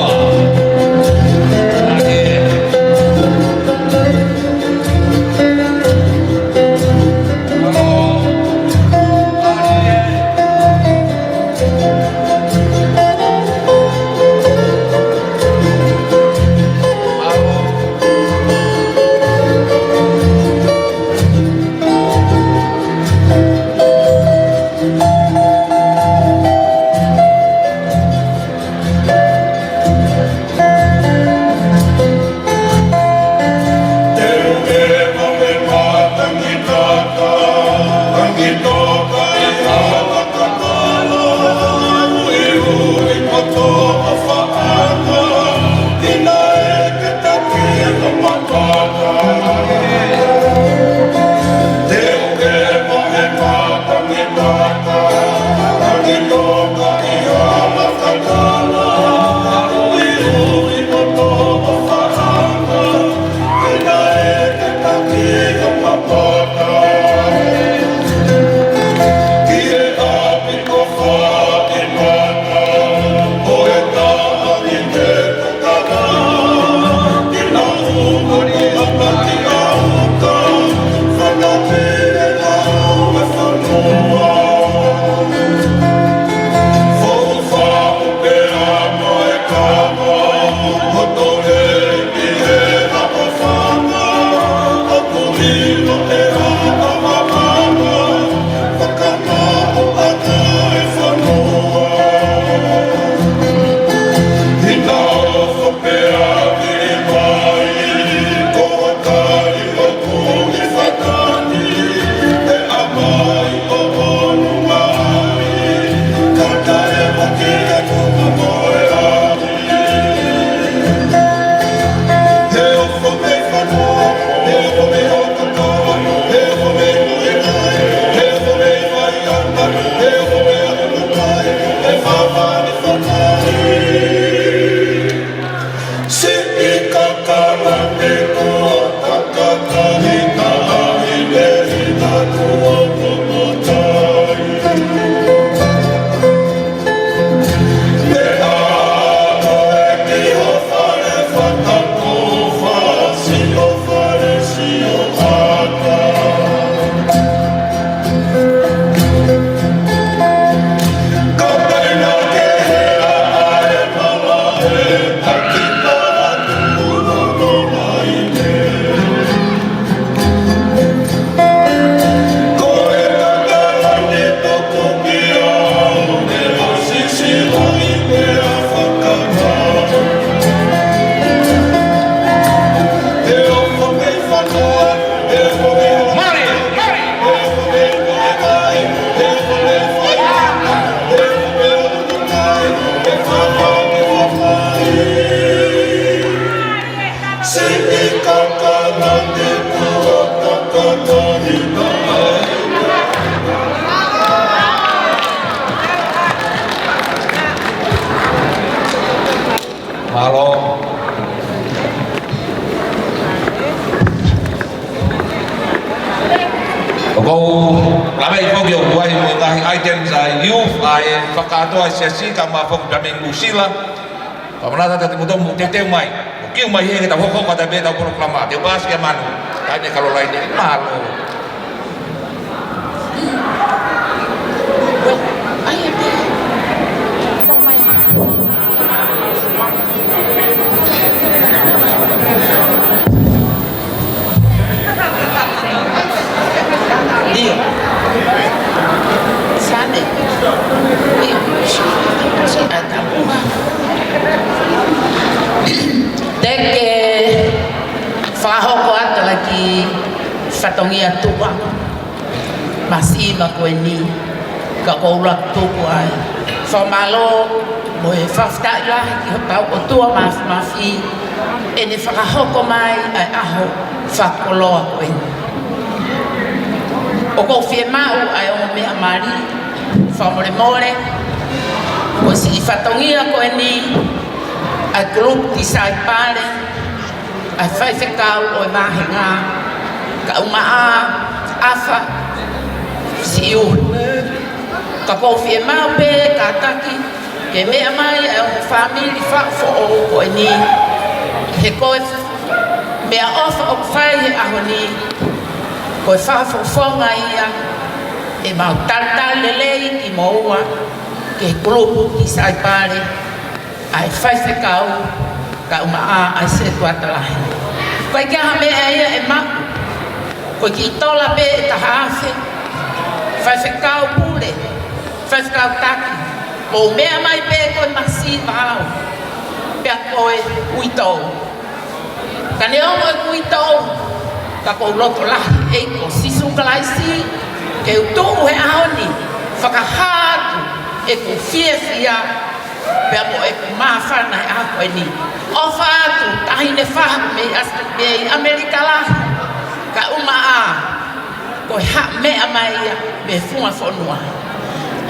Malo. Kau ramai fok yo buai mo tahi item sa youth ai fakatoa sia sika ma fok damen usila. Pamana tata mudo mu tete mai. Kiu mai he kita fok kata be ta proklama. Te bas ke manu. Kane kalau lain ni malo. Dio. Sane. Dio. Si ada bunga. Deke faho ko ato lagi fatongia tua. Masih makweni ka ko ulat tuku ai. Famalo mo e fafta la ki tau ko tua mafi. Ene faho ko mai ai aho fakolo kweni. O ko fie mau ai o me amari fa more o si fatongia ko ni a grup di sai pare a fai fe kau o mahinga ka uma afa si u ka ko fie mau pe ka taki ke me amai o family fa fo o ni he ko me ofa o fai a honi ko fa fonga ia e mau tata lele ki moa ke grupo ki sai pare ai fai se kau ka uma ai se tua tala ko ke ha me ia e ma ko ki tola be ta hafe fai se kau pule fai se kau taki mo me mai be ko masi mau pe ko e uito ka ne o uito ka ko loto la e ko sisu kalaisi ke tu he aoni fakahatu e ko fiefia pe mo e ko mafana a ko ni o fatu tahine fa me asbe amerika la ka uma a ko ha me amaia be fuma fonua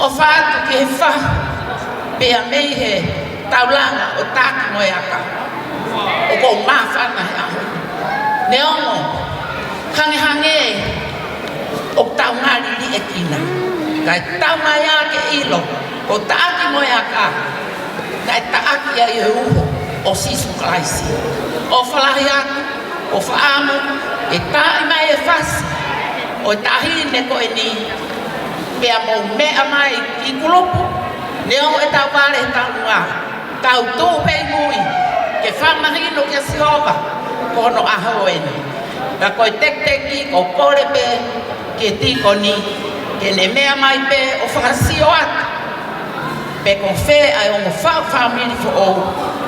o fatu ke fa be a me he taulanga o tak mo yaka o ko mafana a ne omo hange o tau ngari li e kina kai tau maya ke ilo o taaki moya ka kai taaki ya uho o sisu klaisi o falahiat o faamu e tai mai e fasi o tahine ko ni pe amo me amai i grupo ne o e tau vale tau nga tau tu pe mui ke famarino ke siova kono ahoeni ka ko tek ki ko kore pe ke ti koni ke ne mea mai pe o fasio at pe ko fe ai o fa family fo o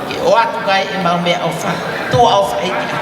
ke o atu kai e mau mea o fa tu o fa e ki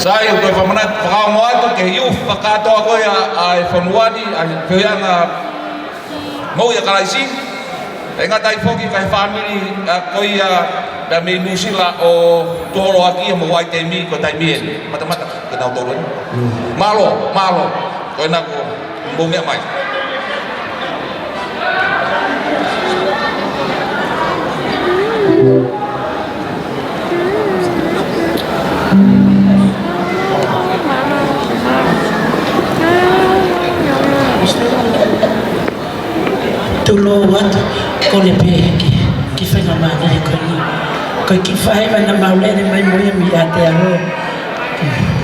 Sai ko fa manat pa mo ato ke yu pakato ako ay fonwani ay kaya mo ya kalaisi nga tai foki kai family ko ya da me nusila o toro aki mo wai te mi ko tai mi mata kenal toro malo ko na ko mo me mai Tulo wat ko le pe ki fa na ma na ko ki fa va na ma le mai mo ya mi ate aro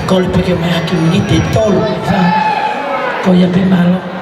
ko le pe ke ma ki mi te tol fa ko ya pe malo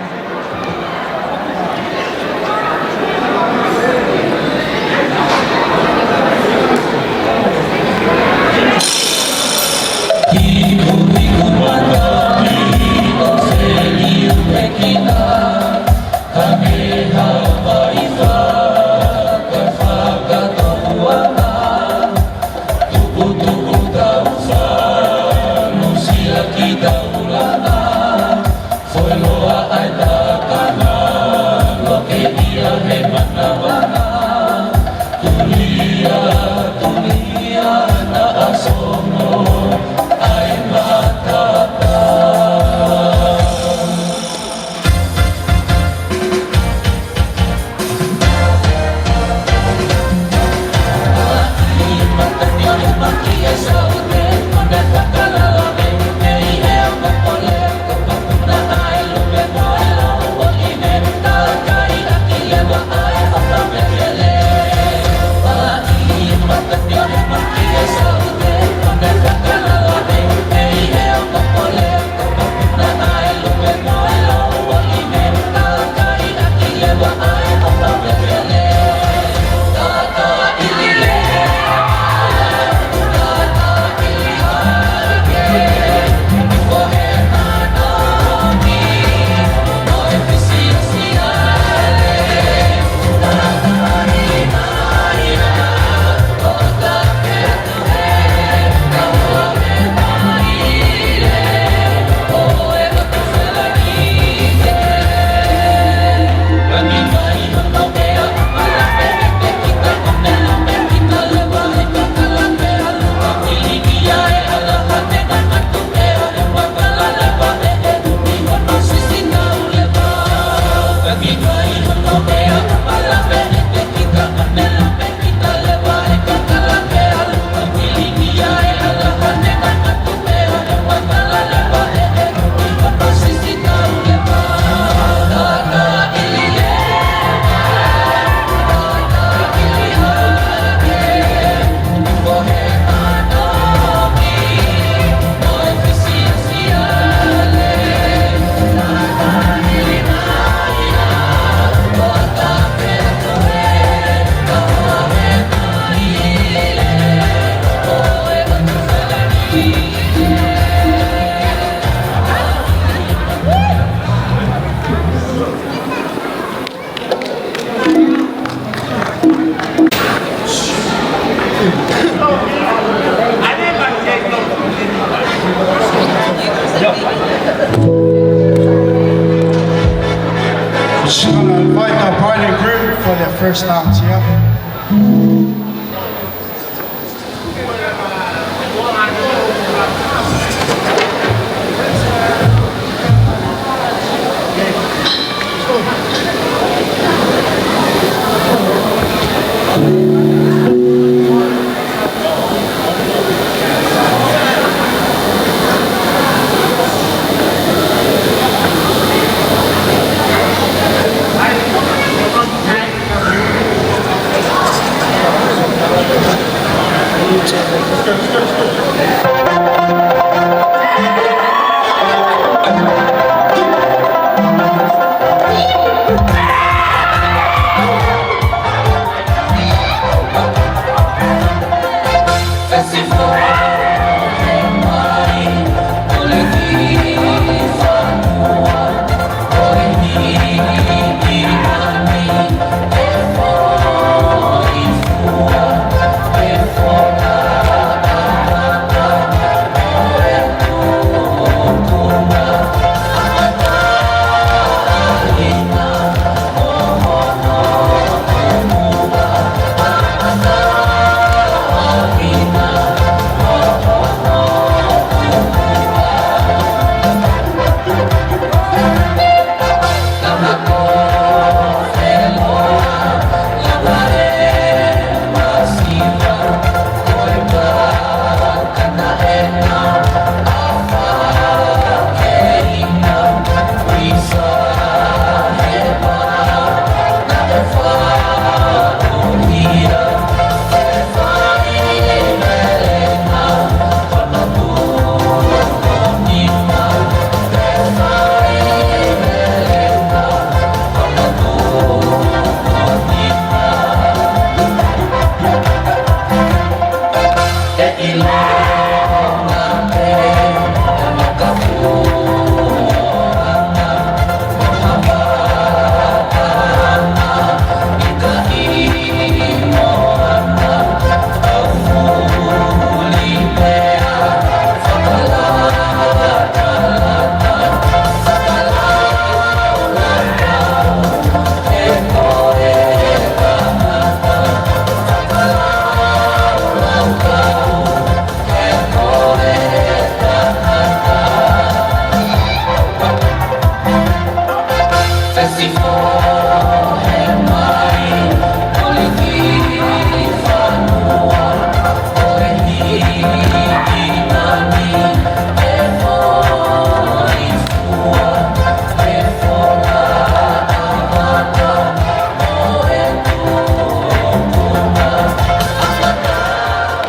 First dance, yeah?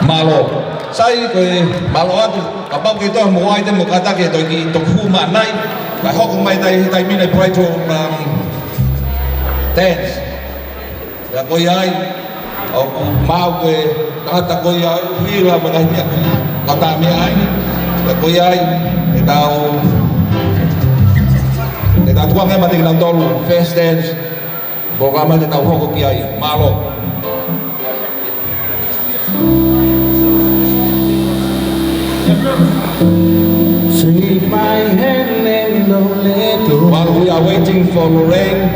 Malo. Sai koe malo atu. Ka pau ki toa mo ai te mo kata ke toi ki tok hu ma nai. Ka hoko mai tai mine prai to dance. Ya koe ai. Au mau koe kata koe ai hila mo nai mia. Kata mia ai. Ya koe ai. E tau tuang e mati kilang tolu. Fast dance. Boga mai te tau hoko ki ai. Malo. Take my hand and don't let go. While we are waiting for Lorraine,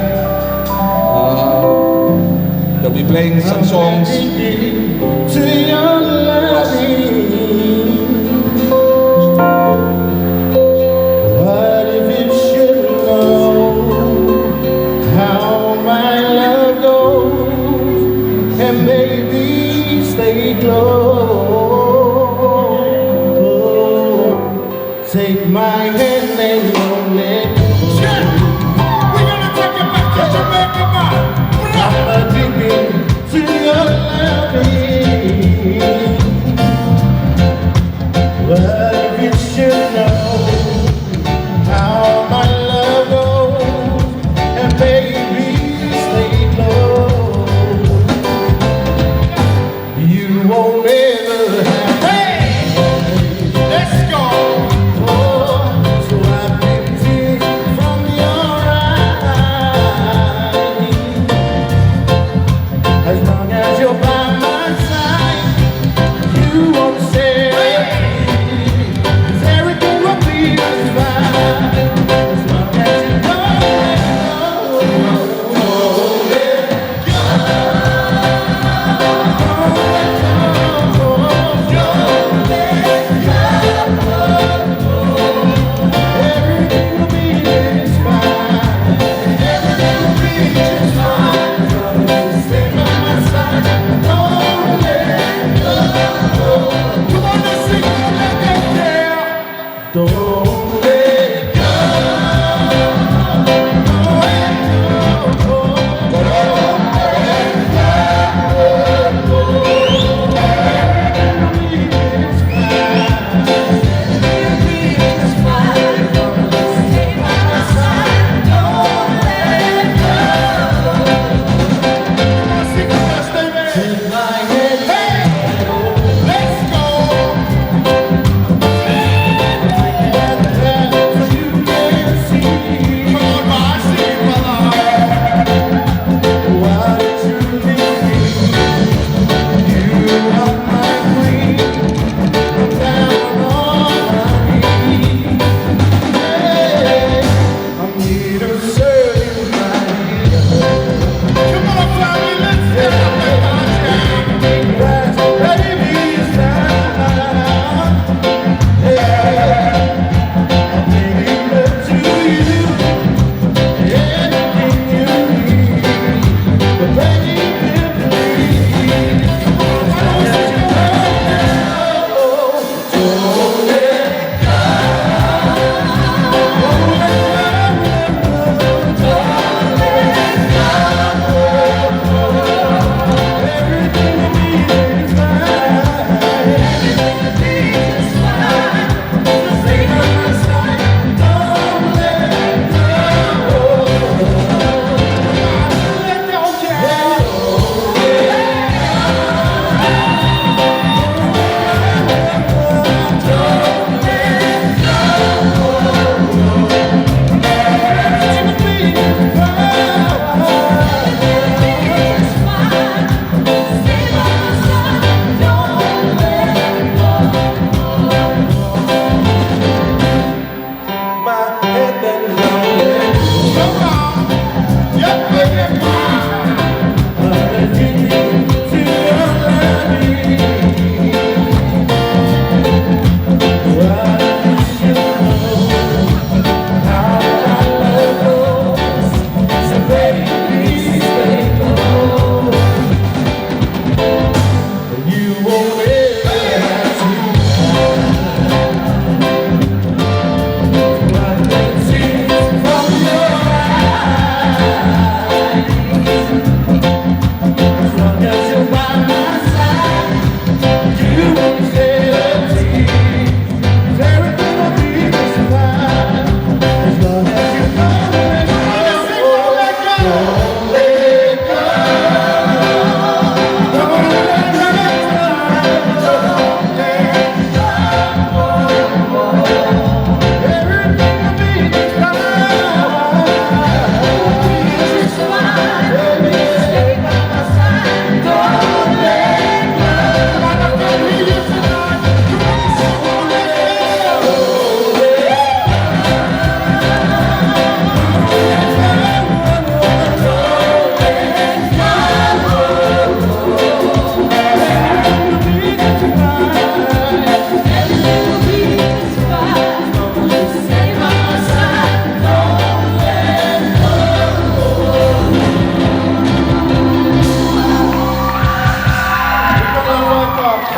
they'll be playing some songs. To your loving. What if you should know how my love goes, and baby stay close. Take my hand and don't let go. We're gonna take it back to Jamaica, man. I'm addicted to your loving. What if you should know how my love goes, and baby stay close. You won't ever have. Hey, let's go. So I've been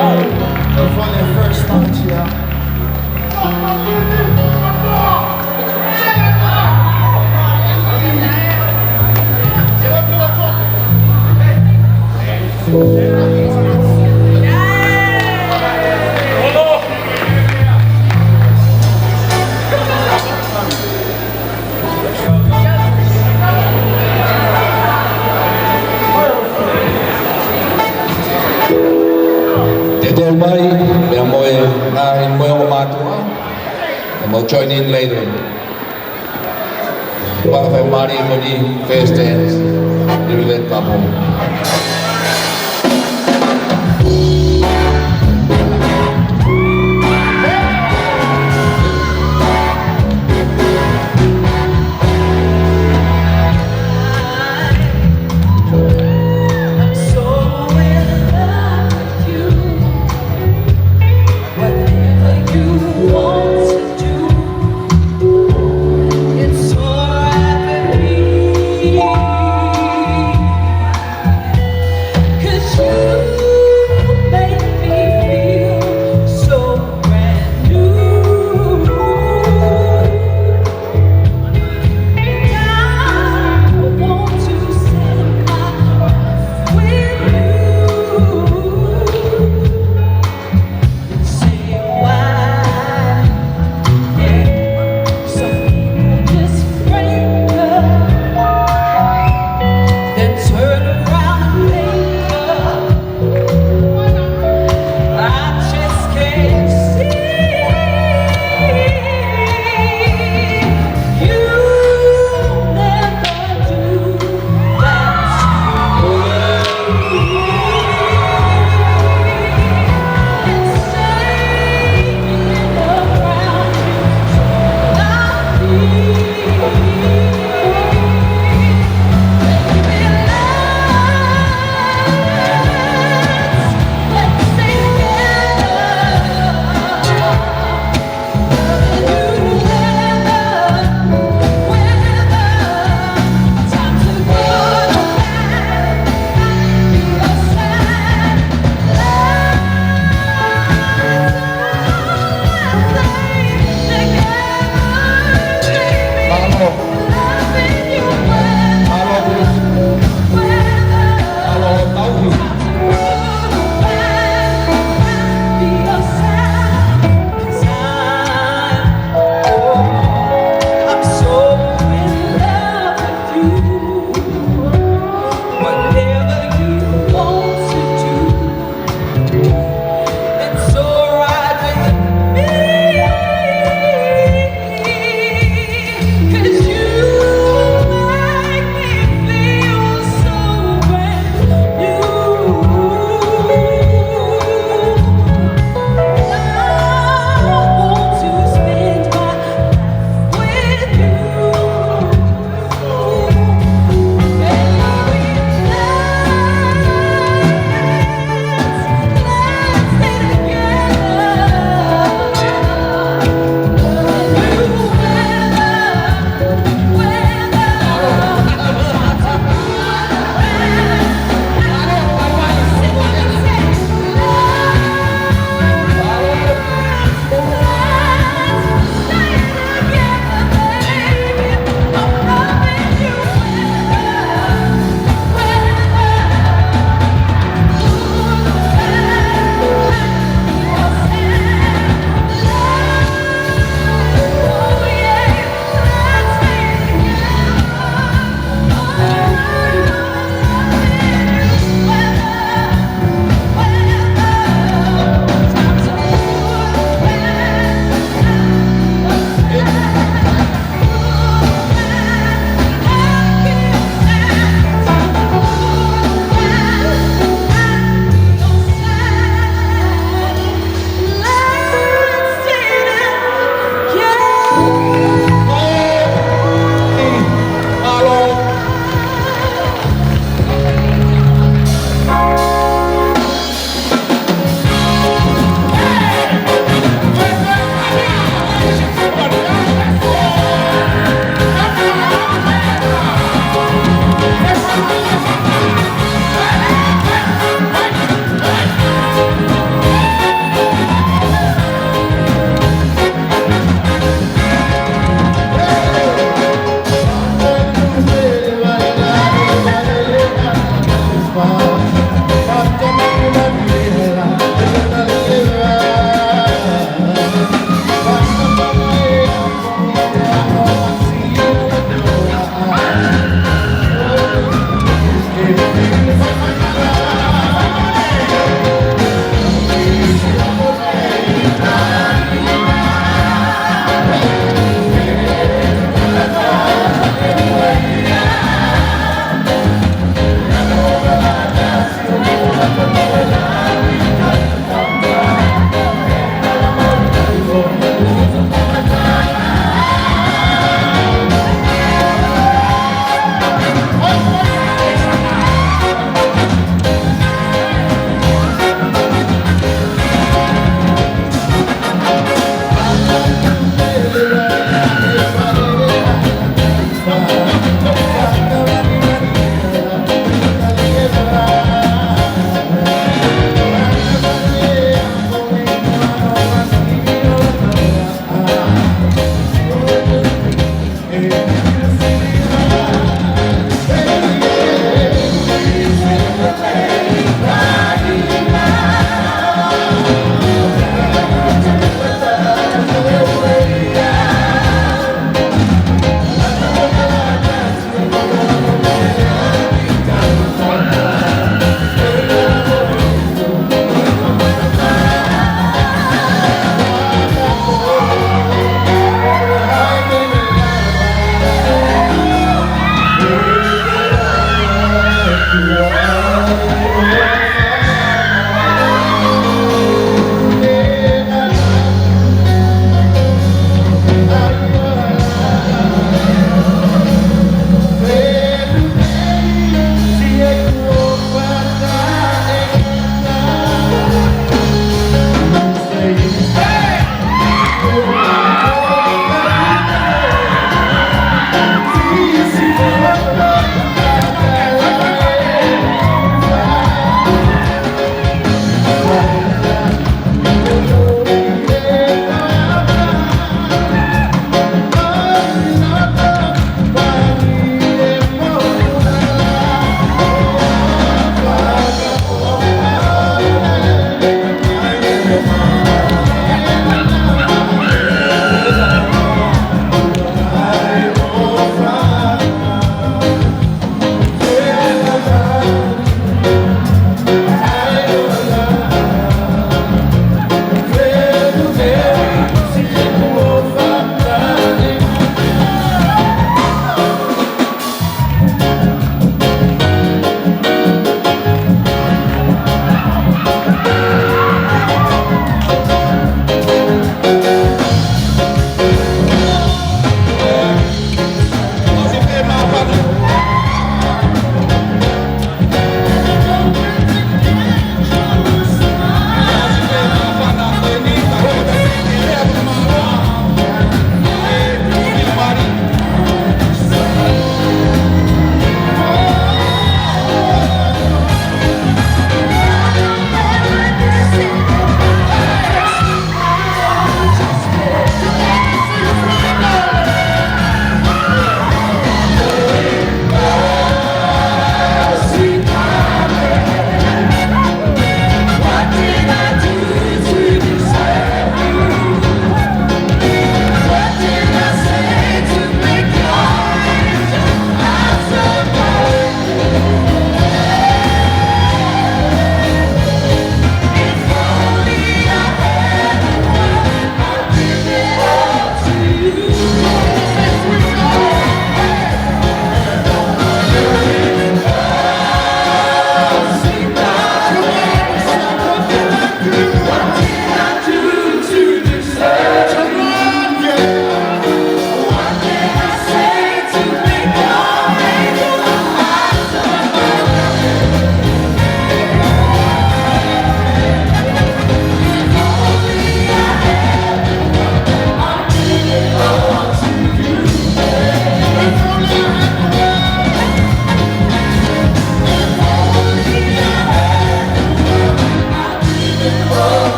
For their first match, yeah. Te mai, mea moe, nga in moe o mātua, and we'll join in later. Waka Mari Moni, first dance, Rivet Papo.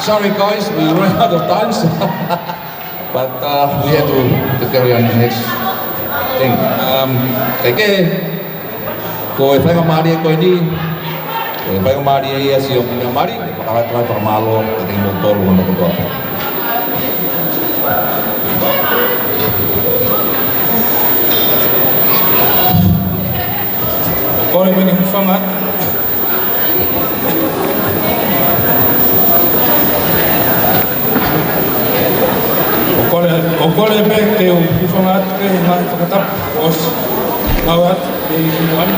Sorry guys, we ran out of time, so but we have to carry on the next thing. Cái koe whai kamari e koe ni, koe whai kamari e ia si o kia mari, whakaratrai whakamalo, ka te mo tolu hono kotoa. Kore mene whanga. O kore me ke o whanga atu ke mai whakatap os ngau atu e himuan.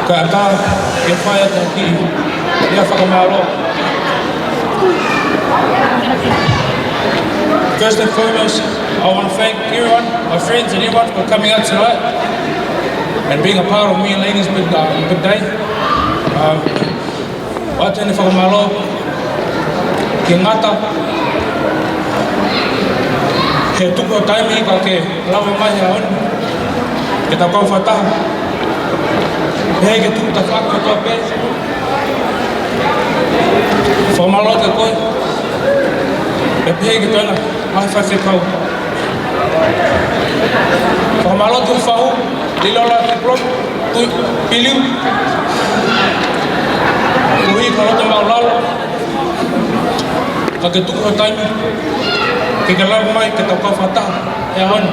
Ka ata ke whai atu ki ia whakamaro. First and foremost, I want to thank everyone, my friends and everyone for coming out tonight and being a part of me and Lainey's big day. I tend to whakamaro ki ngata he tuku o taimi ka ke lawe mai a onu ke ta kau whataha he ke tuku ta whaka toa pe whamalo te koe e pehe ke toina mai whawhi kau whamalo te whahu lilola te plot tui piliu uhi ka roto mau lalo ka ke tuku o taimi ke lau mai ke tau kau whataha e ahonu.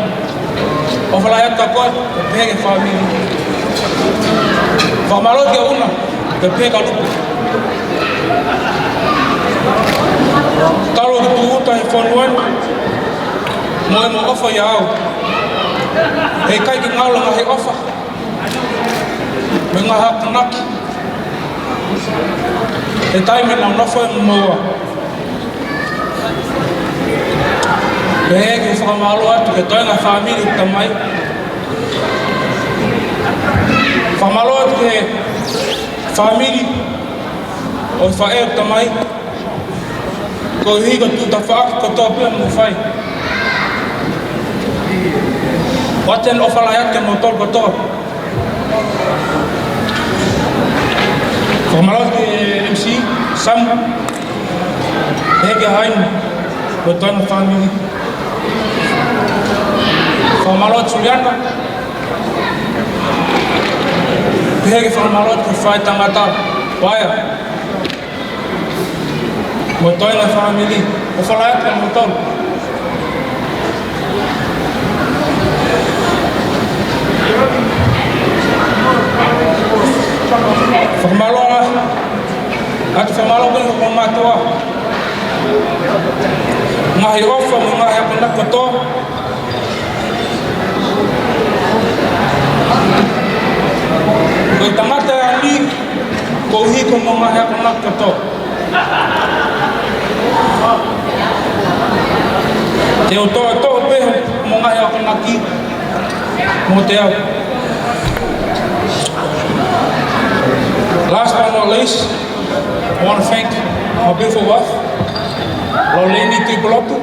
O whalai atu koe, ke pehe ke whamiri. Whamalo ke una, ke pehe ka lupu. Taro ke tuhuta he whanuan, mo e mo ofa i au. He kai ki ngaulanga he ofa. Me ngā hakanaki. He taime nau nofo e moa. Pehe ke whakamalo atu ke toenga whamiri uta mai. Whakamalo atu ke whamiri o whae uta mai. Ko higa tuta whaaki ko tō pia mo whai. Waten o whalai ake mo tōl ko tō. Whakamalo atu ke MC Sam. Pehe ke hainu ko toenga whamiri. Whamalot Juliana. Pehe ke whamalot ke whai tangata waia. Mo toina whamili. O whalai atu mo tolu. Whamalora. Atu whamalot ke ko matua. Ngahi ofa mo ngahi apena kotoa. Koe tangata e ani, ko hiko mo ngahi ako nakato. Te o toa toa peho mo ngahi ako naki, mo te au. Last but not least, I want to thank my beautiful wife, Lauleni Tuipolotu.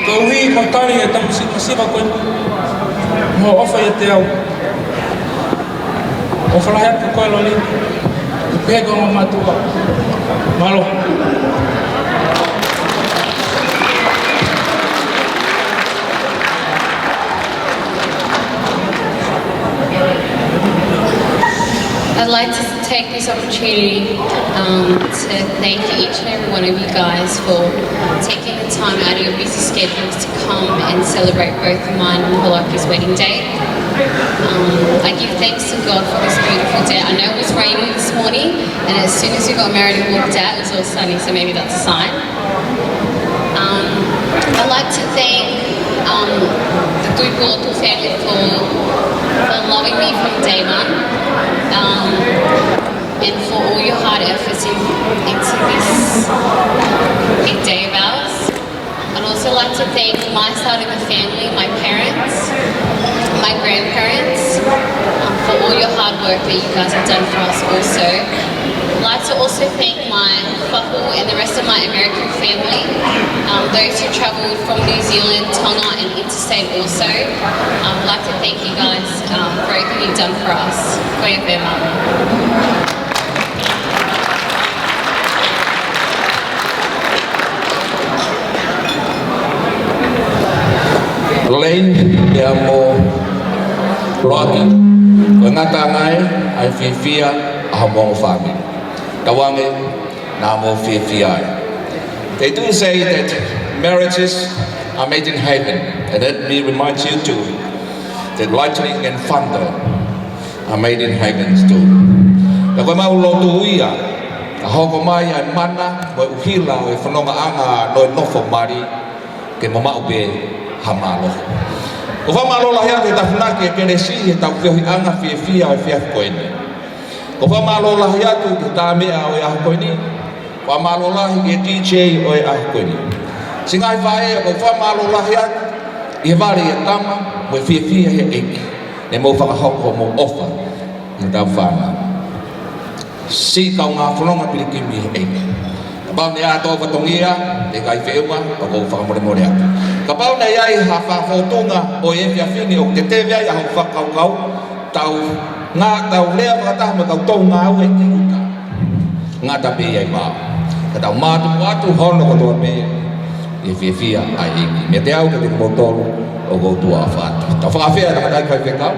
Ko hui ko tari e tamasiva koe, mo ofa e te au. O whalai atu koe Lauleni, te pēko ngā matua. Malo. I'd like to take this opportunity to thank each and every one of you guys for taking the time out of your busy schedules to come and celebrate both mine and Holaki's wedding day. I give thanks to God for this beautiful day. I know it was raining this morning, and as soon as we got married and walked out, it was all sunny, so maybe that's a sign. I'd like to thank the Tuipolotu family for loving me from day one, and for all your hard efforts into this big day of ours. I'd also like to thank my side of the family, my parents, my grandparents, for all your hard work that you guys have done for us also. I'd like to also thank my whahu and the rest of my American family, those who travelled from New Zealand, Tonga and interstate also. I'd like to thank you guys for everything you've done for us. Koe pē mā. Lorraine, ia mo Rocky. Ko ngata ngai ai fifia a mo family. Kawange na mo fifia. They do say that marriages are made in heaven, and let me remind you too that lightning and thunder are made in heaven too. Ko mau lotu ia, ka hoko mai ai mana mo uhila e whanonga anga no nofo mari ke mama ube hamalo. Ko whamalo la hea te tawhinake ke resi he tau whiohi anga fia o fia koeni. Ko whamalo la hea tu ke tā mea o e aho koeni. Whamalo la hi ke DJ o e aho koeni. Singai whae o whamalo la hea i he wari e tama mo e fia he eki. Ne mo whakahoko mo ofa na tau whana. Si kau ngā whanonga pirikimi he eki. Kapau ne a tō whatongia, te kai wheunga, o kou whakamore atu. Kapau ne iai ha whawhotunga o e whia whini o te tewea i ahau whakaukau, tau ngā tau lea whakataha me kau tau ngā ue ki uta. Ngā tape iai mao. Ka tau mātu atu hono ko toa me, e whia ai eki. Me te au ka te kumotoro o kou tua a whātu. Tau whakawhea na katai kai whekau.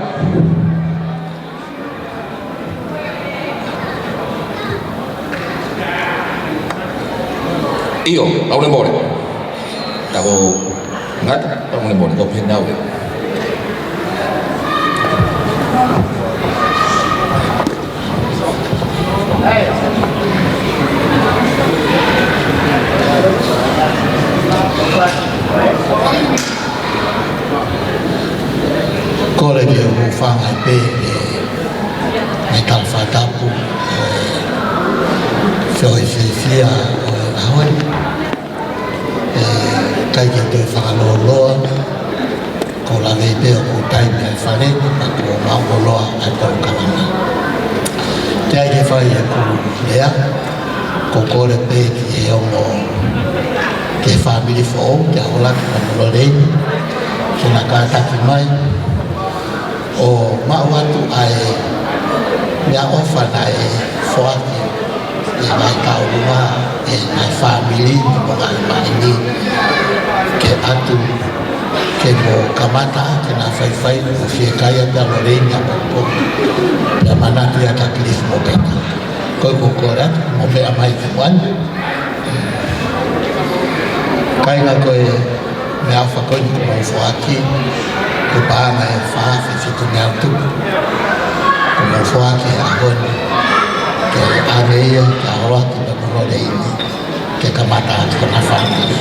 Iyo, tau ne more. Tau ngata, tau ne more, tau pina ue. Kore ke o whanga pe me tau whatapu whioi whiwhia o ahoi kai ke te whakaloloa ko la veipe o ko tai me whare a ko maungoloa a tau kalama. Te ai ke whai e ko lea ko kore pe ki e ono ke whamiri whao ke ahola ki ka molo rei ke na kātaki mai o mau atu ai mea ofa na e whoaki e mai kaurunga e mai whamiri mo ngai mai ni ke atu ke mo kamata ke na whaiwhai o whie kaya pia lo reina po pia manatu ia ka kilif mo peta koi ko kore mo mea mai kuan kai nga koe mea ofa koi ni mo whoaki ko paanga e whaafi fitu mea tu ko mo whoaki a honi ke areia ke ahoaki pa mo reini ke kamata atu ko na whamiri.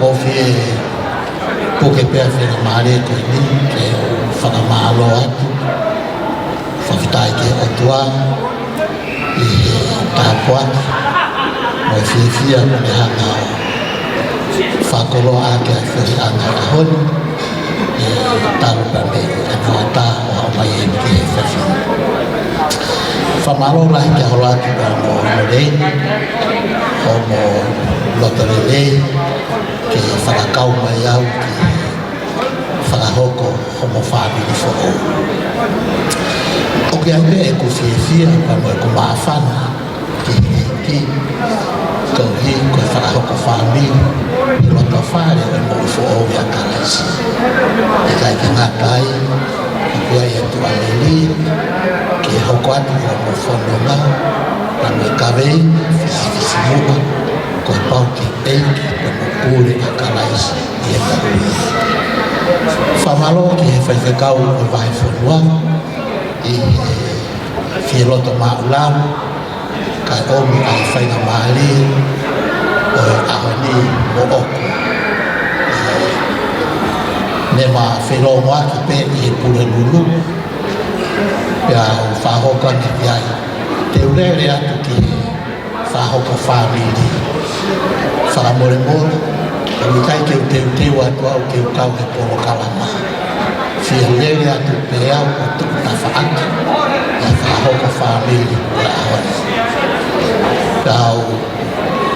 O fie poke pea whina maare koe ni ke o whakamalo atu whawhitai ke o tua i he tāpuaki mo fie fia mo me hanga o whakoro ake a whiri anga a honi e tarupa me e noata o hau mai e ke he whawhina. Whamalo lahi ke holo atu o mo rei o mo lotore rei ke whakakau mai au ki whakahoko homo whamiri whoko. O ke aue e ko whiawhia pa mo e ko maawhana ki ki kau hi ko whakahoko whamiri i loto whare o e mo i whoko ia karaisi. E kai ki ngatai o kua i atu aleli ki e hoko atu i mo whanonga pa mo e kawei whisi mua ko e pau ki eiki ko mo pūre a karaisi i e marui. Whamalo ki he whaiwhekau o vai whanua i he loto maulau kai omi ai whainga maali o e ahoni o oku. Ne ma whelongo aki pe i he pure lulu pia o whahoka ni piai. Te urere atu ki whahoka whamiri whakamore mora o i kai keu teu atu au keu kau he polo kalama. Whia urere atu pe au o tuku ta whaaki e whahoka whamiri o e ahoni. Tau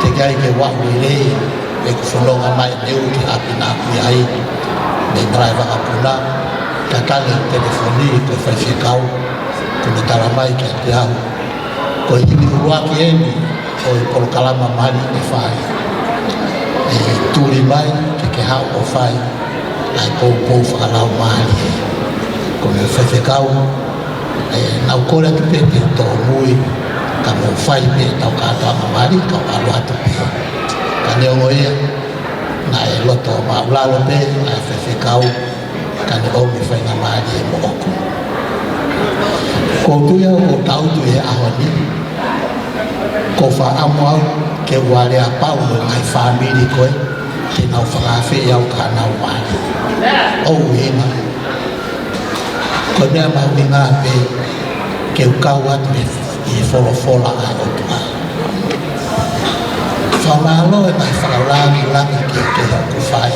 te ai ke wa rei e ku fononga mai neu ki apina ku ai me driver apuna ka kale telefoni ko fa fikau ku ni tala mai ke te au ko i ni wa ki eni o i por kalama mali e fai e turi mai ke ha o fai ai po fa la mali ko me fa fikau e na ko le te pe to mui ka mo fai pe tau ka ta mali ka alo atu pe ka ne o ia na e loto ma la lo pe na fe fe kau ka ne o mi fai na mali mo oku ko tu ia o tau tu e a honi ko fa amo ke wale a pau mo ai family ko ke na fa fe ia o ka na wale o ina ko ne ma winga pe ke kau atu i fola a o tua. Whamalo e mai whakalangi langi ke haku whai.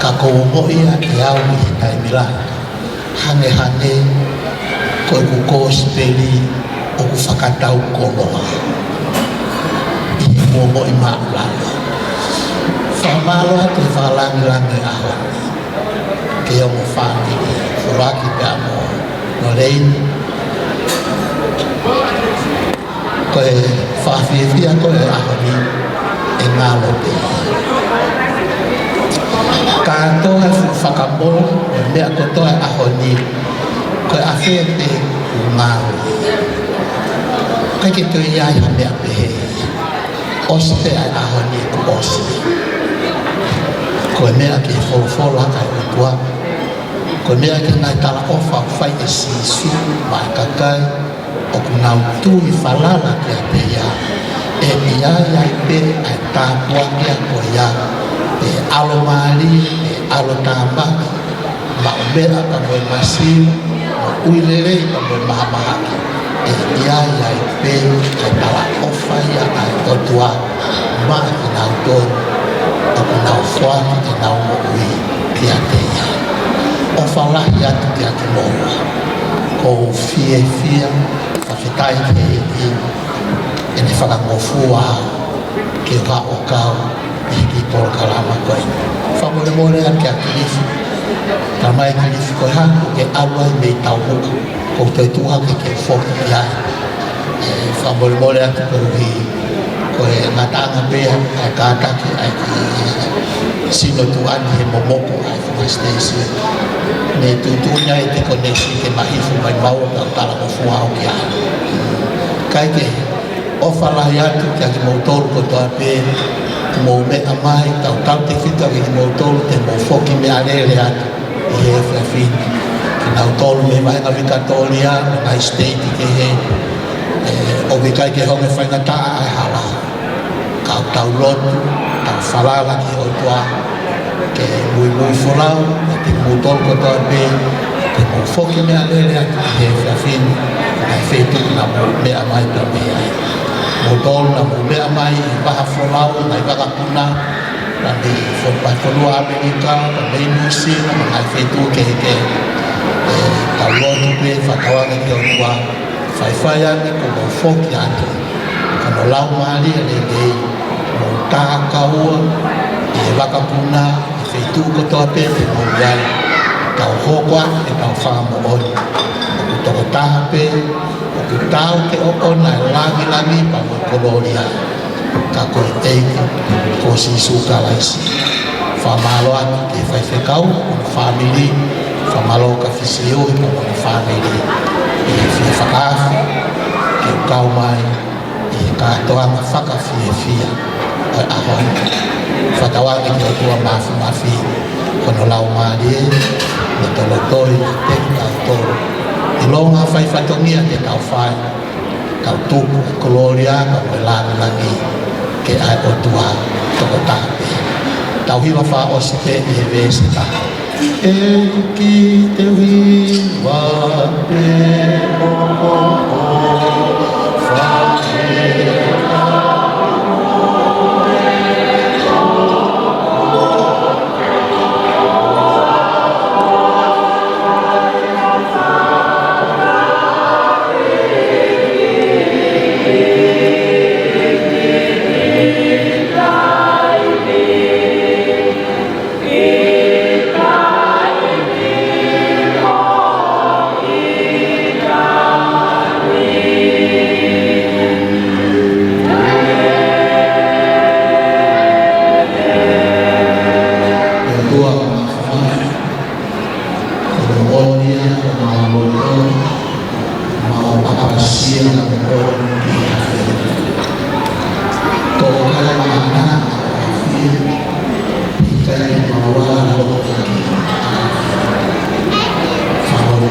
Ka koumo ia e au i tai mila. Hange ko i kukosi peli o ku whakatau konoa. I momo i maulanga. Whamalo e te whakalangi langi a honi. Ke o mo whangi, furaki pe amo no reini. Ko e whawhiawhia ko e ahoni e ngā lope. Ka toa whakamoro o mea ko toa ahoni ko e awhiawhi u ngā lope. Kai ke tui iai ha mea pehe. Osi te ai ahoni ku osi. Ko e mea ke wholofola ai utua. Ko e mea ke ngai tala ofa whai e sisu mai kakai. O ku nau tui whalala ke a pea e ia iai pe ai tāpua ke a ko ia e alo maari e alo tāma ma o mea ka moe masiu ma uilere ka moe mahamahaki e ia iai pe ai tala ofa ia ai otua ma ki nau tonu o ku nau whaki ki nau mo ui ki a pea o whalahi atu ki a ki moa ko fie whawhitai ke e ne whakangofua ke wha o kau e ki tōra kalama koe. Whamore more an ke a kirifu. Ka mai kirifu koe haku ke alua i mei tau huka. Ko toi tuha ke whoki ki ai. Whamore more an ke peruhi koe ngatanga pea ai kātaki ai ki sino tuani he momoko ai whunga stacey. Ne tutunya e te konesi ke mahifu mai mau ka tala mo fuao ki ai. Kai ke ofalahi atu ki a ki mautoru ko toa pe ki mou mea mai tau tau te whita ki mautoru te mou whoki mea rere atu i he whiawhini. Ki nau tolu me mai ngawi katolia ngai state ke he o me kai ke honge whaingataa ai hala. Kau tau lotu, tau whalala ki o toa ke mui wholau, te mautoru ko toa pe te mou whoki mea rere atu i he whiawhini. Ai whetu na mea mai ta mea ai. Motol na mea mai i waha wholau, na i waka puna, na ni whanua Amerika, na mei nusi, na ai whetu ke heke. Tau lotu pe, whakawanga ki o rua, whaiwhai ane ko mo whoki atu. Ka no lau maari a le dei, mo taha kaua, i waka puna, i whetu ko toa pe, te mo iai. Tau hokwa, e tau whamo oni. Toko taha pe, o ku tau ke ona e langi pa mo koloria. Ka koe teiki, ko si suka laisi. Whamalo atu ke whaiwhekau, o family, whamalo ka whisioi pa mo family. E whia whakaafi, ke o kau mai, e kātoanga whakawhiawhia. Oi ahoi, whatawangi ke o tua mafi, kono lau maari e, me tolo toi, te kau toro. I longa whai whatongia ke tau whai, tau tuku, koloria, ka moe langi, ke ai o tua toko tāpe. Tau hiwa wha o si te i he vese ta. E ki te hiwa pe o whae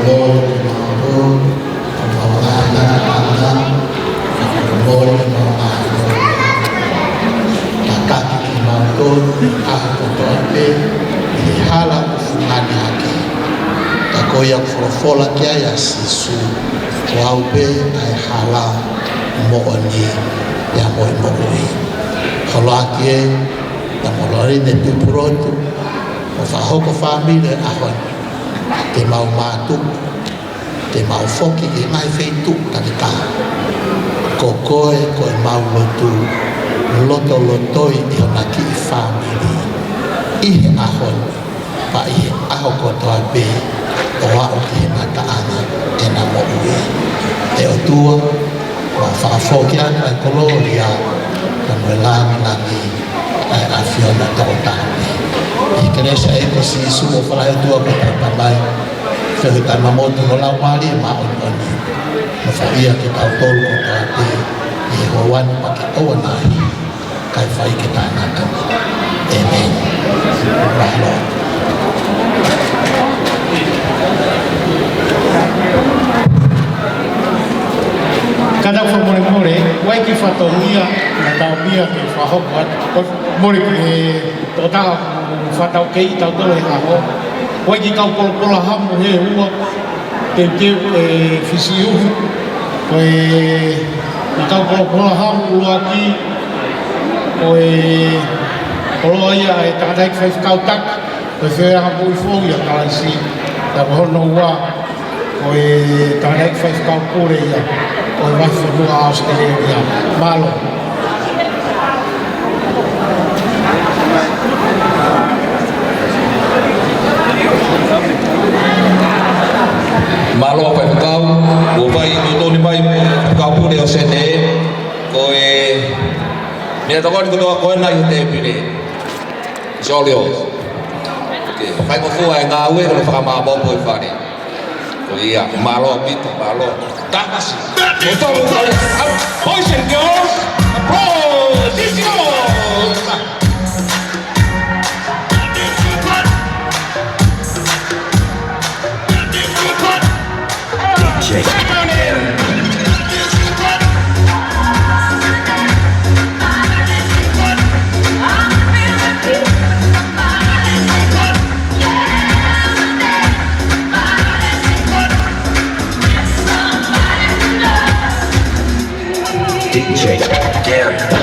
Lord ke mau mau ana Lord ke mau takaki ke mau kotoate i hala ufungani haki takoia folofola kia ya sisu wau pe ai hala mo'oni ya mo'oi holoaki e na molori ne tupurotu o whahoko whamile ahon te mau mātu te mau foki e ngai wheitu tanita ko koe koe mau lotu loto lotoi i hona ki i whamili ihe ahon pa ihe aho kotoa pe o wao ki he mataana e na mo'ui e o tua ma whaafoki atu ai koloria na mwelami nani a fiona tautane i keresa e ko si sumo whala e tua ko taupamai whihutai mamotu no lau mali e ma oni no whaia ki tau tolu ko taute i he hoan pa ki oa nahi kai whai ki tānaka Amen Rahlo Kada fa more wai ki fa tongia na tau mia ke fa ho ko more ke to ta fa tau ke tau to e ha ho wai ki kau ko la ha mo he ua te fisiu ko e kau ko la ha mo aki ko lo ia e ta dai fa kau tak ko fe ha mo fo ia ka si ta ho no wa ko e ta dai fa kau pure ia o vai whanua a Australia, malo. Malo apa kau, bukai itu ni baik kau pun dia sende, kau ni ada kau ni kau nak itu pilih, jolio. Okay, pakai kau faham ngawe kalau faham apa pun faham. Kau iya, malo itu malo. Tak masih. Boys and girls, applause! It's yours! DJ Gary.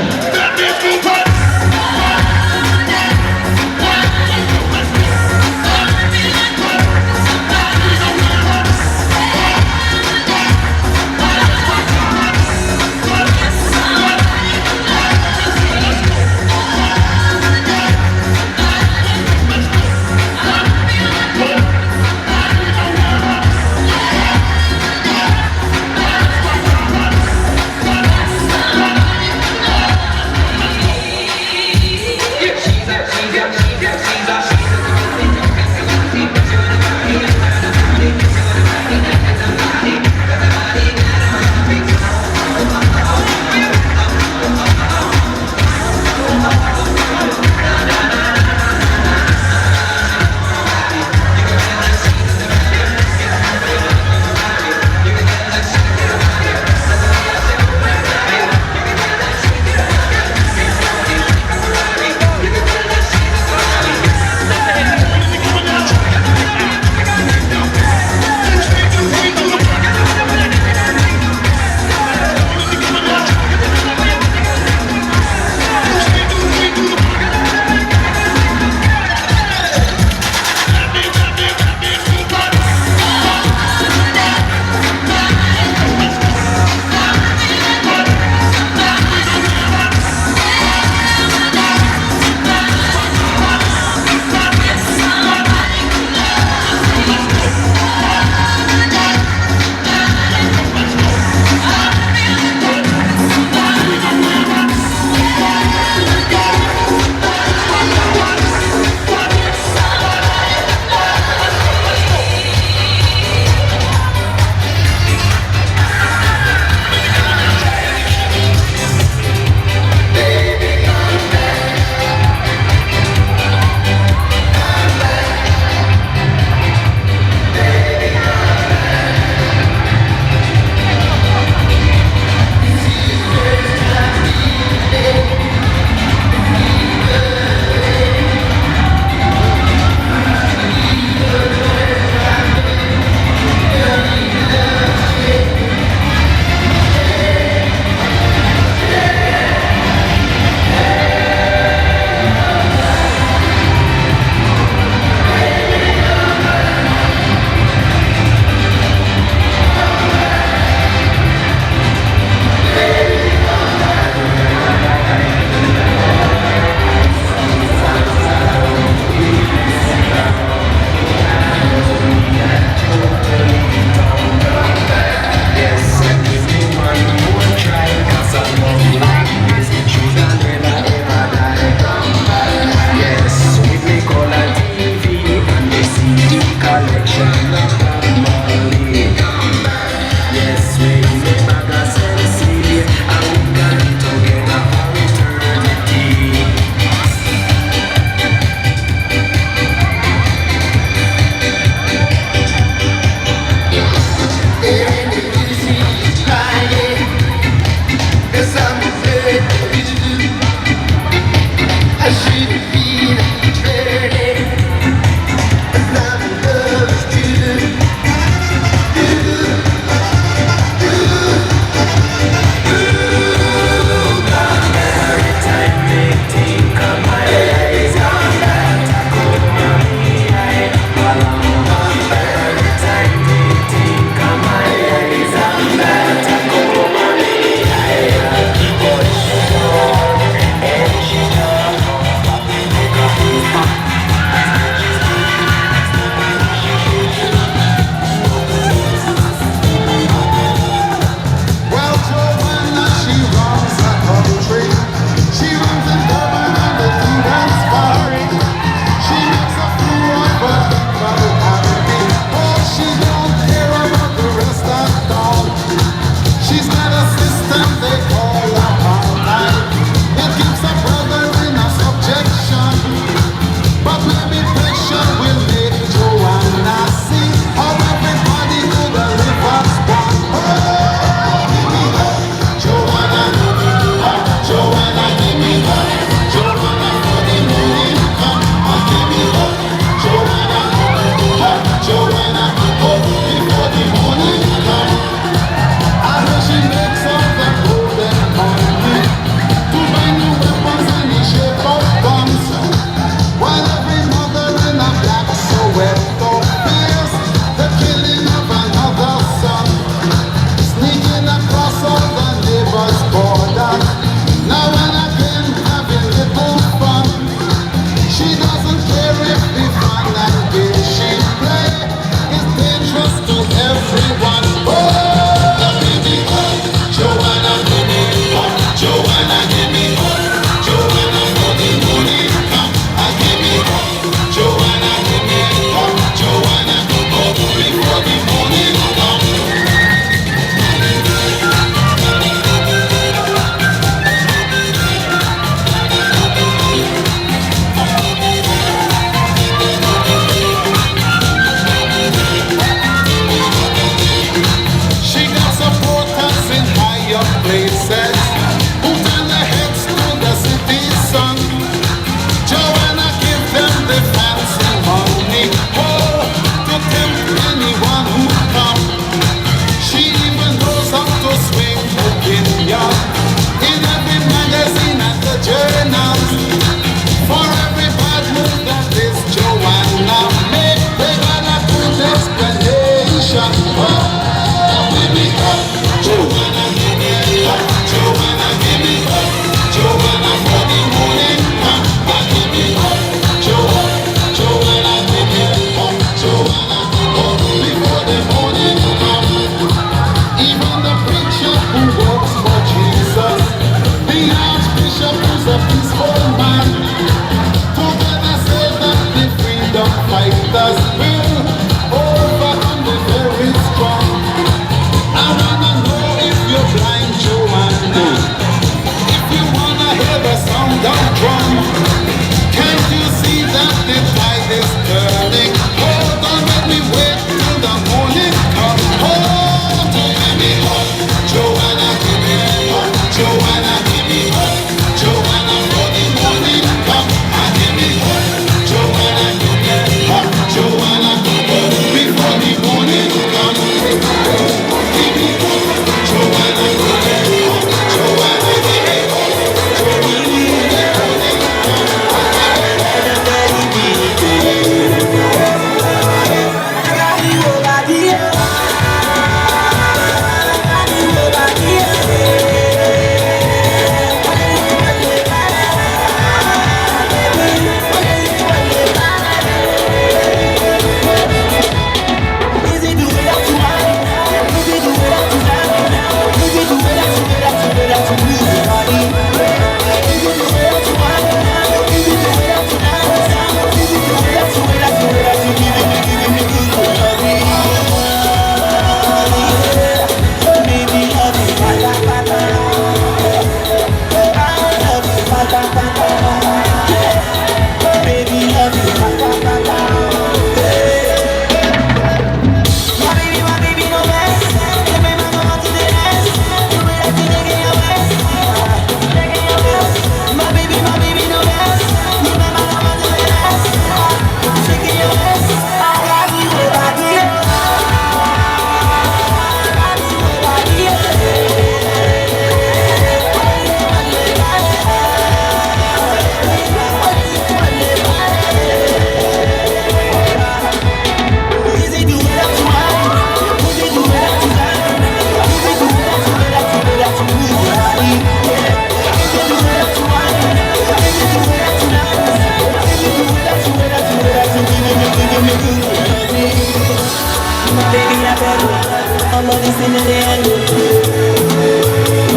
I'm on this in the end.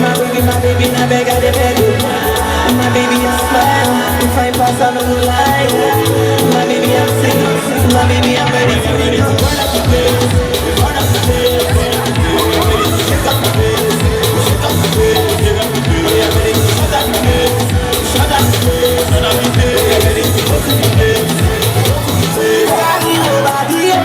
My baby, now beg at the bed. My baby, I smile. If I pass, I don't lie. My baby, I'm singing. My baby, I'm ready to run up the place. Run up the place. Shake up the place. Shake up the place. Shake up the place. We are ready to shut up the place. Shut up the place. Shut up the place. We are ready to go to the place. Go to the place. Body over here.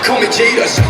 Call me Jada.